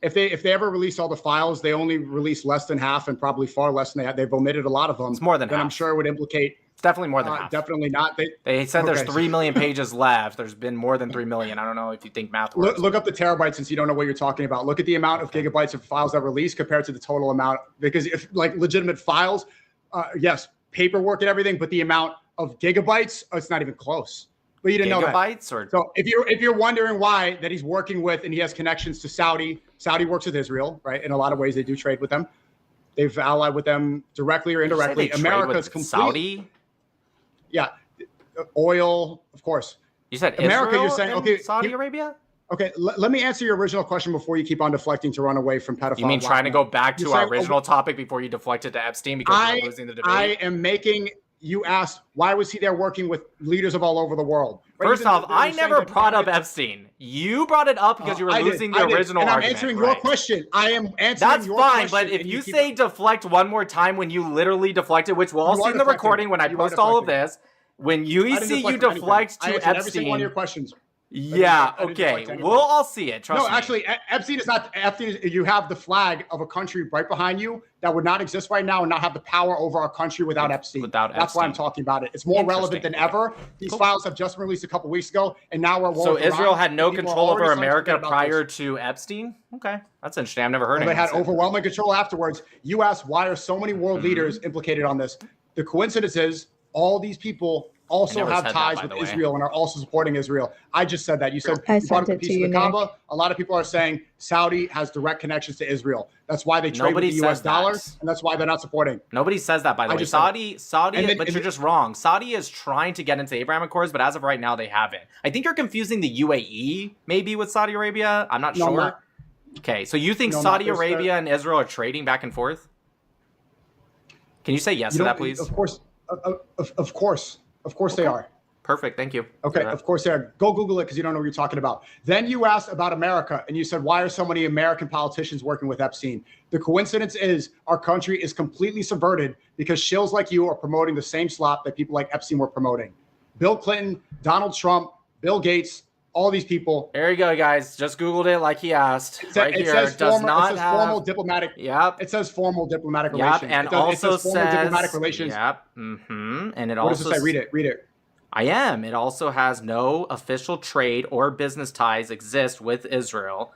Speaker 1: If they ever release all the files, they only release less than half and probably far less than they've omitted a lot of them.
Speaker 2: It's more than half.
Speaker 1: I'm sure it would implicate.
Speaker 2: It's definitely more than half.
Speaker 1: Definitely not.
Speaker 2: They said there's 3 million pages left. There's been more than 3 million. I don't know if you think math works.
Speaker 1: Look up the terabytes since you don't know what you're talking about. Look at the amount of gigabytes of files that released compared to the total amount. Because if like legitimate files, yes, paperwork and everything, but the amount of gigabytes, it's not even close. But you didn't know that.
Speaker 2: Gigabytes or
Speaker 1: so if you're wondering why that he's working with and he has connections to Saudi works with Israel, right? In a lot of ways, they do trade with them. They've allied with them directly or indirectly.
Speaker 2: America's completely.
Speaker 1: Saudi. Yeah, oil, of course.
Speaker 2: You said
Speaker 1: America.
Speaker 2: Israel
Speaker 1: You're saying okay,
Speaker 2: Saudi Arabia.
Speaker 1: Okay, let me answer your original question before you keep on deflecting to run away from pedophile.
Speaker 2: You mean trying to go back to our original topic before you deflected to Epstein because you're losing the debate?
Speaker 1: I am making. You asked why was he there working with leaders of all over the world?
Speaker 2: Right? First off, I never brought up Epstein. You brought it up because you were losing the original
Speaker 1: and
Speaker 2: argument.
Speaker 1: I'm answering your question. I am answering your question.
Speaker 2: That's fine, but if you say deflect one more time when you literally deflected, which we'll all see in the recording when I post all of this, when you see you deflect to Epstein.
Speaker 1: Every single one of your questions.
Speaker 2: Yeah, okay. We'll all see it. Trust me.
Speaker 1: No, actually, Epstein is not. Epstein, you have the flag of a country right behind you that would not exist right now and not have the power over our country without Epstein. That's why I'm talking about it. It's more relevant than ever. These files have just been released a couple weeks ago, and now we're
Speaker 2: so Israel had no control over America prior to Epstein. Okay, that's interesting. I've never heard of it.
Speaker 1: They had overwhelming control afterwards. You asked why are so many world leaders implicated on this? The coincidence is all these people also have ties with Israel and are also supporting Israel. I just said that. You said you brought up a piece of the Kaaba. A lot of people are saying Saudi has direct connections to Israel. That's why they trade with the U.S. dollar, and that's why they're not supporting.
Speaker 2: Nobody says that, by the way. Saudi, but you're just wrong. Saudi is trying to get into the Abraham Accords, but as of right now, they haven't. I think you're confusing the UAE maybe with Saudi Arabia. I'm not sure. Okay, so you think Saudi Arabia and Israel are trading back and forth? Can you say yes to that, please?
Speaker 1: Of course. Of course they are.
Speaker 2: Perfect. Thank you.
Speaker 1: Okay. Of course they are. Go Google it because you don't know what you're talking about. Then you asked about America and you said, why are so many American politicians working with Epstein? The coincidence is our country is completely subverted because shills like you are promoting the same slop that people like Epstein were promoting. Bill Clinton, Donald Trump, Bill Gates, all these people.
Speaker 2: There you go, guys. Just Googled it like he asked.
Speaker 1: It says formal diplomatic.
Speaker 2: Yep.
Speaker 1: It says formal diplomatic relations.
Speaker 2: Yep. And also says
Speaker 1: formal diplomatic relations.
Speaker 2: Yep. Mm-hmm. And it
Speaker 1: also. What
Speaker 2: also
Speaker 1: does it say? Read it.
Speaker 2: I am. It also has no official trade or business ties exist with Israel,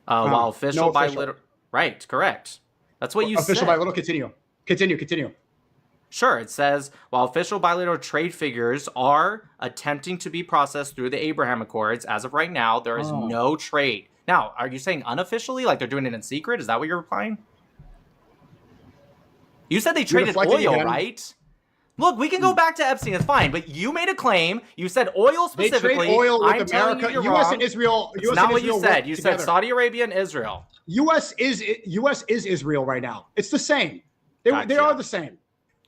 Speaker 2: while official by little. Right. Correct. That's what you said.
Speaker 1: Official by little. Continue.
Speaker 2: Sure, it says, while official bilateral trade figures are attempting to be processed through the Abraham Accords, as of right now, there is no trade. Now, are you saying unofficially, like they're doing it in secret? Is that what you're replying? You said they traded oil, right? Look, we can go back to Epstein, it's fine, but you made a claim. You said oil specifically.
Speaker 1: They trade oil with America,
Speaker 2: U.S.
Speaker 1: and Israel.
Speaker 2: It's not what you said. You said Saudi Arabia and Israel.
Speaker 1: U.S. is Israel right now. It's the same. They are the same.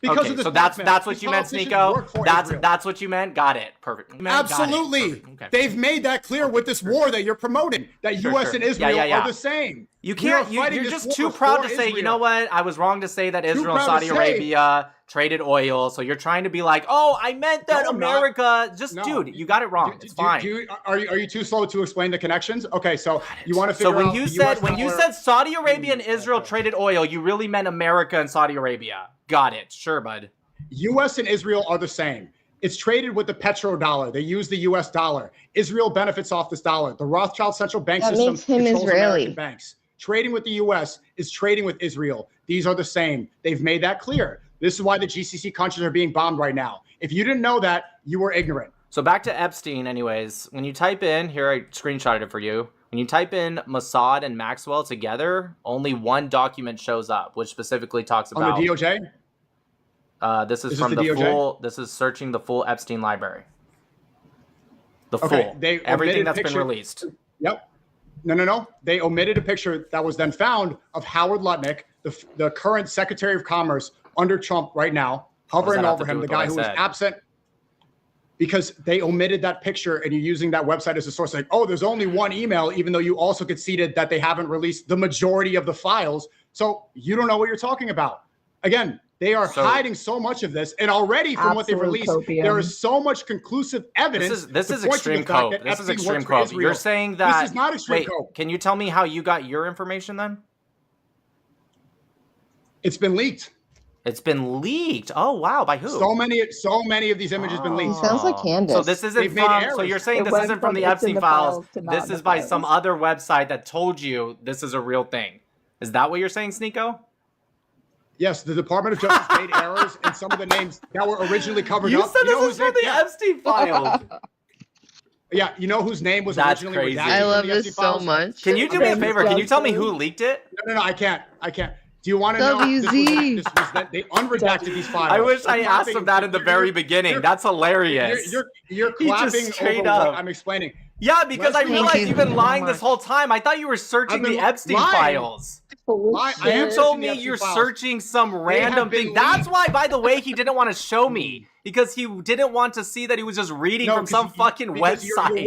Speaker 2: Because of this, so that's what you meant, SNEAKO. That's what you meant. Got it. Perfect.
Speaker 1: Absolutely.
Speaker 2: Perfect. Okay.
Speaker 1: They've made that clear with this war that you're promoting. That U.S. and Israel are the same.
Speaker 2: You can't. You're just too proud to say. You know what? I was wrong to say that Israel and Saudi Arabia traded oil. So you're trying to be like, oh, I meant that America. Dude, you got it wrong. It's fine.
Speaker 1: Are you too slow to explain the connections? Okay, so you want to figure
Speaker 2: out.
Speaker 1: So
Speaker 2: when you said Saudi Arabia and Israel traded oil, you really meant America and Saudi Arabia. Got it. Sure, bud.
Speaker 1: U.S. and Israel are the same. It's traded with the petrodollar. They use the U.S. dollar. Israel benefits off this dollar. The Rothschild central bank system controls American banks. Trading with the U.S. is trading with Israel. These are the same. They've made that clear. This is why the GCC countries are being bombed right now. If you didn't know that, you were ignorant.
Speaker 2: So back to Epstein anyways. When you type in, here I screenshotted it for you. When you type in Mossad and Maxwell together, only one document shows up, which specifically talks about...
Speaker 1: On the DOJ?
Speaker 2: This is from the full. This is searching the full Epstein library. The full. Everything that's been released.
Speaker 1: Yep. No. They omitted a picture that was then found of Howard Lutnick, the current Secretary of Commerce under Trump right now, hovering over him, the guy who was absent. Because they omitted that picture and you're using that website as a source. Like, oh, there's only one email, even though you also conceded that they haven't released the majority of the files. So you don't know what you're talking about. Again, they are hiding so much of this. And already from what they've released, there is so much conclusive evidence.
Speaker 2: This is extreme cope. This is extreme cope. You're saying that.
Speaker 1: This is not extreme cope.
Speaker 2: Can you tell me how you got your information then?
Speaker 1: It's been leaked.
Speaker 2: It's been leaked. Oh wow, by who?
Speaker 1: So many of these images have been leaked.
Speaker 3: Sounds like Candace.
Speaker 2: So this isn't from. So you're saying this isn't from the Epstein files. This is by some other website that told you this is a real thing. Is that what you're saying, SNEAKO?
Speaker 1: Yes, the Department of Justice made errors in some of the names that were originally covered up.
Speaker 2: You said this is from the Epstein files.
Speaker 1: Yeah, you know whose name was
Speaker 2: That's
Speaker 1: originally
Speaker 2: crazy.
Speaker 1: redacted.
Speaker 3: I love this so much.
Speaker 2: Can you do me a favor? Can you tell me who leaked it?
Speaker 1: No, I can't. Do you want to know? This was that they unredacted these files.
Speaker 2: I wish I asked him that in the very beginning. That's hilarious.
Speaker 1: You're clapping over what I'm explaining.
Speaker 2: Yeah, because I realized you've been lying this whole time. I thought you were searching the Epstein files. You told me you're searching some random thing. That's why, by the way, he didn't want to show me. Because he didn't want to see that he was just reading from some fucking website.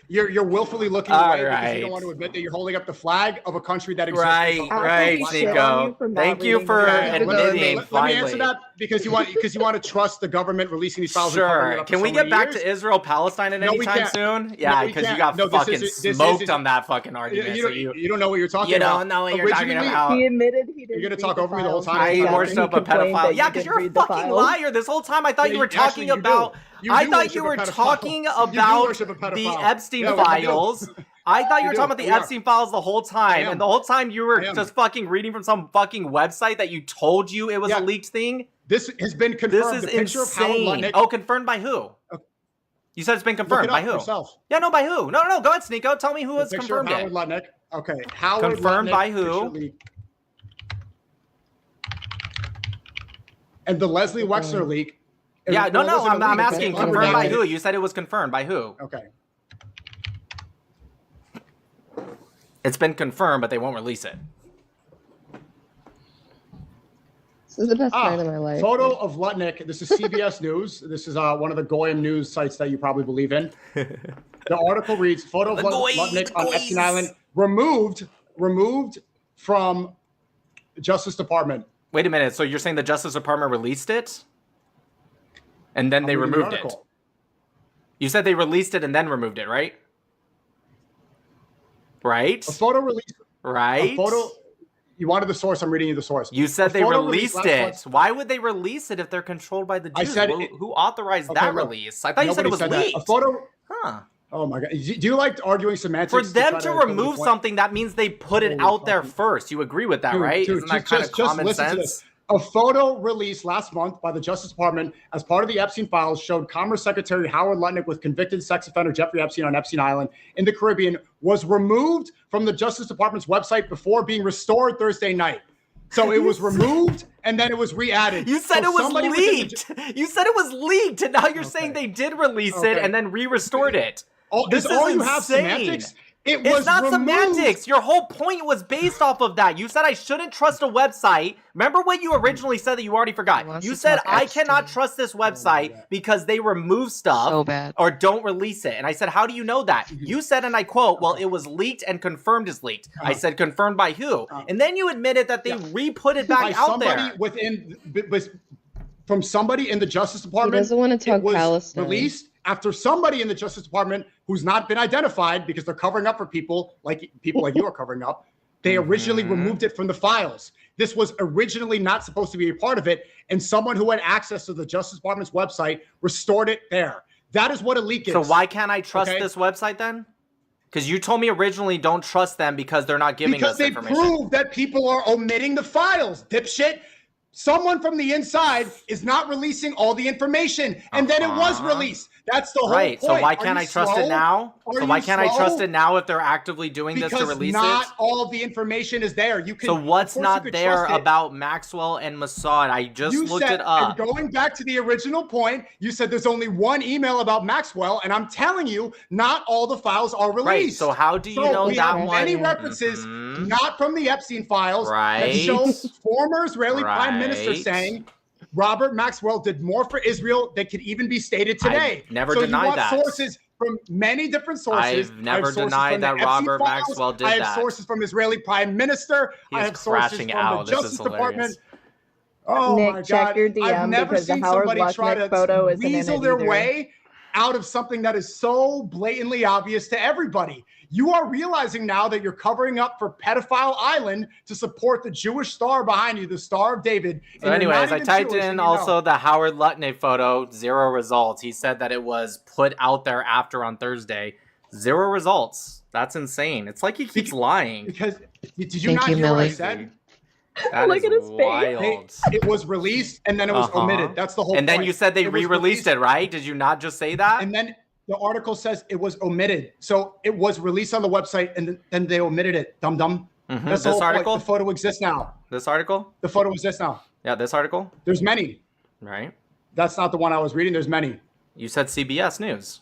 Speaker 1: You're willfully looking away because you don't want to admit that you're holding up the flag of a country that exists.
Speaker 2: Right, SNEAKO. Thank you for admitting.
Speaker 1: Let me answer that because you want to trust the government releasing these files.
Speaker 2: Sure. Can we get back to Israel Palestine at any time soon? Yeah, because you got fucking smoked on that fucking argument.
Speaker 1: You don't know what you're talking about.
Speaker 2: You don't know what you're talking about.
Speaker 4: He admitted he didn't.
Speaker 1: You're gonna talk over me the whole time.
Speaker 2: I worship up a pedophile. Yeah, because you're a fucking liar. This whole time I thought you were talking about. I thought you were talking about the Epstein files. I thought you were talking about the Epstein files the whole time, and the whole time you were just fucking reading from some fucking website that you told you it was a leaked thing.
Speaker 1: This has been confirmed.
Speaker 2: This is insane. Oh, confirmed by who? You said it's been confirmed by who?
Speaker 1: Yourself.
Speaker 2: Yeah, no, by who? No. Go ahead, SNEAKO. Tell me who has confirmed it.
Speaker 1: Howard Lutnick. Okay, Howard
Speaker 2: confirmed
Speaker 1: Lutnick
Speaker 2: by who?
Speaker 1: And the Leslie Wexner leak.
Speaker 2: Yeah, no. I'm asking. Confirmed by who? You said it was confirmed by who?
Speaker 1: Okay.
Speaker 2: It's been confirmed, but they won't release it.
Speaker 3: This is the best night of my life.
Speaker 1: Photo of Lutnick. This is CBS News. This is one of the Goyim news sites that you probably believe in. The article reads, photo of Lutnick on Epstein Island removed from Justice Department.
Speaker 2: Wait a minute. So you're saying the Justice Department released it? And then they removed it. You said they released it and then removed it, right? Right?
Speaker 1: A photo release.
Speaker 2: Right?
Speaker 1: A photo. You wanted the source. I'm reading you the source.
Speaker 2: You said they released it. Why would they release it if they're controlled by the Jews?
Speaker 1: I said
Speaker 2: who authorized that release? I thought you said it was leaked.
Speaker 1: A photo.
Speaker 2: Huh.
Speaker 1: Oh my God. Do you like arguing semantics?
Speaker 2: For them to remove something, that means they put it out there first. You agree with that, right? Isn't that kind of common sense?
Speaker 1: A photo released last month by the Justice Department as part of the Epstein files showed Commerce Secretary Howard Lutnick with convicted sex offender Jeffrey Epstein on Epstein Island in the Caribbean was removed from the Justice Department's website before being restored Thursday night. So it was removed and then it was re-added.
Speaker 2: You said it was leaked. You said it was leaked, and now you're saying they did release it and then re-restored it.
Speaker 1: This is all you have semantics?
Speaker 2: It's not semantics. Your whole point was based off of that. You said I shouldn't trust a website. Remember what you originally said that you already forgot? You said I cannot trust this website because they remove stuff or don't release it. And I said, how do you know that? You said, and I quote, well, it was leaked and confirmed is leaked. I said, confirmed by who? And then you admitted that they re-put it back out there.
Speaker 1: From somebody in the Justice Department.
Speaker 3: He doesn't want to talk Palestine.
Speaker 1: Released after somebody in the Justice Department who's not been identified because they're covering up for people like you are covering up. They originally removed it from the files. This was originally not supposed to be a part of it, and someone who had access to the Justice Department's website restored it there. That is what a leak is.
Speaker 2: So why can't I trust this website then? Because you told me originally don't trust them because they're not giving us information.
Speaker 1: Because they prove that people are omitting the files, dipshit. Someone from the inside is not releasing all the information, and then it was released. That's the whole
Speaker 2: Right.
Speaker 1: point.
Speaker 2: So why
Speaker 1: Are
Speaker 2: can't
Speaker 1: you
Speaker 2: I trust
Speaker 1: slow?
Speaker 2: it now?
Speaker 1: Are
Speaker 2: So why
Speaker 1: you
Speaker 2: can't I trust
Speaker 1: slow?
Speaker 2: it now if they're actively doing this to
Speaker 1: Because
Speaker 2: release
Speaker 1: not
Speaker 2: it?
Speaker 1: all the information is there. You can.
Speaker 2: So what's
Speaker 1: of course you
Speaker 2: not
Speaker 1: could
Speaker 2: there
Speaker 1: trust it.
Speaker 2: about Maxwell and Mossad? I just
Speaker 1: You
Speaker 2: looked
Speaker 1: said,
Speaker 2: it up.
Speaker 1: and going back to the original point, you said there's only one email about Maxwell, and I'm telling you, not all the files are released.
Speaker 2: Right. So how do you know
Speaker 1: we
Speaker 2: that
Speaker 1: have
Speaker 2: one?
Speaker 1: many references, not from the Epstein files, that
Speaker 2: Right.
Speaker 1: show former Israeli prime minister
Speaker 2: Right.
Speaker 1: saying Robert Maxwell did more for Israel than could even be stated today.
Speaker 2: I've never
Speaker 1: so
Speaker 2: denied
Speaker 1: you want
Speaker 2: that.
Speaker 1: Sources from many different sources.
Speaker 2: I've never
Speaker 1: sources
Speaker 2: denied
Speaker 1: from the
Speaker 2: that
Speaker 1: Epstein
Speaker 2: Robert
Speaker 1: files.
Speaker 2: Maxwell did
Speaker 1: I have
Speaker 2: that.
Speaker 1: sources from Israeli prime minister.
Speaker 2: He
Speaker 1: I
Speaker 2: is
Speaker 1: have sources
Speaker 2: crashing
Speaker 1: from
Speaker 2: out.
Speaker 1: the
Speaker 2: This is
Speaker 1: Justice
Speaker 2: hilarious.
Speaker 1: Department. Oh
Speaker 3: Nick,
Speaker 1: my
Speaker 3: check
Speaker 1: God.
Speaker 3: your DM
Speaker 1: I've never
Speaker 3: because the
Speaker 1: seen
Speaker 3: Howard
Speaker 1: somebody try
Speaker 3: Lutnick
Speaker 1: to
Speaker 3: photo isn't in
Speaker 1: weasel
Speaker 3: it
Speaker 1: their
Speaker 3: either.
Speaker 1: way out of something that is so blatantly obvious to everybody. You are realizing now that you're covering up for Pedophile Island to support the Jewish star behind you, the Star of David.
Speaker 2: So anyways, I typed in also the Howard Lutnick photo, 0 results. He said that it was put out there after on Thursday. 0 results. That's insane. It's like he keeps lying.
Speaker 1: Because did you
Speaker 3: Thank
Speaker 1: not
Speaker 3: you,
Speaker 1: hear what I
Speaker 3: Millie.
Speaker 1: said?
Speaker 2: That
Speaker 3: Look
Speaker 2: is
Speaker 3: at his face.
Speaker 2: wild.
Speaker 1: It was released and then it was omitted. That's the whole
Speaker 2: And then
Speaker 1: point.
Speaker 2: you said they
Speaker 1: It was
Speaker 2: re-released
Speaker 1: released,
Speaker 2: it, right? Did you not just say that?
Speaker 1: and then the article says it was omitted. So it was released on the website and then they omitted it. Dum dum. That's the
Speaker 2: This
Speaker 1: whole
Speaker 2: article?
Speaker 1: point. The photo exists now.
Speaker 2: This article?
Speaker 1: The photo exists now.
Speaker 2: Yeah, this article?
Speaker 1: There's many.
Speaker 2: Right.
Speaker 1: That's not the one I was reading. There's many.
Speaker 2: You said CBS News.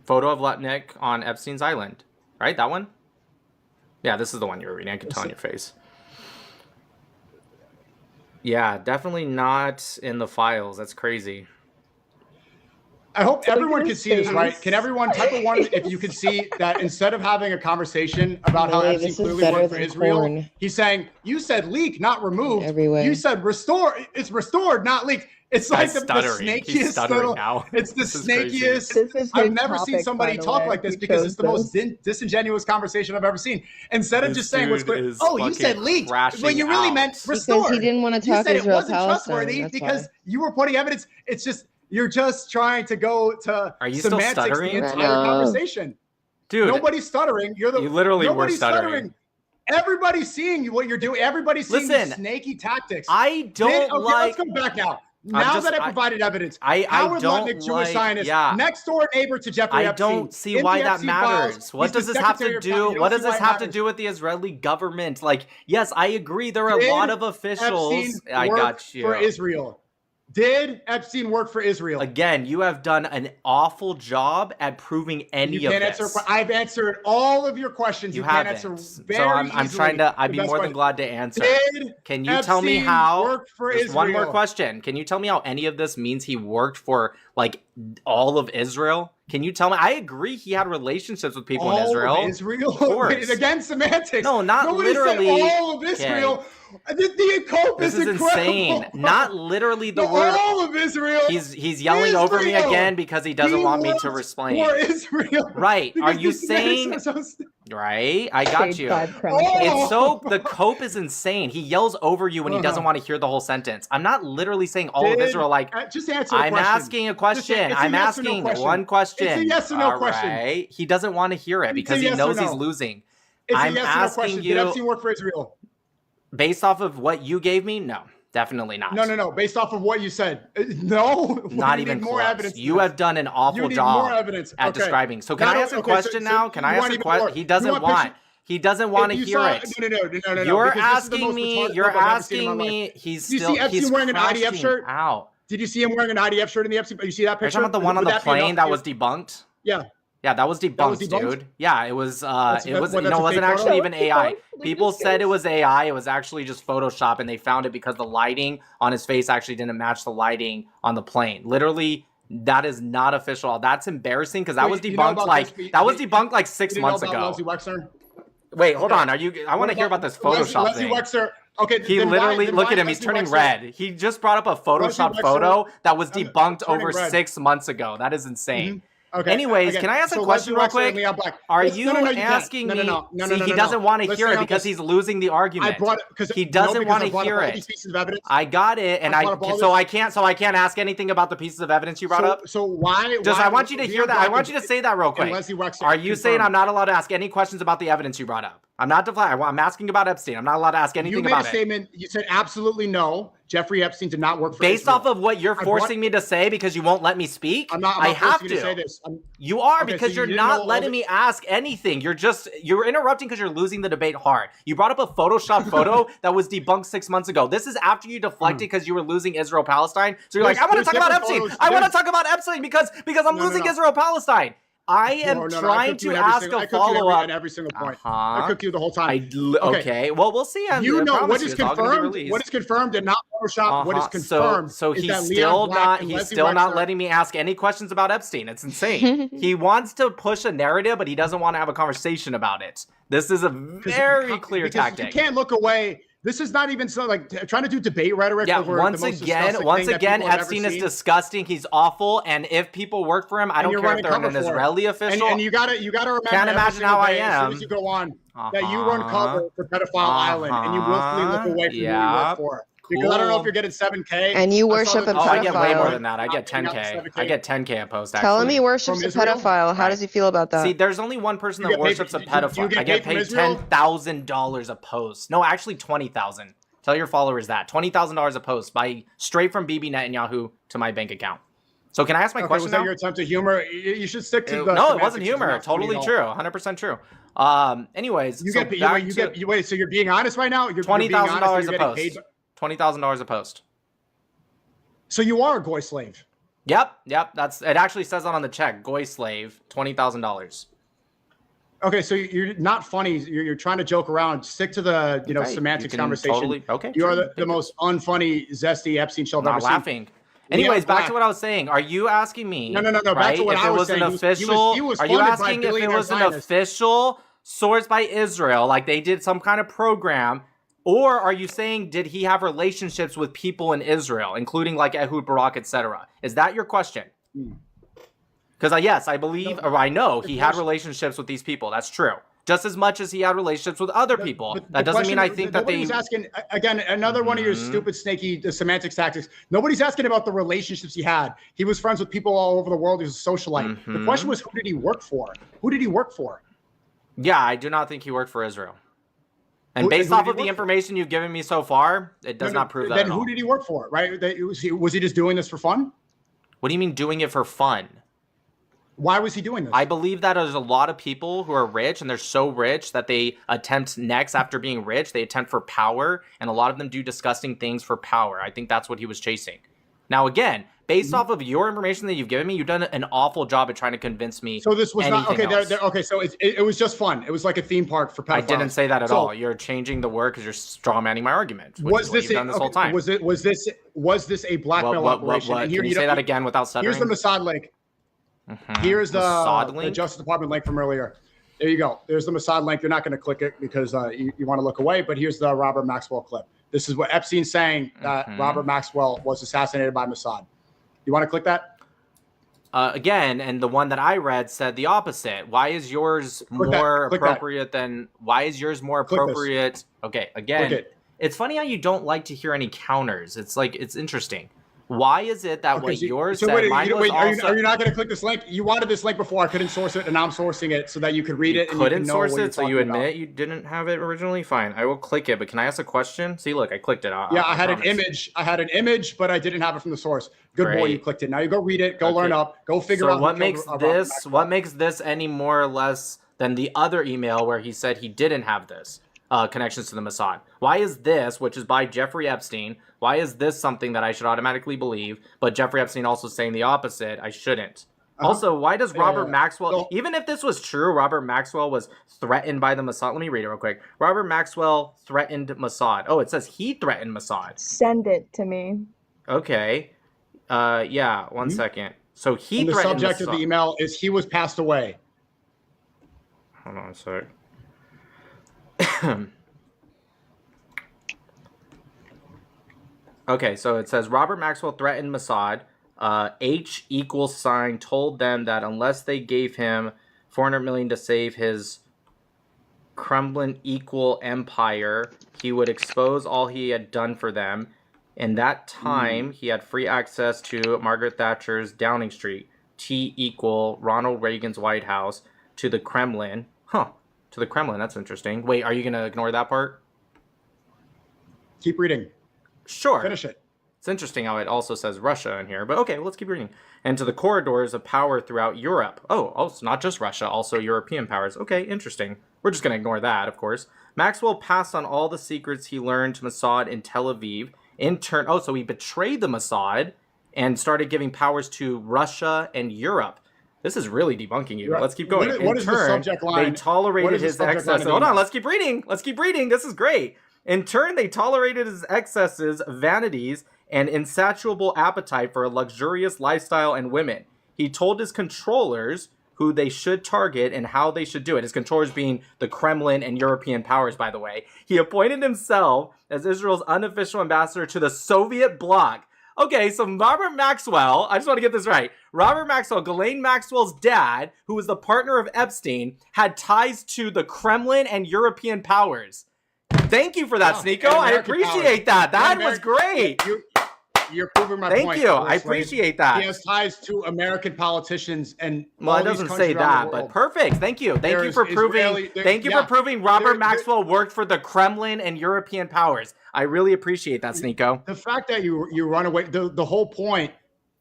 Speaker 2: Photo of Lutnick on Epstein's Island. Right? That one? Yeah, this is the one you were reading. I can tell on your face. Yeah, definitely not in the files. That's crazy.
Speaker 1: I hope everyone
Speaker 3: at
Speaker 1: can
Speaker 3: his
Speaker 1: see this, right?
Speaker 3: face.
Speaker 1: Can everyone type a one if you can see that instead of having a conversation about how
Speaker 3: Millie,
Speaker 1: Epstein
Speaker 3: this is
Speaker 1: clearly
Speaker 3: better
Speaker 1: worked for
Speaker 3: than
Speaker 1: Israel,
Speaker 3: porn.
Speaker 1: he's saying, you said leak, not removed.
Speaker 3: Every way.
Speaker 1: You said restore. It's restored, not leaked. It's like the
Speaker 2: stuttering. He's
Speaker 1: snakiest
Speaker 2: stuttering
Speaker 1: little.
Speaker 2: now.
Speaker 1: It's the
Speaker 2: This is crazy.
Speaker 3: This
Speaker 1: snakiest.
Speaker 3: is
Speaker 1: I've
Speaker 3: his
Speaker 1: never seen
Speaker 3: topic,
Speaker 1: somebody
Speaker 3: by the
Speaker 1: talk
Speaker 3: way.
Speaker 1: like this
Speaker 3: He
Speaker 1: because
Speaker 3: chose
Speaker 1: it's the most
Speaker 3: this.
Speaker 1: disingenuous conversation I've ever seen. Instead of
Speaker 2: This
Speaker 1: just saying what's
Speaker 2: dude
Speaker 1: clear.
Speaker 2: is
Speaker 1: Oh, you
Speaker 2: fucking
Speaker 1: said leaked.
Speaker 2: crashing
Speaker 1: Well, you really
Speaker 2: out.
Speaker 1: meant
Speaker 3: Because
Speaker 1: restored.
Speaker 3: he didn't want to
Speaker 1: You
Speaker 3: talk
Speaker 1: said it
Speaker 3: Israel
Speaker 1: wasn't trustworthy
Speaker 3: Palestine.
Speaker 1: because you were putting evidence. It's just you're just trying to go to
Speaker 2: Are you still
Speaker 1: semantics the
Speaker 2: stuttering?
Speaker 1: entire
Speaker 3: No.
Speaker 1: conversation.
Speaker 2: Dude,
Speaker 1: Nobody's stuttering. You
Speaker 2: literally were
Speaker 1: nobody's
Speaker 2: stuttering.
Speaker 1: Everybody's seeing what you're doing. Everybody's seeing these
Speaker 2: Listen,
Speaker 1: snaky tactics.
Speaker 2: I don't
Speaker 1: Let's go back now. Now that I provided evidence, Howard
Speaker 2: don't
Speaker 1: Lutnick, Jewish
Speaker 2: like-
Speaker 1: Zionist,
Speaker 2: yeah.
Speaker 1: next door neighbor to Jeffrey
Speaker 2: I
Speaker 1: Epstein.
Speaker 2: don't see
Speaker 1: In
Speaker 2: why
Speaker 1: the
Speaker 2: that
Speaker 1: Epstein
Speaker 2: matters.
Speaker 1: files,
Speaker 2: What
Speaker 1: he's
Speaker 2: does
Speaker 1: the
Speaker 2: this have
Speaker 1: Secretary
Speaker 2: to
Speaker 1: of State.
Speaker 2: do?
Speaker 1: You don't
Speaker 2: What does
Speaker 1: see why
Speaker 2: this
Speaker 1: it
Speaker 2: have to
Speaker 1: matters.
Speaker 2: do with the Israeli government? Like, yes, I agree. There are a
Speaker 1: Did
Speaker 2: lot of officials.
Speaker 1: Epstein
Speaker 2: I
Speaker 1: work
Speaker 2: got you.
Speaker 1: for Israel. Did Epstein work for Israel?
Speaker 2: Again, you have done an awful job at proving any
Speaker 1: You
Speaker 2: of
Speaker 1: can't
Speaker 2: this.
Speaker 1: answer. I've answered all of your questions.
Speaker 2: You
Speaker 1: can't
Speaker 2: haven't.
Speaker 1: answer very
Speaker 2: So I'm
Speaker 1: easily
Speaker 2: trying to. I'd
Speaker 1: the
Speaker 2: be
Speaker 1: best
Speaker 2: more than
Speaker 1: question.
Speaker 2: glad to answer.
Speaker 1: Did
Speaker 2: Can you tell me
Speaker 1: Epstein
Speaker 2: how?
Speaker 1: work for
Speaker 2: Just one more
Speaker 1: Israel?
Speaker 2: question. Can you tell me how any of this means he worked for like all of Israel? Can you tell me? I agree he had relationships with people in Israel.
Speaker 1: All of Israel?
Speaker 2: Of course.
Speaker 1: Wait, again, semantics.
Speaker 2: No, not
Speaker 1: Nobody
Speaker 2: literally.
Speaker 1: said all of Israel. The cope
Speaker 2: This
Speaker 1: is
Speaker 2: is insane.
Speaker 1: incredible.
Speaker 2: Not literally the
Speaker 1: No,
Speaker 2: word.
Speaker 1: all of Israel.
Speaker 2: He's yelling over me
Speaker 1: Israel.
Speaker 2: again because he doesn't
Speaker 1: He
Speaker 2: want me to
Speaker 1: worked
Speaker 2: explain.
Speaker 1: For Israel.
Speaker 2: Right. Are
Speaker 1: Because
Speaker 2: you
Speaker 1: the semantics
Speaker 2: saying
Speaker 1: are so st-
Speaker 2: right? I got
Speaker 3: Shade
Speaker 2: you.
Speaker 3: 5 premise.
Speaker 2: It's so the cope is insane. He yells over you when he doesn't
Speaker 1: Uh-huh.
Speaker 2: want to hear the whole sentence. I'm not literally saying all of
Speaker 1: Did-
Speaker 2: Israel like
Speaker 1: just answer the
Speaker 2: I'm
Speaker 1: question.
Speaker 2: asking a question.
Speaker 1: It's a
Speaker 2: I'm
Speaker 1: yes or no
Speaker 2: asking
Speaker 1: question.
Speaker 2: one question.
Speaker 1: It's a yes or no
Speaker 2: All
Speaker 1: question.
Speaker 2: right. He doesn't want to hear it
Speaker 1: It's
Speaker 2: because
Speaker 1: a
Speaker 2: he
Speaker 1: yes or
Speaker 2: knows
Speaker 1: no.
Speaker 2: he's losing.
Speaker 1: It's
Speaker 2: I'm
Speaker 1: a yes or no
Speaker 2: asking
Speaker 1: question.
Speaker 2: you-
Speaker 1: Did Epstein work for Israel?
Speaker 2: Based off of what you gave me, no, definitely not.
Speaker 1: No. Based off of what you said, no.
Speaker 2: Not
Speaker 1: You
Speaker 2: even
Speaker 1: need
Speaker 2: close.
Speaker 1: more evidence.
Speaker 2: You have done an awful
Speaker 1: You need
Speaker 2: job
Speaker 1: more evidence.
Speaker 2: at
Speaker 1: Okay.
Speaker 2: describing. So can
Speaker 1: Not
Speaker 2: I
Speaker 1: o-
Speaker 2: ask a
Speaker 1: okay,
Speaker 2: question
Speaker 1: so
Speaker 2: now? Can I
Speaker 1: you
Speaker 2: ask
Speaker 1: want
Speaker 2: a
Speaker 1: even
Speaker 2: question?
Speaker 1: more.
Speaker 2: He doesn't
Speaker 1: You want
Speaker 2: want.
Speaker 1: picture-
Speaker 2: He doesn't want to
Speaker 1: If you
Speaker 2: hear
Speaker 1: saw-
Speaker 2: it.
Speaker 1: No.
Speaker 2: You're
Speaker 1: because this is the
Speaker 2: asking
Speaker 1: most
Speaker 2: me.
Speaker 1: retarded
Speaker 2: You're
Speaker 1: clip I've ever seen in
Speaker 2: asking
Speaker 1: my life.
Speaker 2: me. He's
Speaker 1: Do you
Speaker 2: still.
Speaker 1: see Epstein
Speaker 2: He's
Speaker 1: wearing an IDF
Speaker 2: crashing
Speaker 1: shirt?
Speaker 2: out.
Speaker 1: Did you see him wearing an IDF shirt in the Epstein? You see that
Speaker 2: Are you
Speaker 1: picture?
Speaker 2: talking about the one on
Speaker 1: Would
Speaker 2: the
Speaker 1: that be enough
Speaker 2: plane that
Speaker 1: for
Speaker 2: was
Speaker 1: you?
Speaker 2: debunked?
Speaker 1: Yeah.
Speaker 2: Yeah, that was debunked,
Speaker 1: debunked?
Speaker 2: dude. Yeah, it was. It was.
Speaker 1: that's
Speaker 2: You know,
Speaker 1: a
Speaker 2: it
Speaker 1: fake
Speaker 2: wasn't
Speaker 1: photo?
Speaker 2: actually even
Speaker 3: That was
Speaker 2: AI.
Speaker 3: debunked?
Speaker 2: People
Speaker 3: Lucas
Speaker 2: said it
Speaker 3: goes-
Speaker 2: was AI. It was actually just Photoshop, and they found it because the lighting on his face actually didn't match the lighting on the plane. Literally, that is not official. That's embarrassing because that
Speaker 1: Wait,
Speaker 2: was
Speaker 1: you know
Speaker 2: debunked
Speaker 1: about
Speaker 2: like
Speaker 1: this?
Speaker 2: that was
Speaker 1: You-
Speaker 2: debunked like
Speaker 1: You
Speaker 2: 6
Speaker 1: didn't know
Speaker 2: months
Speaker 1: about
Speaker 2: ago.
Speaker 1: Leslie Wexner?
Speaker 2: Wait, hold
Speaker 1: Okay.
Speaker 2: on. Are you? I want to hear about this
Speaker 1: Leslie
Speaker 2: Photoshop thing.
Speaker 1: Wexner. Okay.
Speaker 2: He
Speaker 1: then why-
Speaker 2: literally
Speaker 1: then
Speaker 2: look
Speaker 1: why
Speaker 2: at him. He's
Speaker 1: Leslie
Speaker 2: turning
Speaker 1: Wexner-
Speaker 2: red. He just brought up a Photoshop
Speaker 1: Wexner-
Speaker 2: photo that was
Speaker 1: I'm
Speaker 2: debunked
Speaker 1: turning
Speaker 2: over
Speaker 1: red.
Speaker 2: 6 months ago. That is insane.
Speaker 1: Okay.
Speaker 2: Anyways,
Speaker 1: again,
Speaker 2: can I ask a
Speaker 1: so
Speaker 2: question
Speaker 1: Leslie
Speaker 2: real
Speaker 1: Wexner and
Speaker 2: quick?
Speaker 1: Leon Black.
Speaker 2: Are
Speaker 1: Let's-
Speaker 2: you
Speaker 1: no, can't.
Speaker 2: asking me?
Speaker 1: No.
Speaker 2: See, he doesn't want to
Speaker 1: Let's
Speaker 2: hear
Speaker 1: stay
Speaker 2: it
Speaker 1: on
Speaker 2: because
Speaker 1: this.
Speaker 2: he's losing the argument.
Speaker 1: I brought it because
Speaker 2: He doesn't want to hear
Speaker 1: All
Speaker 2: it.
Speaker 1: these pieces of evidence.
Speaker 2: I got it, and
Speaker 1: I brought up all
Speaker 2: so
Speaker 1: this.
Speaker 2: I can't ask anything about the pieces of evidence you brought up.
Speaker 1: So why?
Speaker 2: Just
Speaker 1: why
Speaker 2: I want you to
Speaker 1: Leon
Speaker 2: hear that. I
Speaker 1: Black
Speaker 2: want you to say that real
Speaker 1: and
Speaker 2: quick.
Speaker 1: Leslie Wexner
Speaker 2: Are you saying
Speaker 1: confirmed.
Speaker 2: I'm not allowed to ask any questions about the evidence you brought up? I'm not deflecting. I'm asking about Epstein. I'm not allowed to ask anything
Speaker 1: You made
Speaker 2: about
Speaker 1: a statement. You said absolutely no. Jeffrey Epstein did not work for
Speaker 2: Based
Speaker 1: Israel.
Speaker 2: off of what you're forcing me to say because you won't let me speak.
Speaker 1: I'm not
Speaker 2: I have
Speaker 1: forcing
Speaker 2: to
Speaker 1: you to say this.
Speaker 2: You are,
Speaker 1: Okay,
Speaker 2: because
Speaker 1: so
Speaker 2: you're
Speaker 1: you didn't
Speaker 2: not
Speaker 1: know
Speaker 2: letting me ask anything. You're interrupting because you're losing the debate hard. You brought up a Photoshop photo that was debunked 6 months ago. This is after you deflected because you were losing Israel-Palestine. So you're like, I want to talk about Epstein. I want to talk about Epstein because I'm losing Israel-Palestine. I am trying to ask a follow-up.
Speaker 1: At every single point. I cook you the whole time.
Speaker 2: Okay. Well, we'll see.
Speaker 1: You know what is confirmed. What is confirmed and not Photoshop. What is confirmed.
Speaker 2: So he's still not letting me ask any questions about Epstein. It's insane. He wants to push a narrative, but he doesn't want to have a conversation about it. This is a very clear tactic.
Speaker 1: You can't look away. This is not even so like trying to do debate rhetoric.
Speaker 2: Yeah,
Speaker 1: over
Speaker 2: once again, Epstein is disgusting. He's awful, and if people work for him, I don't care if they're an Israeli official.
Speaker 1: And you gotta remember.
Speaker 2: Can't imagine how I am.
Speaker 1: As soon as you go on, that you run cover for Pedophile Island, and you willfully look away from who you work for. Because I don't know if you're getting 7K.
Speaker 3: And you worship a pedophile.
Speaker 2: I get way more than that. I get 10K. I get 10K a post, actually.
Speaker 3: Tell him he worships a pedophile. How does he feel about that?
Speaker 2: See, there's only one person that worships a pedophile. I get paid $10,000 a post. No, actually $20,000. Tell your followers that. $20,000 a post straight from Bibi Netanyahu to my bank account. So can I ask my question now?
Speaker 1: Was that your attempt at humor? You should stick to the...
Speaker 2: No, it wasn't humor. Totally true. 100% true. Anyways,
Speaker 1: wait, so you're being honest right now? You're
Speaker 2: $20,000 a post. $20,000 a post.
Speaker 1: So you are a goy slave.
Speaker 2: Yep. It actually says that on the check. Goy slave, $20,000.
Speaker 1: Okay, so you're not funny. You're trying to joke around. Stick to the semantics conversation. You are the most unfunny, zesty Epstein show I've ever seen.
Speaker 2: Not laughing. Anyways, back to what I was saying. Are you asking me?
Speaker 1: No. Back to what I was saying.
Speaker 2: Are you asking if it was an official source by Israel, like they did some kind of program? Or are you saying, did he have relationships with people in Israel, including like Ehud Barak, etc.? Is that your question? Because yes, I believe, or I know he had relationships with these people. That's true. Just as much as he had relationships with other people. That doesn't mean I think that
Speaker 1: nobody's asking, again, another one of your stupid, snaky semantics tactics. Nobody's asking about the relationships he had. He was friends with people all over the world. He was a socialite. The question was, who did he work for? Who did he work for?
Speaker 2: Yeah, I do not think he worked for Israel. And based off of the information you've given me so far, it does not prove that
Speaker 1: Then who did he work for, right? Was he just doing this for fun?
Speaker 2: What do you mean doing it for fun?
Speaker 1: Why was he doing this?
Speaker 2: I believe that there's a lot of people who are rich, and they're so rich that they attempt next after being rich, they attempt for power, and a lot of them do disgusting things for power. I think that's what he was chasing. Now, again, based off of your information that you've given me, you've done an awful job at trying to convince me.
Speaker 1: So this was not okay. Okay, so it was just fun. It was like a theme park for pedophiles.
Speaker 2: I didn't say that at all. You're changing the word because you're strawmanning my argument.
Speaker 1: Was this
Speaker 2: done this whole time?
Speaker 1: Was this a blackmail operation?
Speaker 2: Can you say that again without stuttering?
Speaker 1: Here's the Mossad link. Here's the Justice Department link from earlier. There you go. There's the Mossad link. You're not going to click it because you want to look away. But here's the Robert Maxwell clip. This is what Epstein's saying that Robert Maxwell was assassinated by Mossad. You want to click that?
Speaker 2: Again, and the one that I read said the opposite. Why is yours more appropriate than? Why is yours more appropriate? Okay, again, it's funny how you don't like to hear any counters. It's like it's interesting. Why is it that what yours said? Are
Speaker 1: you not going to click this link? You wanted this link before. I couldn't source it, and now I'm sourcing it so that you could read it. And
Speaker 2: couldn't source it, so you admit you didn't have it originally. Fine, I will click it. But can I ask a question? See, look, I clicked it.
Speaker 1: I had an image. I had an image, but I didn't have it from the source. Good boy, you clicked it. Now you go read it. Go learn up. Go figure out
Speaker 2: what makes this. What makes this any more or less than the other email where he said he didn't have this connections to the Mossad? Why is this, which is by Jeffrey Epstein? Why is this something that I should automatically believe, but Jeffrey Epstein also saying the opposite, I shouldn't? Also, why does Robert Maxwell, even if this was true, Robert Maxwell was threatened by the Mossad? Let me read it real quick. Robert Maxwell threatened Mossad. Oh, it says he threatened Mossad.
Speaker 4: Send it to me.
Speaker 2: Okay. Yeah, one second. So he threatened
Speaker 1: the subject of the email is he was passed away.
Speaker 2: Hold on a sec. Okay, so it says Robert Maxwell threatened Mossad. H = told them that unless they gave him $400 million to save his Kremlin empire, he would expose all he had done for them. In that time, he had free access to Margaret Thatcher's Downing Street, T = Ronald Reagan's White House, to the Kremlin, to the Kremlin. That's interesting. Wait, are you going to ignore that part?
Speaker 1: Keep reading.
Speaker 2: Sure.
Speaker 1: Finish it.
Speaker 2: It's interesting how it also says Russia in here, but okay, let's keep reading. And to the corridors of power throughout Europe. Oh, it's not just Russia, also European powers. Okay, interesting. We're just going to ignore that, of course. Maxwell passed on all the secrets he learned to Mossad in Tel Aviv. In turn, so he betrayed the Mossad and started giving powers to Russia and Europe. This is really debunking you. Right. Let's keep going.
Speaker 1: What is the subject line?
Speaker 2: They tolerated his excesses. Hold on, let's keep reading. Let's keep reading. This is great. In turn, they tolerated his excesses, vanities, and insatiable appetite for a luxurious lifestyle and women. He told his controllers who they should target and how they should do it. His controllers being the Kremlin and European powers, by the way. He appointed himself as Israel's unofficial ambassador to the Soviet bloc. Okay, so Robert Maxwell, I just want to get this right. Robert Maxwell, Ghislaine Maxwell's dad, who was the partner of Epstein, had ties to the Kremlin and European powers. Thank you for that, SNEAKO. I appreciate that. That was great.
Speaker 1: You're proving my point.
Speaker 2: Thank you. I appreciate that.
Speaker 1: He has ties to American politicians and
Speaker 2: well, it doesn't say that, but perfect. Thank you. Thank you for proving. Thank you for proving Robert Maxwell worked for the Kremlin and European powers. I really appreciate that, SNEAKO.
Speaker 1: The fact that you run away. The whole point.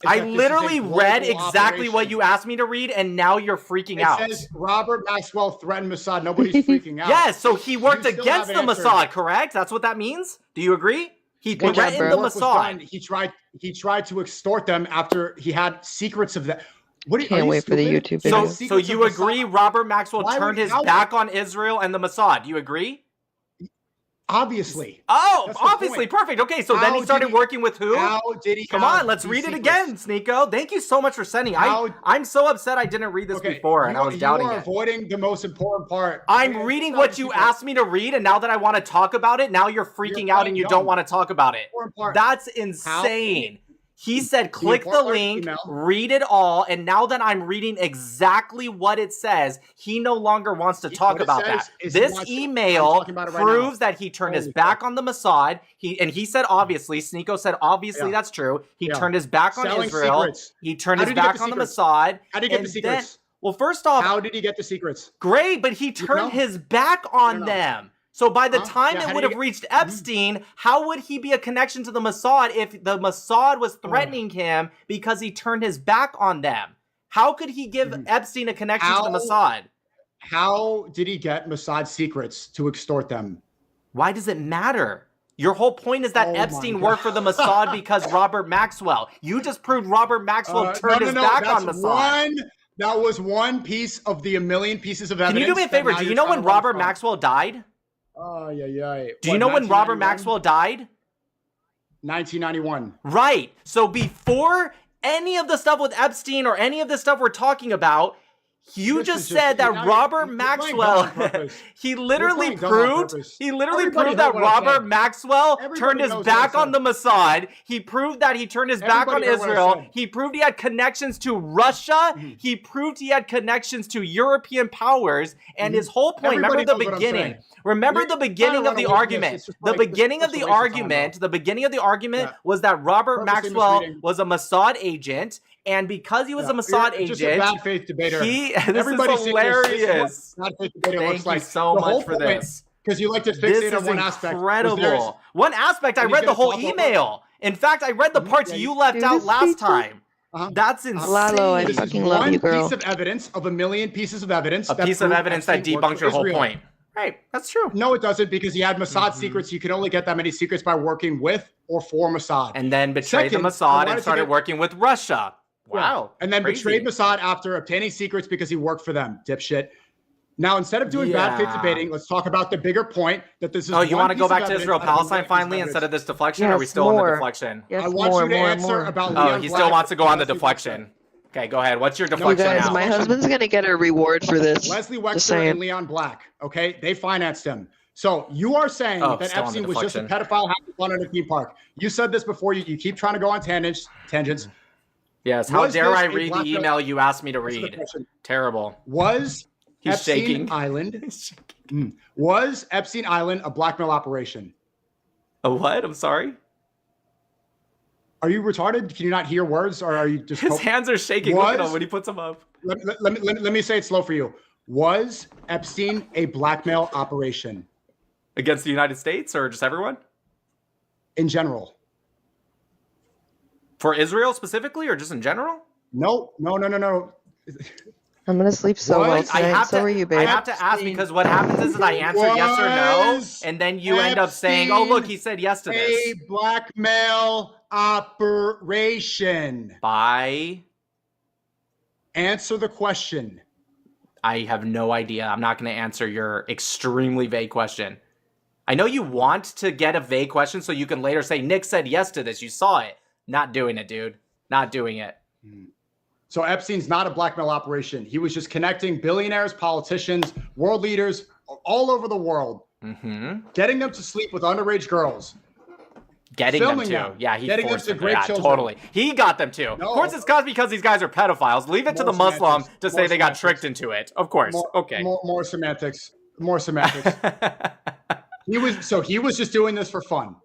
Speaker 2: I literally read exactly what you asked me to read, and now you're freaking out.
Speaker 1: It says Robert Maxwell threatened Mossad. Nobody's freaking out.
Speaker 2: Yes, so he worked against the Mossad, correct? That's what that means? Do you agree? He threatened the Mossad.
Speaker 1: He tried to extort them after he had secrets of that.
Speaker 3: Can't wait for the YouTube video.
Speaker 2: So you agree Robert Maxwell turned his back on Israel and the Mossad? Do you agree?
Speaker 1: Obviously.
Speaker 2: Oh, obviously. Perfect. Okay, so then he started working with who?
Speaker 1: How did he?
Speaker 2: Come on, let's read it again, SNEAKO. Thank you so much for sending. I'm so upset I didn't read this before, and I was doubting it.
Speaker 1: You are avoiding the most important part.
Speaker 2: I'm reading what you asked me to read, and now that I want to talk about it, now you're freaking out and you don't want to talk about it. That's insane. He said, click the link, read it all, and now that I'm reading exactly what it says, he no longer wants to talk about that. This email proves that he turned his back on the Mossad. He said, obviously, SNEAKO said, obviously, that's true. He turned his back on Israel. He turned his back on the Mossad.
Speaker 1: How did he get the secrets?
Speaker 2: Well, first off,
Speaker 1: how did he get the secrets?
Speaker 2: Great, but he turned his back on them. So by the time it would have reached Epstein, how would he be a connection to the Mossad if the Mossad was threatening him because he turned his back on them? How could he give Epstein a connection to the Mossad?
Speaker 1: How did he get Mossad secrets to extort them?
Speaker 2: Why does it matter? Your whole point is that Epstein worked for the Mossad because Robert Maxwell. You just proved Robert Maxwell turned his back on Mossad.
Speaker 1: That was one piece of the a million pieces of evidence.
Speaker 2: Can you do me a favor? Do you know when Robert Maxwell died?
Speaker 1: Oh, yeah.
Speaker 2: Do you know when Robert Maxwell died?
Speaker 1: 1991.
Speaker 2: Right. So before any of the stuff with Epstein or any of the stuff we're talking about, you just said that Robert Maxwell, he literally proved that Robert Maxwell turned his back on the Mossad. He proved that he turned his back on Israel. He proved he had connections to Russia. He proved he had connections to European powers. And his whole point, remember the beginning. Remember the beginning of the argument. The beginning of the argument was that Robert Maxwell was a Mossad agent. And because he was a Mossad agent,
Speaker 1: just a bad faith debater.
Speaker 2: This is hilarious. Thank you so much for this.
Speaker 1: Because you like to fixate on one aspect.
Speaker 2: Incredible. One aspect, I read the whole email. In fact, I read the parts you left out last time. That's insane.
Speaker 3: Lalo, I fucking love you, girl.
Speaker 1: One piece of evidence of a million pieces of evidence.
Speaker 2: A piece of evidence that debunks your whole point. Right, that's true.
Speaker 1: No, it doesn't, because he had Mossad secrets. You can only get that many secrets by working with or for Mossad.
Speaker 2: And then betrayed the Mossad and started working with Russia. Wow.
Speaker 1: And then betrayed Mossad after obtaining secrets because he worked for them, dipshit. Now, instead of doing bad faith debating, let's talk about the bigger point that this is.
Speaker 2: Oh, you want to go back to Israel-Palestine finally instead of this deflection? Or are we still on the deflection?
Speaker 3: Yes,
Speaker 1: I want you to answer about Leon
Speaker 2: he still wants to go on the deflection. Okay, go ahead. What's your deflection
Speaker 3: now?
Speaker 2: My
Speaker 3: husband's going to get a reward for this.
Speaker 1: Leslie Wexler and Leon Black, okay? They financed him. So you are saying that Epstein was just a pedophile having fun in a theme park. You said this before. You keep trying to go on tangents.
Speaker 2: Yes, how dare I read the email you asked me to read? Terrible.
Speaker 1: Was Epstein Island a blackmail operation?
Speaker 2: A what? I'm sorry?
Speaker 1: Are you retarded? Can you not hear words, or are you just...
Speaker 2: His hands are shaking. Look at him when he puts them up.
Speaker 1: Let me say it slow for you. Was Epstein a blackmail operation
Speaker 2: Against the United States or just everyone?
Speaker 1: in general?
Speaker 2: For Israel specifically or just in general?
Speaker 1: No.
Speaker 3: I'm gonna sleep so well
Speaker 1: Was-
Speaker 3: tonight. So are you,
Speaker 2: I
Speaker 3: babe.
Speaker 2: have to ask because what happens is that I answer yes or no,
Speaker 1: Was
Speaker 2: and then you end up saying, "Oh, look, he said yes to
Speaker 1: A
Speaker 2: this."
Speaker 1: blackmail operation.
Speaker 2: By
Speaker 1: Answer the question.
Speaker 2: I have no idea. I'm not going to answer your extremely vague question. I know you want to get a vague question so you can later say, Nick said yes to this. You saw it. Not doing it, dude. Not doing it.
Speaker 1: So Epstein's not a blackmail operation. He was just connecting billionaires, politicians, world leaders all over the world, getting them to sleep with underage girls.
Speaker 2: Getting them
Speaker 1: Filming
Speaker 2: to.
Speaker 1: them.
Speaker 2: Yeah, he
Speaker 1: Getting them
Speaker 2: forced
Speaker 1: to
Speaker 2: them.
Speaker 1: great
Speaker 2: Yeah,
Speaker 1: children.
Speaker 2: totally. He got them to.
Speaker 1: No.
Speaker 2: Of course, it's because these guys are pedophiles. Leave it to the
Speaker 1: More
Speaker 2: Muslim
Speaker 1: semantics.
Speaker 2: to say
Speaker 1: More
Speaker 2: they got
Speaker 1: semantics.
Speaker 2: tricked into it. Of course. Okay.
Speaker 1: More semantics. More semantics. He was just doing this for fun.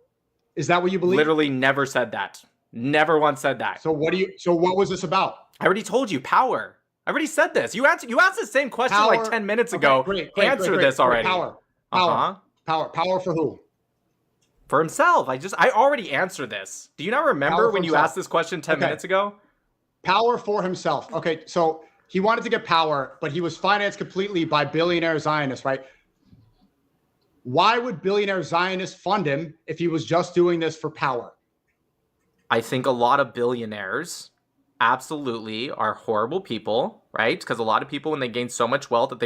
Speaker 1: Is that what you believe?
Speaker 2: Literally never said that. Never once said that.
Speaker 1: So what was this about?
Speaker 2: I already told you, power. I already said this. You asked the same question
Speaker 1: Power.
Speaker 2: like 10 minutes
Speaker 1: Okay,
Speaker 2: ago.
Speaker 1: great,
Speaker 2: Answer this already.
Speaker 1: Power. Power for who?
Speaker 2: For himself. I already answered this. Do you not remember
Speaker 1: Power for
Speaker 2: when you
Speaker 1: himself.
Speaker 2: asked this question 10 minutes ago?
Speaker 1: Power for himself. Okay, so he wanted to get power, but he was financed completely by billionaire Zionists, right? Why would billionaire Zionists fund him if he was just doing this for power?
Speaker 2: I think a lot of billionaires absolutely are horrible people, right? Because a lot of people, when they gain so much wealth that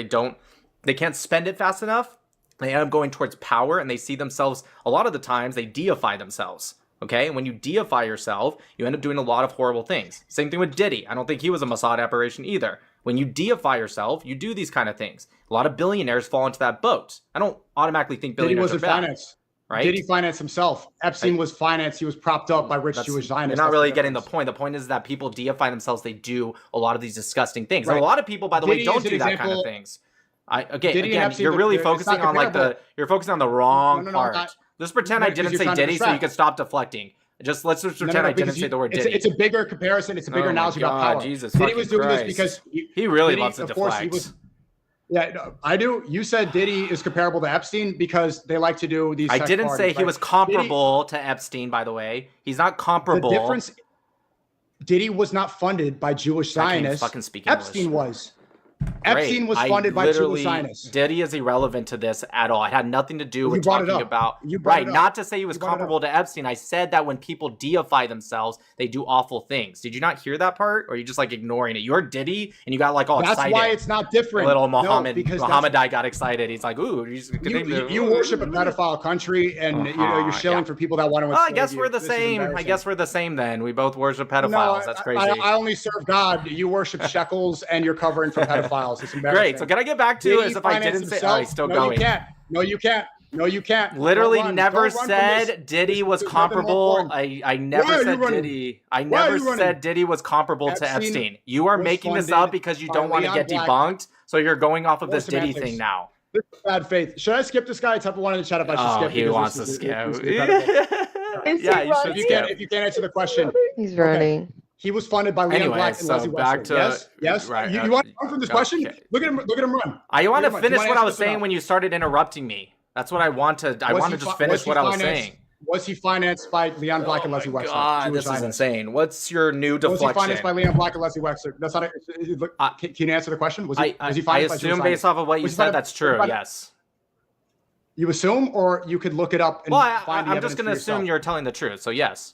Speaker 2: they can't spend it fast enough, they end up going towards power and they see themselves, a lot of the times, they deify themselves. Okay? And when you deify yourself, you end up doing a lot of horrible things. Same thing with Diddy. I don't think he was a Mossad operation either. When you deify yourself, you do these kind of things. A lot of billionaires fall into that boat. I don't automatically think
Speaker 1: Diddy
Speaker 2: billionaires
Speaker 1: wasn't
Speaker 2: are bad.
Speaker 1: financed.
Speaker 2: Right?
Speaker 1: Did he finance himself? Epstein was financed. He was propped up by rich Jewish Zionists.
Speaker 2: You're not
Speaker 1: That's
Speaker 2: really
Speaker 1: the
Speaker 2: getting the
Speaker 1: difference.
Speaker 2: point. The point is that people deify themselves. They do a lot of these disgusting things.
Speaker 1: Right.
Speaker 2: And a lot of people, by the way,
Speaker 1: Diddy
Speaker 2: don't
Speaker 1: is an
Speaker 2: do that kind
Speaker 1: example-
Speaker 2: of things.
Speaker 1: Diddy and
Speaker 2: Again,
Speaker 1: Epstein,
Speaker 2: you're really
Speaker 1: it's not
Speaker 2: focusing on
Speaker 1: comparable.
Speaker 2: you're focusing on the wrong
Speaker 1: No,
Speaker 2: part.
Speaker 1: not-
Speaker 2: Just pretend
Speaker 1: No,
Speaker 2: I
Speaker 1: because
Speaker 2: didn't
Speaker 1: you're
Speaker 2: say
Speaker 1: trying to
Speaker 2: Diddy so
Speaker 1: distract.
Speaker 2: you can stop deflecting. Let's just pretend I didn't
Speaker 1: because
Speaker 2: say the word Diddy.
Speaker 1: It's a bigger comparison. It's a bigger
Speaker 2: Oh my
Speaker 1: analogy about
Speaker 2: God,
Speaker 1: power.
Speaker 2: Jesus
Speaker 1: Diddy
Speaker 2: fucking
Speaker 1: was doing
Speaker 2: Christ.
Speaker 1: this because
Speaker 2: He really
Speaker 1: Diddy,
Speaker 2: loves to
Speaker 1: of course,
Speaker 2: deflect.
Speaker 1: Yeah, no, I do. You said Diddy is comparable to Epstein because they like to do these.
Speaker 2: I
Speaker 1: sex
Speaker 2: didn't
Speaker 1: parties,
Speaker 2: say he
Speaker 1: right?
Speaker 2: was comparable to Epstein, by the way. He's not comparable.
Speaker 1: The difference. Diddy was not funded by Jewish
Speaker 2: I can't even
Speaker 1: Zionists.
Speaker 2: fucking speak English.
Speaker 1: Epstein was.
Speaker 2: Great.
Speaker 1: Epstein was funded by Jewish Zionists.
Speaker 2: Diddy is irrelevant to this at all. It had nothing to do
Speaker 1: You
Speaker 2: with
Speaker 1: brought it
Speaker 2: talking
Speaker 1: up.
Speaker 2: about
Speaker 1: You brought
Speaker 2: right.
Speaker 1: it up.
Speaker 2: Not to say he was
Speaker 1: You brought it
Speaker 2: comparable to Epstein. I said that when people deify themselves, they do awful things. Did you not hear that part, or are you just like ignoring it? You're Diddy, and you got like all
Speaker 1: That's
Speaker 2: excited.
Speaker 1: why it's not different.
Speaker 2: Little
Speaker 1: No,
Speaker 2: Muhammad,
Speaker 1: because
Speaker 2: Muhammad I got excited. He's like, ooh,
Speaker 1: you worship a pedophile country, and you're shilling
Speaker 2: yeah.
Speaker 1: for people that want to.
Speaker 2: Well, I
Speaker 1: enslave
Speaker 2: guess
Speaker 1: you.
Speaker 2: we're the
Speaker 1: This is
Speaker 2: same. I
Speaker 1: embarrassing.
Speaker 2: guess we're the same then. We both worship pedophiles.
Speaker 1: No,
Speaker 2: That's crazy.
Speaker 1: I only serve God. You worship shekels, and you're covering for pedophiles. It's embarrassing.
Speaker 2: Great. So can I get back to as if I didn't say? Oh, he's still
Speaker 1: no,
Speaker 2: going.
Speaker 1: You can't. No, you can't. No, you can't.
Speaker 2: Literally
Speaker 1: Don't run.
Speaker 2: never
Speaker 1: Don't run from this.
Speaker 2: said Diddy was
Speaker 1: There's nothing more
Speaker 2: comparable.
Speaker 1: important.
Speaker 2: I
Speaker 1: Why
Speaker 2: never
Speaker 1: are you
Speaker 2: said
Speaker 1: running?
Speaker 2: Diddy. I
Speaker 1: Why are
Speaker 2: never
Speaker 1: you running?
Speaker 2: said Diddy was comparable to
Speaker 1: Epstein
Speaker 2: Epstein. You are
Speaker 1: was
Speaker 2: making this
Speaker 1: funded
Speaker 2: up because you
Speaker 1: by
Speaker 2: don't want to
Speaker 1: Leon
Speaker 2: get
Speaker 1: Black.
Speaker 2: debunked. So you're going off of
Speaker 1: More
Speaker 2: this Diddy
Speaker 1: semantics.
Speaker 2: thing now.
Speaker 1: This is bad faith. Should I skip this guy? Type of one in the chat if I should
Speaker 2: Oh,
Speaker 1: skip.
Speaker 2: he
Speaker 1: because
Speaker 2: wants to
Speaker 1: this is-
Speaker 2: skip.
Speaker 1: this is incredible.
Speaker 2: Yeah, you should
Speaker 1: If you
Speaker 2: skip.
Speaker 1: can't answer the question,
Speaker 3: He's running.
Speaker 1: he was funded by Leon
Speaker 2: Anyway,
Speaker 1: Black and
Speaker 2: so
Speaker 1: Leslie
Speaker 2: back
Speaker 1: Wexner.
Speaker 2: to-
Speaker 1: Yes.
Speaker 2: right,
Speaker 1: You want to run from this question?
Speaker 2: okay.
Speaker 1: Look at him. Look at him run.
Speaker 2: I want to
Speaker 1: Do you
Speaker 2: finish
Speaker 1: wanna
Speaker 2: what I
Speaker 1: answer
Speaker 2: was
Speaker 1: this or
Speaker 2: saying
Speaker 1: not?
Speaker 2: when you started interrupting me. That's what I want to. I
Speaker 1: Was
Speaker 2: want to
Speaker 1: he
Speaker 2: just
Speaker 1: fi-
Speaker 2: finish
Speaker 1: was he
Speaker 2: what I was
Speaker 1: financed-
Speaker 2: saying.
Speaker 1: Was he financed by Leon Black and Leslie Wexner?
Speaker 2: God,
Speaker 1: Jewish
Speaker 2: this is
Speaker 1: Zionists?
Speaker 2: insane. What's your new
Speaker 1: Was he financed
Speaker 2: deflection?
Speaker 1: by Leon Black and Leslie Wexner? That's not. Look, can you answer the question? Was he
Speaker 2: I
Speaker 1: financed
Speaker 2: I
Speaker 1: by
Speaker 2: assume
Speaker 1: Jewish
Speaker 2: based
Speaker 1: Zionists?
Speaker 2: off of what you
Speaker 1: Was he
Speaker 2: said,
Speaker 1: funded-
Speaker 2: that's true.
Speaker 1: was he funded-
Speaker 2: Yes.
Speaker 1: You assume, or you could look it up and
Speaker 2: Well,
Speaker 1: find the
Speaker 2: I'm
Speaker 1: evidence
Speaker 2: just going to
Speaker 1: for
Speaker 2: assume
Speaker 1: yourself.
Speaker 2: you're telling the truth. So yes.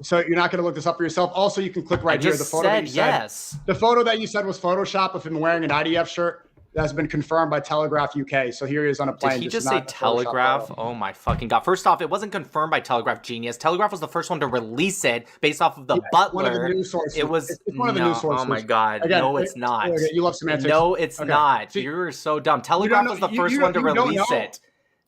Speaker 1: So you're not going to look this up for yourself. Also, you can click
Speaker 2: I
Speaker 1: right here.
Speaker 2: just
Speaker 1: The photo that
Speaker 2: said
Speaker 1: you
Speaker 2: yes.
Speaker 1: The photo that you said was Photoshop of him wearing an IDF shirt. That has been confirmed by Telegraph UK. So here he is on a plane.
Speaker 2: Did he
Speaker 1: This
Speaker 2: just
Speaker 1: is
Speaker 2: say
Speaker 1: not a Photoshop
Speaker 2: Telegraph?
Speaker 1: photo.
Speaker 2: Oh my fucking god! First off, it wasn't confirmed by Telegraph, genius. Telegraph was the first one to release it based off of the
Speaker 1: Yeah,
Speaker 2: Butler.
Speaker 1: one of the news sources.
Speaker 2: It was
Speaker 1: It's one of the news sources.
Speaker 2: Oh my god!
Speaker 1: Again,
Speaker 2: no, it's not.
Speaker 1: Okay, you love semantics.
Speaker 2: No, it's
Speaker 1: Okay.
Speaker 2: not.
Speaker 1: See,
Speaker 2: You're so dumb. Telegraph
Speaker 1: know-
Speaker 2: was the
Speaker 1: you-
Speaker 2: first
Speaker 1: you
Speaker 2: one to
Speaker 1: don't- you don't
Speaker 2: release
Speaker 1: know.
Speaker 2: it.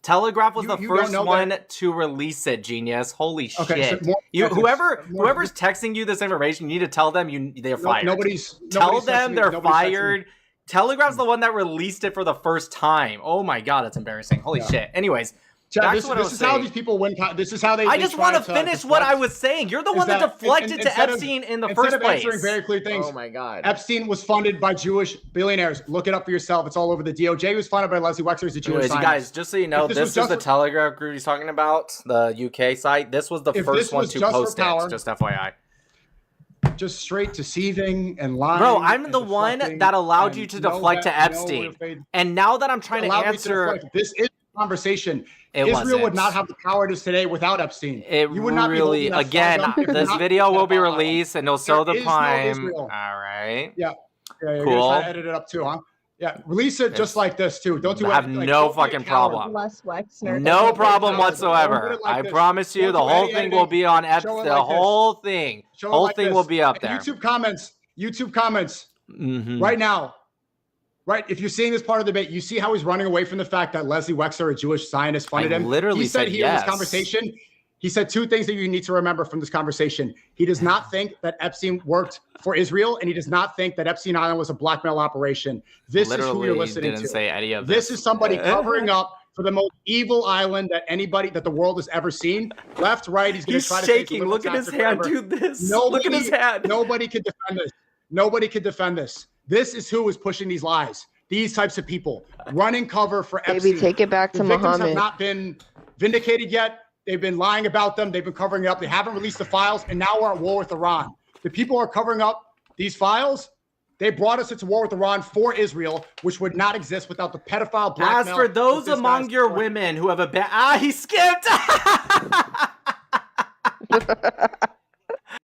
Speaker 2: Telegraph was the
Speaker 1: You don't
Speaker 2: first
Speaker 1: know
Speaker 2: one
Speaker 1: that-
Speaker 2: to release it, genius. Holy
Speaker 1: Okay, so
Speaker 2: shit!
Speaker 1: more semantics.
Speaker 2: Whoever's texting you this information, you need to tell them they're fired. Tell
Speaker 1: nobody's
Speaker 2: them
Speaker 1: texting me.
Speaker 2: they're
Speaker 1: Nobody's texting me.
Speaker 2: fired. Telegraph's the one that released it for the first time. Oh my god, that's embarrassing. Holy shit. Anyways, Back
Speaker 1: this,
Speaker 2: to what I was
Speaker 1: this is how
Speaker 2: saying.
Speaker 1: these people win. This is how they.
Speaker 2: I
Speaker 1: they
Speaker 2: just
Speaker 1: try
Speaker 2: want to finish what I was saying. You're the one that deflected to Epstein in the first place.
Speaker 1: Answering very clear things.
Speaker 4: Oh my God.
Speaker 1: Epstein was funded by Jewish billionaires. Look it up for yourself. It's all over. The DOJ was funded by Leslie Wexner. He's a Jewish
Speaker 2: Anyways, you guys, just so you know, this is the Telegram group he's talking about, the UK site. This was the first one to post it. Just FYI.
Speaker 1: Just straight deceiving and lying.
Speaker 2: Bro, I'm the one that allowed you to deflect to Epstein. And now that I'm trying to answer...
Speaker 1: This is a conversation.
Speaker 2: Israel
Speaker 1: wasn't. Would not have the power it is today without Epstein.
Speaker 2: You would not really... Again, this video will be released and it'll show the prime. All right.
Speaker 1: Yeah.
Speaker 2: Cool.
Speaker 1: You're trying to edit it up too, huh? Yeah, release it just like this too. Don't do it.
Speaker 2: I have no fucking problem. No problem whatsoever. I promise you, the whole thing will be on Epstein. The whole thing. Whole thing will be up there.
Speaker 1: YouTube comments. Right now. Right, if you're seeing this part of the debate, you see how he's running away from the fact that Leslie Wexner, a Jewish Zionist, funded him.
Speaker 2: Literally
Speaker 1: he said here
Speaker 2: yes.
Speaker 1: in this conversation. He said two things that you need to remember from this conversation. He does not think that Epstein worked for Israel, and he does not think that Epstein Island was a blackmail operation. This is who you're listening
Speaker 2: didn't
Speaker 1: to.
Speaker 2: Say any of this.
Speaker 1: This is somebody covering up for the most evil island that the world has ever seen. Left, right, he's going to try to
Speaker 2: shaking. Look at his hand. Do this. Look at his hand.
Speaker 1: Nobody could defend this. Nobody could defend this. This is who is pushing these lies. These types of people running cover for Epstein.
Speaker 3: Maybe take it back to Muhammad.
Speaker 1: Victims have not been vindicated yet. They've been lying about them. They've been covering it up. They haven't released the files, and now we're at war with Iran. The people who are covering up these files, they brought us into war with Iran for Israel, which would not exist without the pedophile blackmail.
Speaker 2: As for those among your women who have a he skipped.